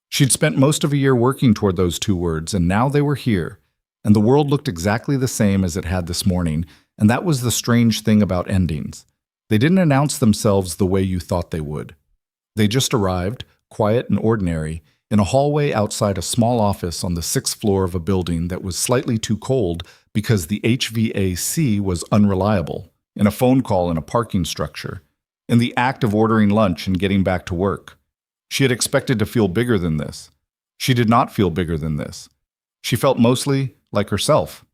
She'd spent most of a year working toward those 2 words, and now they were here, and the world looked exactly the same as it had this morning, and that was the strange thing about endings. They didn't announce themselves the way you thought they would. They just arrived, quiet and ordinary, in a hallway outside a small office on the 6th floor of a building that was slightly too cold because the HVAC was unreliable, in a phone call in a parking structure, in the act of ordering lunch and getting back to work. She had expected to feel bigger than this. She did not feel bigger than this. She felt mostly like herself,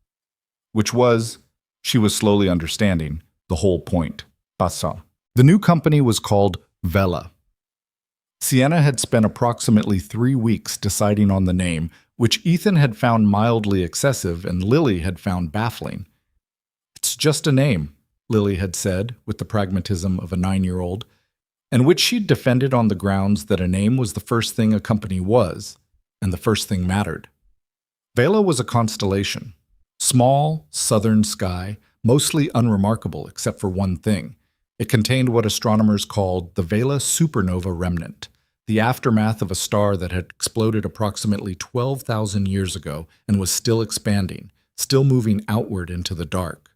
which was, she was slowly understanding, the whole point. Passant. The new company was called Vela. Sienna had spent approximately 3 weeks deciding on the name, which Ethan had found mildly excessive and Lily had found baffling. "It's just a name," Lily had said, with the pragmatism of a 9-year-old, and which she'd defended on the grounds that a name was the first thing a company was, and the first thing mattered. Vela was a constellation. Small, southern sky, mostly unremarkable except for one thing. It contained what astronomers called the Vela supernova remnant, the aftermath of a star that had exploded approximately 12,000 years ago and was still expanding, still moving outward into the dark.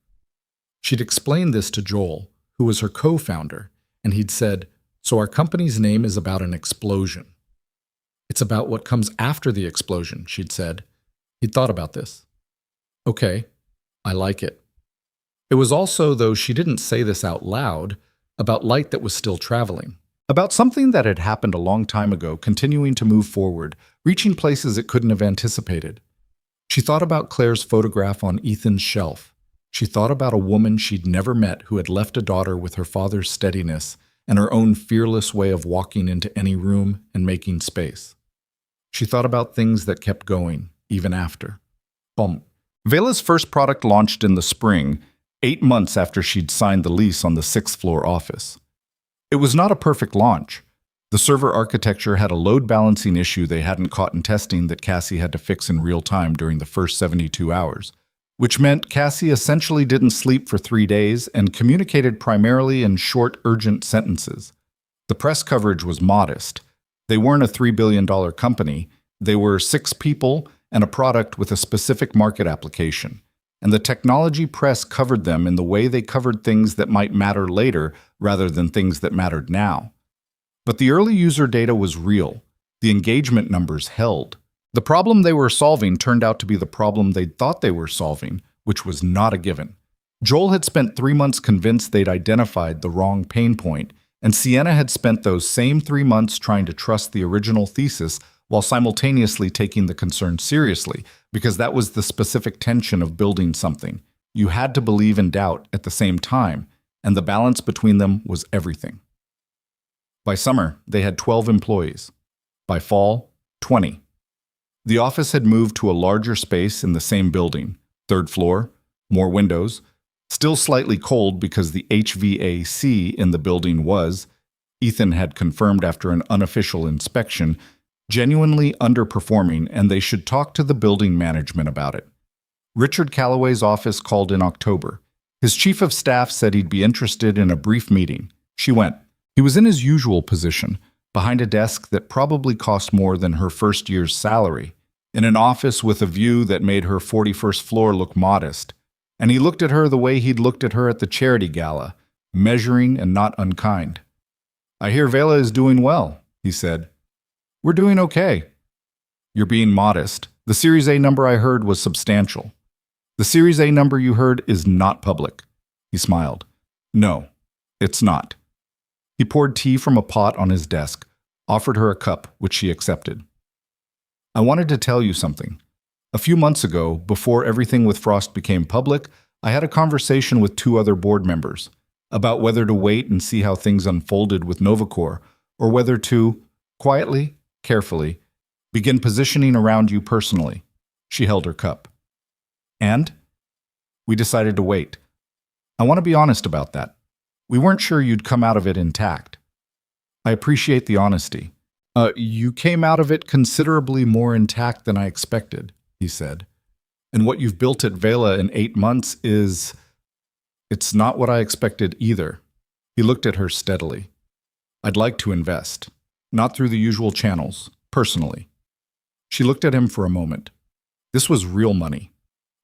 She'd explained this to Joel, who was her co-founder, and he'd said, "So our company's name is about an explosion." "It's about what comes after the explosion," she'd said. He'd thought about this. "Okay, I like it." It was also, though she didn't say this out loud, about light that was still traveling. About something that had happened a long time ago, continuing to move forward, reaching places it couldn't have anticipated. She thought about Claire's photograph on Ethan's shelf. She thought about a woman she'd never met who had left a daughter with her father's steadiness and her own fearless way of walking into any room and making space. She thought about things that kept going, even after. Boom. Vela's first product launched in the spring, 8 months after she'd signed the lease on the sixth-floor office. It was not a perfect launch. The server architecture had a load balancing issue they hadn't caught in testing that Cassie had to fix in real time during the first 72 hours, which meant Cassie essentially didn't sleep for 3 days and communicated primarily in short, urgent sentences. The press coverage was modest. They weren't a $3 billion company. They were 6 people and a product with a specific market application. And the technology press covered them in the way they covered things that might matter later rather than things that mattered now. But the early user data was real. The engagement numbers held. The problem they were solving turned out to be the problem they'd thought they were solving, which was not a given. Joel had spent 3 months convinced they'd identified the wrong pain point, and Sienna had spent those same 3 months trying to trust the original thesis while simultaneously taking the concern seriously, because that was the specific tension of building something. You had to believe and doubt at the same time, and the balance between them was everything. By summer, they had 12 employees. By fall, 20. The office had moved to a larger space in the same building, 3rd floor, more windows, still slightly cold because the HVAC in the building was, Ethan had confirmed after an unofficial inspection, genuinely underperforming, and they should talk to the building management about it. Richard Calloway's office called in October. His chief of staff said he'd be interested in a brief meeting. She went. He was in his usual position, behind a desk that probably cost more than her first year's salary, in an office with a view that made her 41st floor look modest. And he looked at her the way he'd looked at her at the charity gala, measuring and not unkind. "I hear Vela is doing well," he said. "We're doing okay." "You're being modest. The Series A number I heard was substantial." "The Series A number you heard is not public." He smiled. "No, it's not." He poured tea from a pot on his desk, offered her a cup, which she accepted. "I wanted to tell you something. A few months ago, before everything with Frost became public, I had a conversation with 2 other board members about whether to wait and see how things unfolded with Novacor, or whether to, quietly, carefully, begin positioning around you personally." She held her cup. "And? We decided to wait. I want to be honest about that. We weren't sure you'd come out of it intact." "I appreciate the honesty. You came out of it considerably more intact than I expected," he said. "And what you've built at Vela in 8 months is... it's not what I expected either." He looked at her steadily. "I'd like to invest. Not through the usual channels, personally." She looked at him for a moment. This was real money.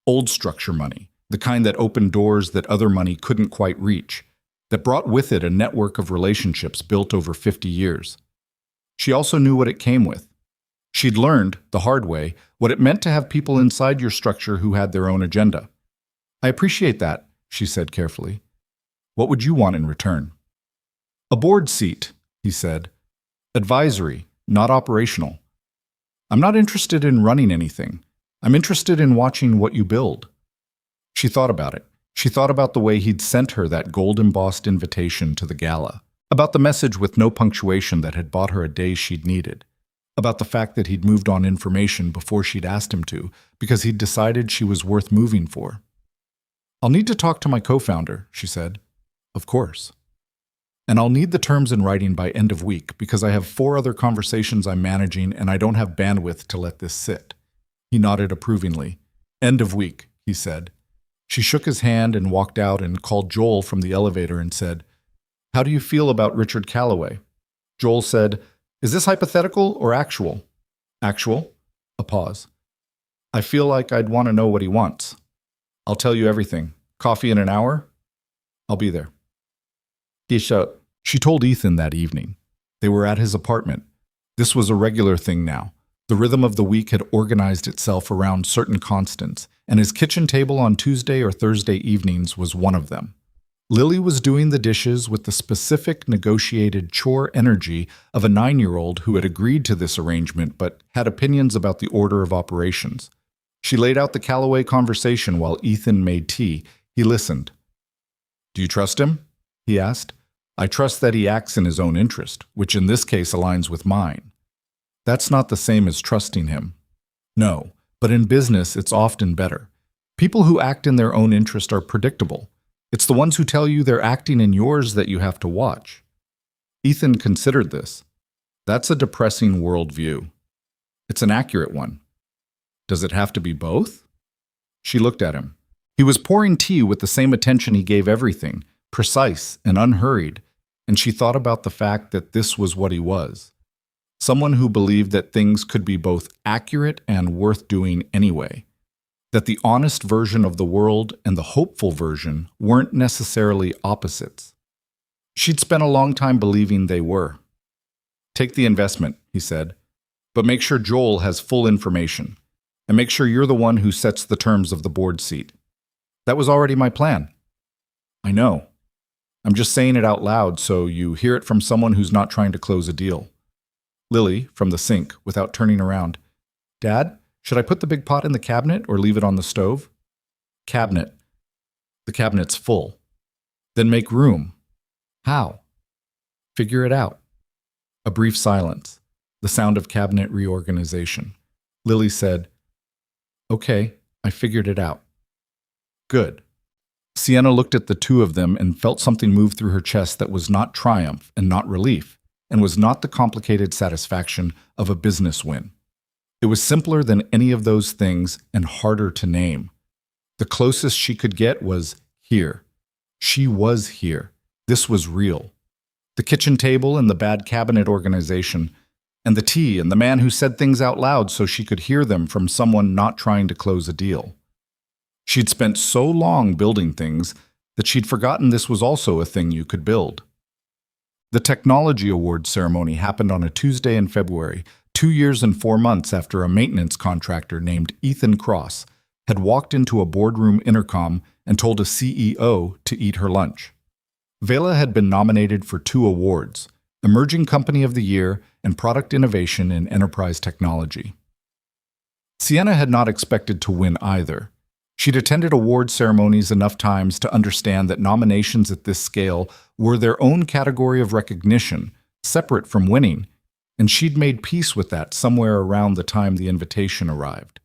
Old structure money, the kind that opened doors that other money couldn't quite reach, that brought with it a network of relationships built over 50 years. She also knew what it came with. She'd learned, the hard way, what it meant to have people inside your structure who had their own agenda. "I appreciate that," she said carefully. "What would you want in return?" "A board seat," he said. "Advisory, not operational. I'm not interested in running anything. I'm interested in watching what you build." She thought about it. She thought about the way he'd sent her that gold-embossed invitation to the gala, about the message with no punctuation that had bought her a day she'd needed, about the fact that he'd moved on information before she'd asked him to, because he'd decided she was worth moving for. "I'll need to talk to my co-founder," she said. "Of course. And I'll need the terms in writing by end of week, because I have 4 other conversations I'm managing and I don't have bandwidth to let this sit." He nodded approvingly. "End of week," he said. She shook his hand and walked out and called Joel from the elevator and said, "How do you feel about Richard Calloway?" Joel said, "Is this hypothetical or actual?" "Actual." A pause. "I feel like I'd want to know what he wants. I'll tell you everything. Coffee in an hour? I'll be there." She told Ethan that evening. They were at his apartment. This was a regular thing now. The rhythm of the week had organized itself around certain constants, and his kitchen table on Tuesday or Thursday evenings was one of them. Lily was doing the dishes with the specific negotiated chore energy of a 9-year-old who had agreed to this arrangement but had opinions about the order of operations. She laid out the Calloway conversation while Ethan made tea. He listened. "Do you trust him?" he asked. "I trust that he acts in his own interest, which in this case aligns with mine." "That's not the same as trusting him." "No, but in business it's often better. People who act in their own interest are predictable. It's the ones who tell you they're acting in yours that you have to watch. Ethan considered this. That's a depressing worldview. It's an accurate one. Does it have to be both? She looked at him. He was pouring tea with the same attention he gave everything, precise and unhurried, and she thought about the fact that this was what he was. Someone who believed that things could be both accurate and worth doing anyway. That the honest version of the world and the hopeful version weren't necessarily opposites. She'd spent a long time believing they were. Take the investment, he said, but make sure Joel has full information, and make sure you're the one who sets the terms of the board seat. That was already my plan. I know. I'm just saying it out loud so you hear it from someone who's not trying to close a deal. Lily, from the sink, without turning around. Dad, should I put the big pot in the cabinet or leave it on the stove? Cabinet. The cabinet's full. Then make room. How? Figure it out. A brief silence. The sound of cabinet reorganization. Lily said, Okay, I figured it out. Good. Sienna looked at the two of them and felt something move through her chest that was not triumph and not relief, and was not the complicated satisfaction of a business win. It was simpler than any of those things and harder to name. The closest she could get was here. She was here. This was real. The kitchen table and the bad cabinet organization, and the tea and the man who said things out loud so she could hear them from someone not trying to close a deal. She'd spent so long building things that she'd forgotten this was also a thing you could build. The Technology Awards ceremony happened on a Tuesday in February, 2 years and 4 months after a maintenance contractor named Ethan Cross had walked into a boardroom intercom and told a CEO to eat her lunch. Vela had been nominated for 2 awards, Emerging Company of the Year and Product Innovation in Enterprise Technology. Sienna had not expected to win either. She'd attended award ceremonies enough times to understand that nominations at this scale were their own category of recognition, separate from winning, and she'd made peace with that somewhere around the time the invitation arrived.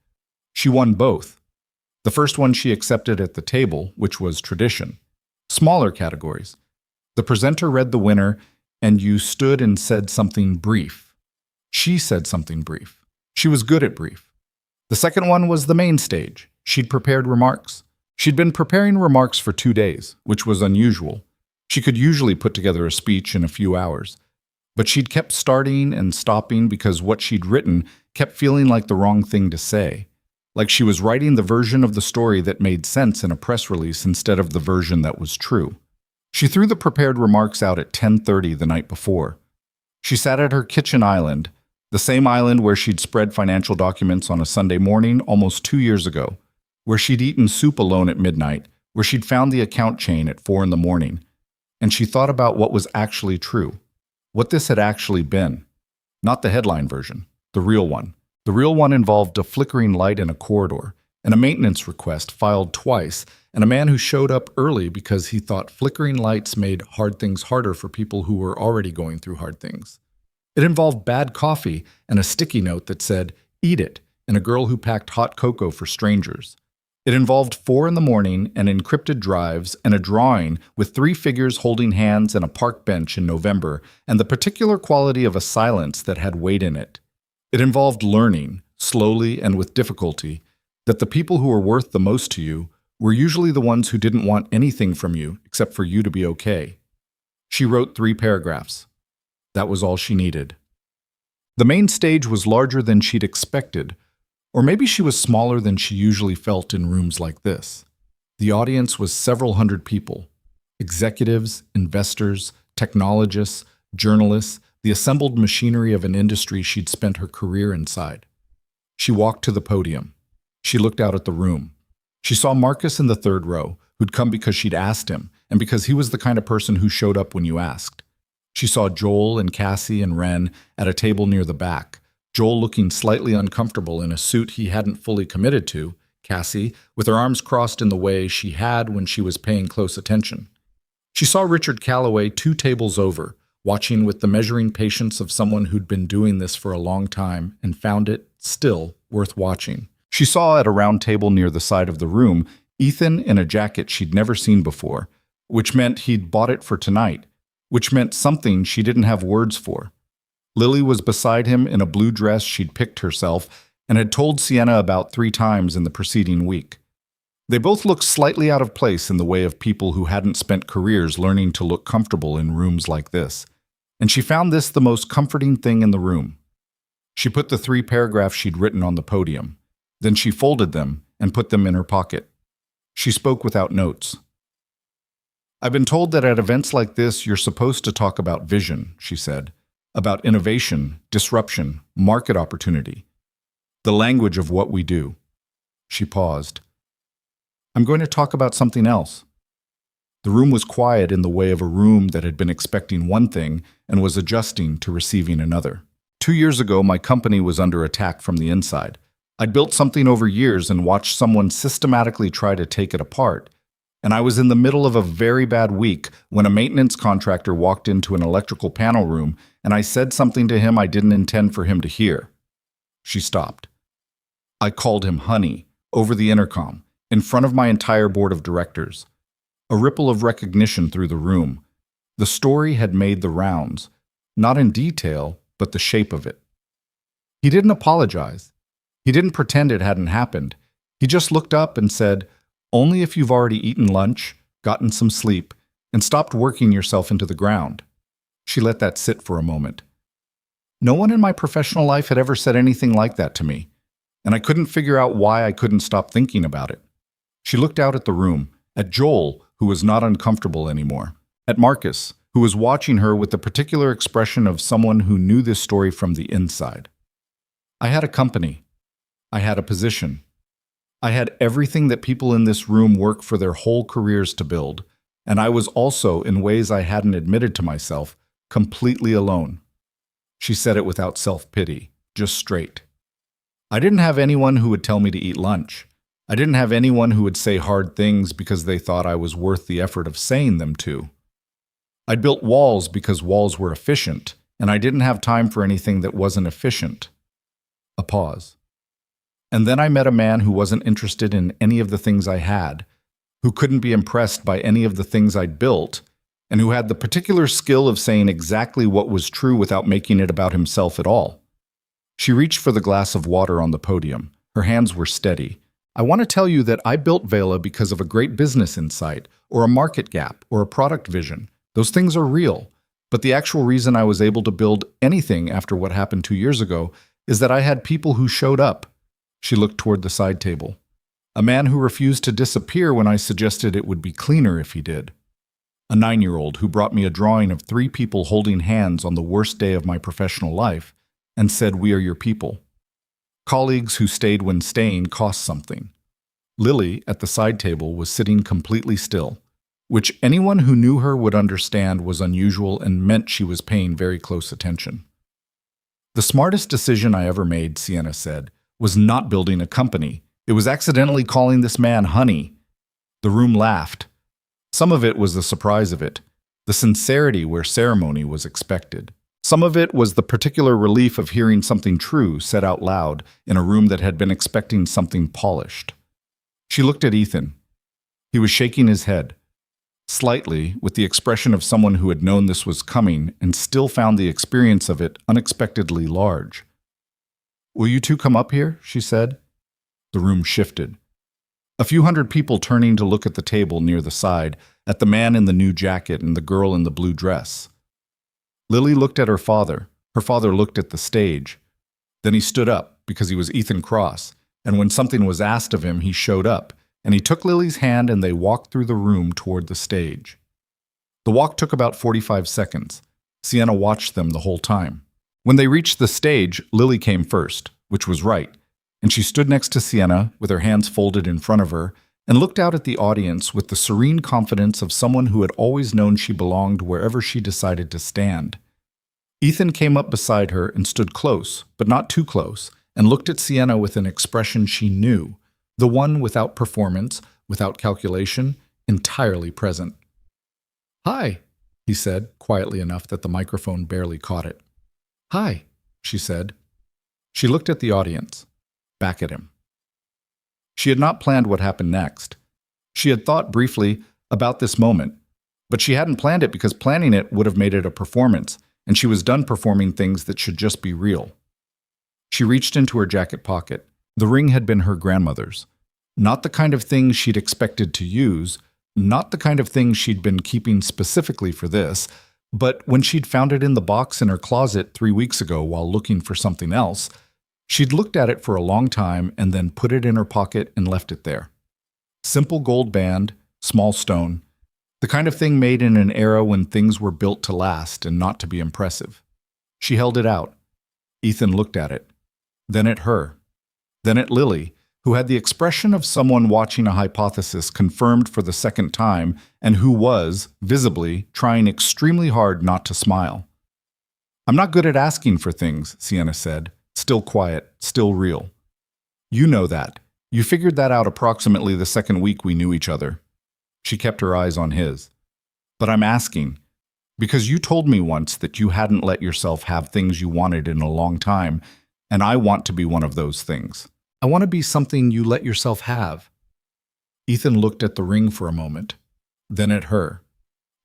She won both. The first one she accepted at the table, which was tradition. Smaller categories. The presenter read the winner, and you stood and said something brief. She said something brief. She was good at brief. The second one was the main stage. She'd prepared remarks. She'd been preparing remarks for 2 days, which was unusual. She could usually put together a speech in a few hours. But she'd kept starting and stopping because what she'd written kept feeling like the wrong thing to say. Like she was writing the version of the story that made sense in a press release instead of the version that was true. She threw the prepared remarks out at 10:30 the night before. She sat at her kitchen island, the same island where she'd spread financial documents on a Sunday morning almost 2 years ago, where she'd eaten soup alone at midnight, where she'd found the account chain at 4 in the morning. And she thought about what was actually true, what this had actually been. Not the headline version, the real one. The real one involved a flickering light in a corridor, and a maintenance request filed twice, and a man who showed up early because he thought flickering lights made hard things harder for people who were already going through hard things. It involved bad coffee and a sticky note that said, "Eat it," and a girl who packed hot cocoa for strangers. It involved 4 in the morning and encrypted drives and a drawing with 3 figures holding hands and a park bench in November and the particular quality of a silence that had weight in it. It involved learning, slowly and with difficulty, that the people who were worth the most to you were usually the ones who didn't want anything from you except for you to be okay. She wrote 3 paragraphs. That was all she needed. The main stage was larger than she'd expected, or maybe she was smaller than she usually felt in rooms like this. The audience was several hundred people. Executives, investors, technologists, journalists, the assembled machinery of an industry she'd spent her career inside. She walked to the podium. She looked out at the room. She saw Marcus in the 3rd row, who'd come because she'd asked him, and because he was the kind of person who showed up when you asked. She saw Joel and Cassie and Ren at a table near the back, Joel looking slightly uncomfortable in a suit he hadn't fully committed to, Cassie, with her arms crossed in the way she had when she was paying close attention. She saw Richard Calloway 2 tables over, watching with the measuring patience of someone who'd been doing this for a long time and found it, still, worth watching. She saw at a round table near the side of the room Ethan in a jacket she'd never seen before, which meant he'd bought it for tonight, which meant something she didn't have words for. Lily was beside him in a blue dress she'd picked herself and had told Sienna about 3 times in the preceding week. They both looked slightly out of place in the way of people who hadn't spent careers learning to look comfortable in rooms like this, and she found this the most comforting thing in the room. She put the 3 paragraphs she'd written on the podium. Then she folded them and put them in her pocket. She spoke without notes. "I've been told that at events like this you're supposed to talk about vision," she said, "about innovation, disruption, market opportunity, the language of what we do." She paused. "I'm going to talk about something else." The room was quiet in the way of a room that had been expecting one thing and was adjusting to receiving another. 2 years ago, my company was under attack from the inside. I'd built something over years and watched someone systematically try to take it apart, and I was in the middle of a very bad week when a maintenance contractor walked into an electrical panel room and I said something to him I didn't intend for him to hear. She stopped. I called him honey over the intercom in front of my entire board of directors. A ripple of recognition through the room. The story had made the rounds, not in detail, but the shape of it. He didn't apologize. He didn't pretend it hadn't happened. He just looked up and said, "Only if you've already eaten lunch, gotten some sleep, and stopped working yourself into the ground." She let that sit for a moment. No one in my professional life had ever said anything like that to me, and I couldn't figure out why I couldn't stop thinking about it. She looked out at the room, at Joel, who was not uncomfortable anymore, at Marcus, who was watching her with the particular expression of someone who knew this story from the inside. I had a company. I had a position. I had everything that people in this room work for their whole careers to build, and I was also, in ways I hadn't admitted to myself, completely alone. She said it without self-pity, just straight. I didn't have anyone who would tell me to eat lunch. I didn't have anyone who would say hard things because they thought I was worth the effort of saying them to. I'd built walls because walls were efficient, and I didn't have time for anything that wasn't efficient. A pause. And then I met a man who wasn't interested in any of the things I had, who couldn't be impressed by any of the things I'd built, and who had the particular skill of saying exactly what was true without making it about himself at all. She reached for the glass of water on the podium. Her hands were steady. "I want to tell you that I built Vela because of a great business insight, or a market gap, or a product vision. Those things are real. But the actual reason I was able to build anything after what happened 2 years ago is that I had people who showed up." She looked toward the side table. "A man who refused to disappear when I suggested it would be cleaner if he did. A 9-year-old who brought me a drawing of 3 people holding hands on the worst day of my professional life and said, 'We are your people.' Colleagues who stayed when staying cost something." Lily, at the side table, was sitting completely still, which anyone who knew her would understand was unusual and meant she was paying very close attention. "The smartest decision I ever made," Sienna said, "was not building a company. It was accidentally calling this man honey." The room laughed. Some of it was the surprise of it, the sincerity where ceremony was expected. Some of it was the particular relief of hearing something true said out loud in a room that had been expecting something polished. She looked at Ethan. He was shaking his head, slightly, with the expression of someone who had known this was coming and still found the experience of it unexpectedly large. "Will you two come up here?" she said. The room shifted. A few hundred people turning to look at the table near the side, at the man in the new jacket and the girl in the blue dress. Lily looked at her father. Her father looked at the stage. Then he stood up, because he was Ethan Cross, and when something was asked of him, he showed up, and he took Lily's hand and they walked through the room toward the stage. The walk took about 45 seconds. Sienna watched them the whole time. When they reached the stage, Lily came first, which was right, and she stood next to Sienna with her hands folded in front of her and looked out at the audience with the serene confidence of someone who had always known she belonged wherever she decided to stand. Ethan came up beside her and stood close, but not too close, and looked at Sienna with an expression she knew, the one without performance, without calculation, entirely present. "Hi," he said, quietly enough that the microphone barely caught it. "Hi," she said. She looked at the audience, back at him. She had not planned what happened next. She had thought briefly about this moment, But she hadn't planned it because planning it would have made it a performance, and she was done performing things that should just be real. She reached into her jacket pocket. The ring had been her grandmother's. Not the kind of thing she'd expected to use, not the kind of thing she'd been keeping specifically for this, but when she'd found it in the box in her closet 3 weeks ago while looking for something else, she'd looked at it for a long time and then put it in her pocket and left it there. Simple gold band, small stone, the kind of thing made in an era when things were built to last and not to be impressive. She held it out. Ethan looked at it, then at her, then at Lily, who had the expression of someone watching a hypothesis confirmed for the second time and who was, visibly, trying extremely hard not to smile. "I'm not good at asking for things," Sienna said, still quiet, still real. "You know that. You figured that out approximately the second week we knew each other." She kept her eyes on his. "But I'm asking, because you told me once that you hadn't let yourself have things you wanted in a long time, and I want to be one of those things. I want to be something you let yourself have." Ethan looked at the ring for a moment, then at her,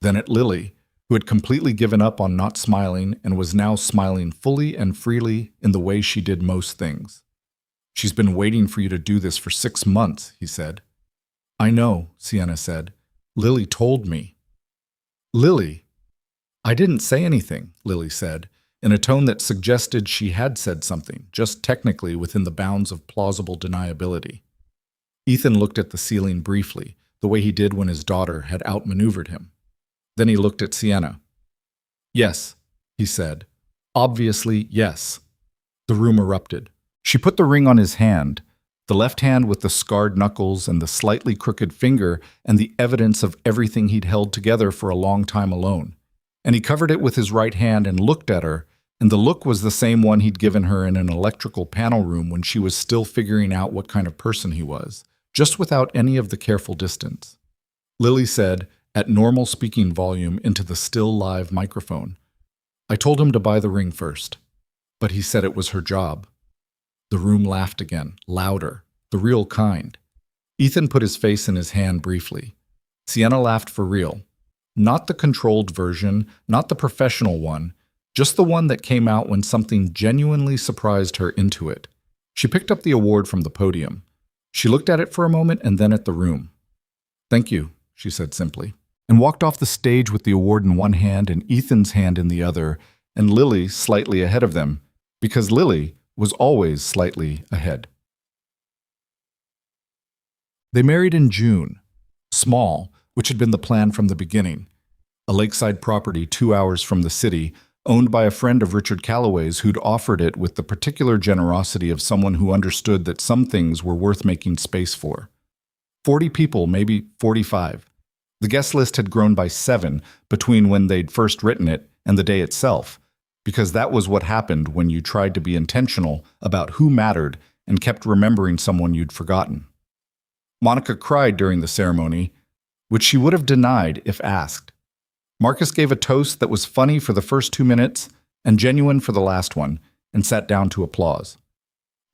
then at Lily, who had completely given up on not smiling and was now smiling fully and freely in the way she did most things. "She's been waiting for you to do this for 6 months, he said. "I know," Sienna said. "Lily told me." "Lily?" "I didn't say anything," Lily said, in a tone that suggested she had said something, just technically within the bounds of plausible deniability. Ethan looked at the ceiling briefly, the way he did when his daughter had outmaneuvered him. Then he looked at Sienna. "Yes," he said. "Obviously, yes." The room erupted. She put the ring on his hand, the left hand with the scarred knuckles and the slightly crooked finger and the evidence of everything he'd held together for a long time alone. And he covered it with his right hand and looked at her, and the look was the same one he'd given her in an electrical panel room when she was still figuring out what kind of person he was, just without any of the careful distance. Lily said, at normal speaking volume into the still live microphone, "I told him to buy the ring first, but he said it was her job." The room laughed again, louder, the real kind. Ethan put his face in his hand briefly. Sienna laughed for real. Not the controlled version, not the professional one, just the one that came out when something genuinely surprised her into it. She picked up the award from the podium. She looked at it for a moment and then at the room. "Thank you," she said simply, and walked off the stage with the award in one hand and Ethan's hand in the other, and Lily slightly ahead of them, because Lily was always slightly ahead. They married in June. Small, which had been the plan from the beginning. A lakeside property 2 hours from the city, owned by a friend of Richard Calloway's who'd offered it with the particular generosity of someone who understood that some things were worth making space for. 40 people, maybe 45. The guest list had grown by 7 between when they'd first written it and the day itself, because that was what happened when you tried to be intentional about who mattered and kept remembering someone you'd forgotten. Monica cried during the ceremony, which she would have denied if asked. Marcus gave a toast that was funny for the first 2 minutes and genuine for the last one, and sat down to applause.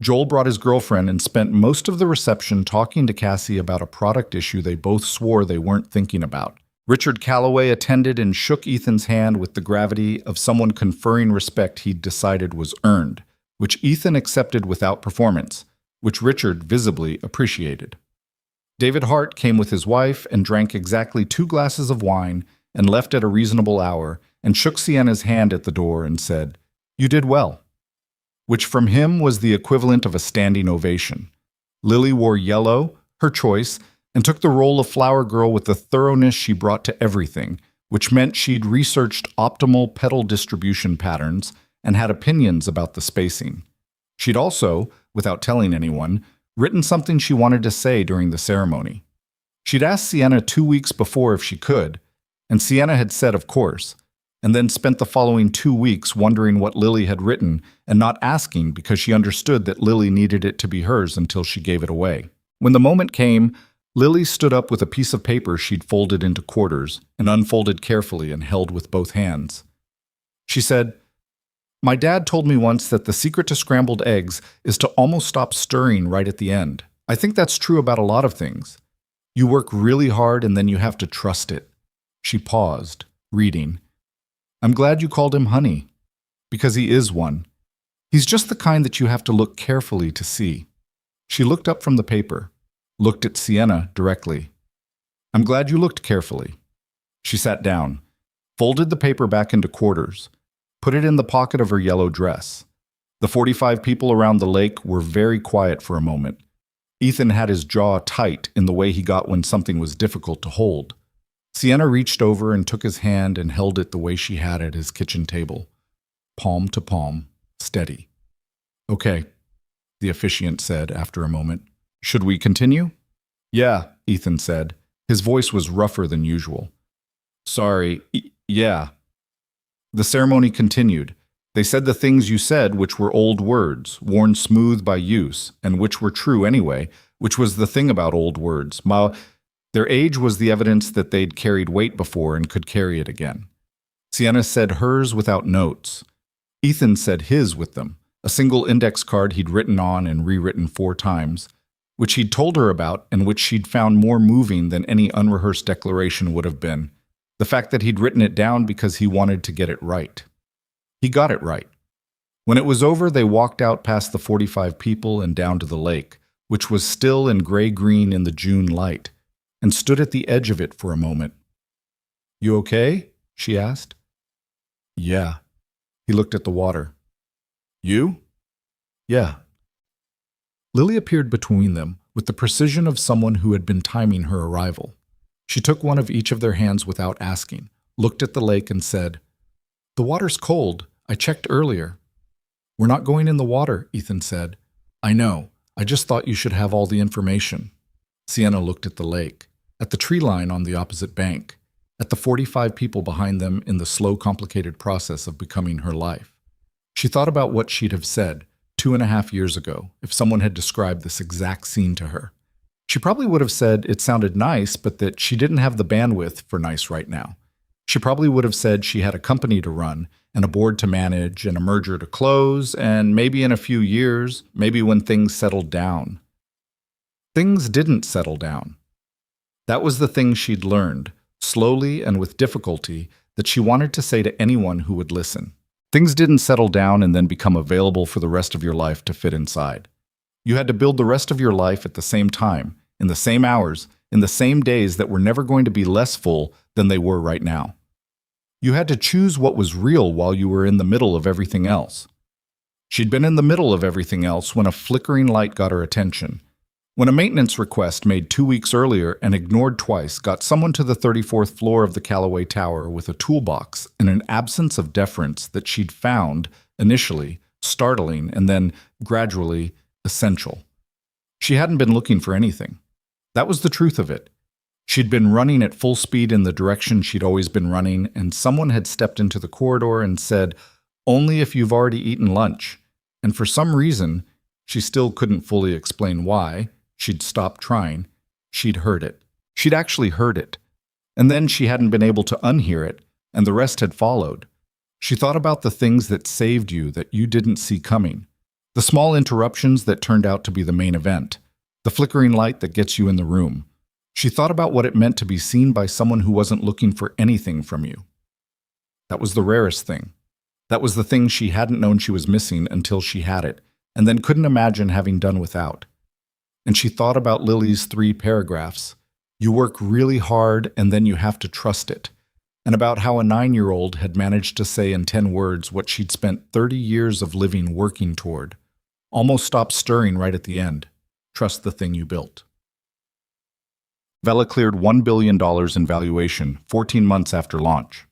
Joel brought his girlfriend and spent most of the reception talking to Cassie about a product issue they both swore they weren't thinking about. Richard Calloway attended and shook Ethan's hand with the gravity of someone conferring respect he'd decided was earned, which Ethan accepted without performance, which Richard visibly appreciated. David Hart came with his wife and drank exactly 2 glasses of wine and left at a reasonable hour and shook Sienna's hand at the door and said, "You did well," which from him was the equivalent of a standing ovation. Lily wore yellow, her choice, and took the role of flower girl with the thoroughness she brought to everything, which meant she'd researched optimal petal distribution patterns and had opinions about the spacing. She'd also, without telling anyone, written something she wanted to say during the ceremony. She'd asked Sienna 2 weeks before if she could, and Sienna had said of course, and then spent the following 2 weeks wondering what Lily had written and not asking because she understood that Lily needed it to be hers until she gave it away. When the moment came, Lily stood up with a piece of paper she'd folded into quarters and unfolded carefully and held with both hands. She said, "My dad told me once that the secret to scrambled eggs is to almost stop stirring right at the end. I think that's true about a lot of things. You work really hard and then you have to trust it." She paused, reading. I'm glad you called him honey, because he is one. He's just the kind that you have to look carefully to see. She looked up from the paper, looked at Sienna directly. I'm glad you looked carefully. She sat down, folded the paper back into quarters, put it in the pocket of her yellow dress. The 45 people around the lake were very quiet for a moment. Ethan had his jaw tight in the way he got when something was difficult to hold. Sienna reached over and took his hand and held it the way she had at his kitchen table, palm to palm, steady. Okay, the officiant said after a moment. Should we continue? Yeah, Ethan said. His voice was rougher than usual. Sorry, yeah. The ceremony continued. They said the things you said, which were old words, worn smooth by use, and which were true anyway, which was the thing about old words. Their age was the evidence that they'd carried weight before and could carry it again. Sienna said hers without notes. Ethan said his with them, a single index card he'd written on and rewritten 4 times, which he'd told her about and which she'd found more moving than any unrehearsed declaration would have been. The fact that he'd written it down because he wanted to get it right. He got it right. When it was over, they walked out past the 45 people and down to the lake, which was still and gray-green in the June light, and stood at the edge of it for a moment. You okay? She asked. Yeah. He looked at the water. You? Yeah. Lily appeared between them with the precision of someone who had been timing her arrival. She took one of each of their hands without asking, looked at the lake and said, The water's cold. I checked earlier. We're not going in the water, Ethan said. I know. I just thought you should have all the information. Sienna looked at the lake, at the tree line on the opposite bank, at the 45 people behind them in the slow, complicated process of becoming her life. She thought about what she'd have said 2.5 years ago if someone had described this exact scene to her. She probably would have said it sounded nice, but that she didn't have the bandwidth for nice right now. She probably would have said she had a company to run and a board to manage and a merger to close, and maybe in a few years, maybe when things settled down. Things didn't settle down. That was the thing she'd learned, slowly and with difficulty, that she wanted to say to anyone who would listen. Things didn't settle down and then become available for the rest of your life to fit inside. You had to build the rest of your life at the same time, in the same hours, in the same days that were never going to be less full than they were right now. You had to choose what was real while you were in the middle of everything else. She'd been in the middle of everything else when a flickering light got her attention. When a maintenance request made 2 weeks earlier and ignored twice got someone to the 34th floor of the Callaway Tower with a toolbox and an absence of deference that she'd found, initially, startling and then, gradually, essential. She hadn't been looking for anything. That was the truth of it. She'd been running at full speed in the direction she'd always been running, and someone had stepped into the corridor and said, "Only if you've already eaten lunch." And for some reason, she still couldn't fully explain why, she'd stopped trying. She'd heard it. She'd actually heard it. And then she hadn't been able to unhear it, and the rest had followed. She thought about the things that saved you that you didn't see coming. The small interruptions that turned out to be the main event. The flickering light that gets you in the room. She thought about what it meant to be seen by someone who wasn't looking for anything from you. That was the rarest thing. That was the thing she hadn't known she was missing until she had it, and then couldn't imagine having done without. And she thought about Lily's 3 paragraphs. You work really hard and then you have to trust it. And about how a 9-year-old had managed to say in 10 words what she'd spent 30 years of living working toward. Almost stopped stirring right at the end. Trust the thing you built. Vela cleared $1 billion in valuation 14 months after launch.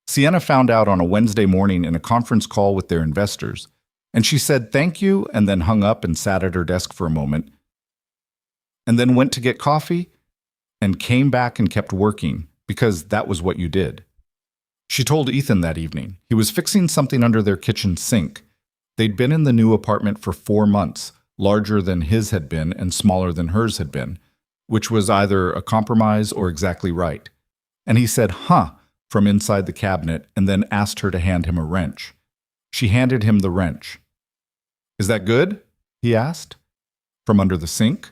Sienna found out on a Wednesday morning in a conference call with their investors, and she said thank you and then hung up and sat at her desk for a moment, and then went to get coffee and came back and kept working because that was what you did. She told Ethan that evening. He was fixing something under their kitchen sink. They'd been in the new apartment for 4 months, larger than his had been and smaller than hers had been, which was either a compromise or exactly right. And he said, "Huh," from inside the cabinet and then asked her to hand him a wrench. She handed him the wrench. "Is that good?" he asked. "From under the sink?"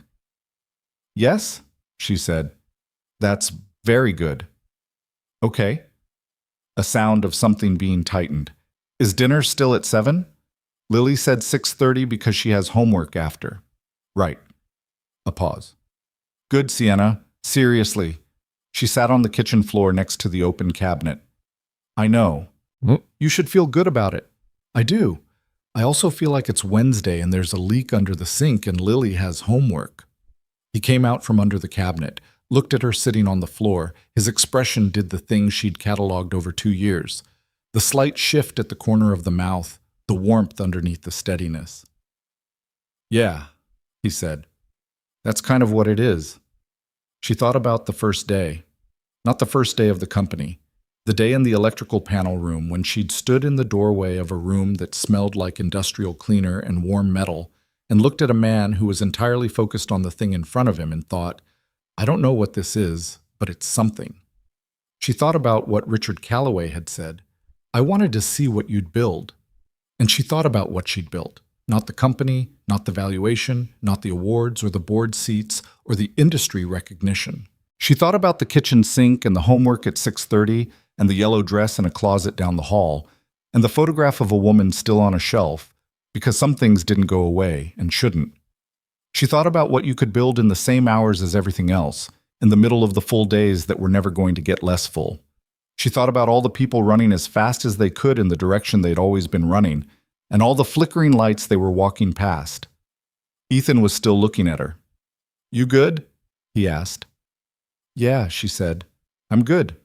"Yes," she said. "That's very good." Okay. A sound of something being tightened. Is dinner still at 7? Lily said 6:30 because she has homework after. Right. A pause. Good, Sienna. Seriously. She sat on the kitchen floor next to the open cabinet. I know. You should feel good about it. I do. I also feel like it's Wednesday and there's a leak under the sink and Lily has homework. He came out from under the cabinet, looked at her sitting on the floor. His expression did the thing she'd cataloged over 2 years. The slight shift at the corner of the mouth, the warmth underneath the steadiness. Yeah, he said. That's kind of what it is. She thought about the first day. Not the first day of the company. The day in the electrical panel room when she'd stood in the doorway of a room that smelled like industrial cleaner and warm metal and looked at a man who was entirely focused on the thing in front of him and thought, I don't know what this is, but it's something. She thought about what Richard Calloway had said. I wanted to see what you'd build. And she thought about what she'd built. Not the company, not the valuation, not the awards or the board seats or the industry recognition. She thought about the kitchen sink and the homework at 6:30 and the yellow dress in a closet down the hall and the photograph of a woman still on a shelf because some things didn't go away and shouldn't. She thought about what you could build in the same hours as everything else, in the middle of the full days that were never going to get less full. She thought about all the people running as fast as they could in the direction they'd always been running, and all the flickering lights they were walking past. Ethan was still looking at her. You good? He asked. Yeah, she said. I'm good.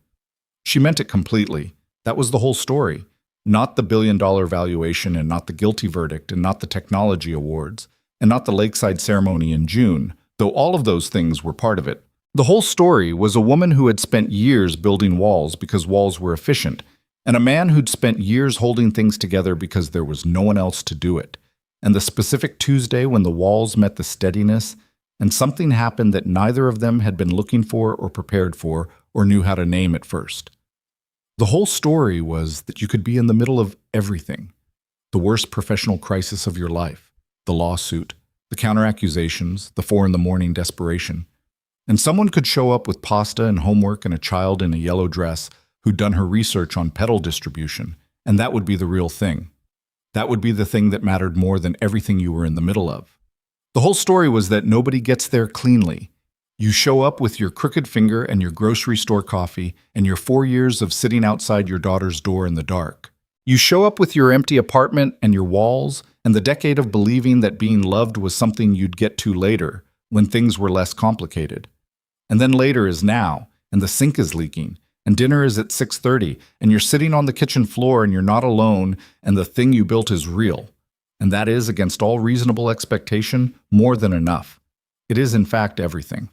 She meant it completely. That was the whole story. Not the billion-dollar valuation and not the guilty verdict and not the technology awards and not the lakeside ceremony in June, though all of those things were part of it. The whole story was a woman who had spent years building walls because walls were efficient, and a man who'd spent years holding things together because there was no one else to do it. And the specific Tuesday when the walls met the steadiness, and something happened that neither of them had been looking for or prepared for or knew how to name at first. The whole story was that you could be in the middle of everything. The worst professional crisis of your life, the lawsuit, the counter-accusations, the 4 a.m. desperation. And someone could show up with pasta and homework and a child in a yellow dress who'd done her research on pedal distribution, and that would be the real thing. That would be the thing that mattered more than everything you were in the middle of. The whole story was that nobody gets there cleanly. You show up with your crooked finger and your grocery store coffee and your 4 years of sitting outside your daughter's door in the dark. You show up with your empty apartment and your walls and the decade of believing that being loved was something you'd get to later, when things were less complicated. And then later is now, and the sink is leaking, and dinner is at 6:30, and you're sitting on the kitchen floor and you're not alone, and the thing you built is real. And that is, against all reasonable expectation, more than enough. It is, in fact, everything.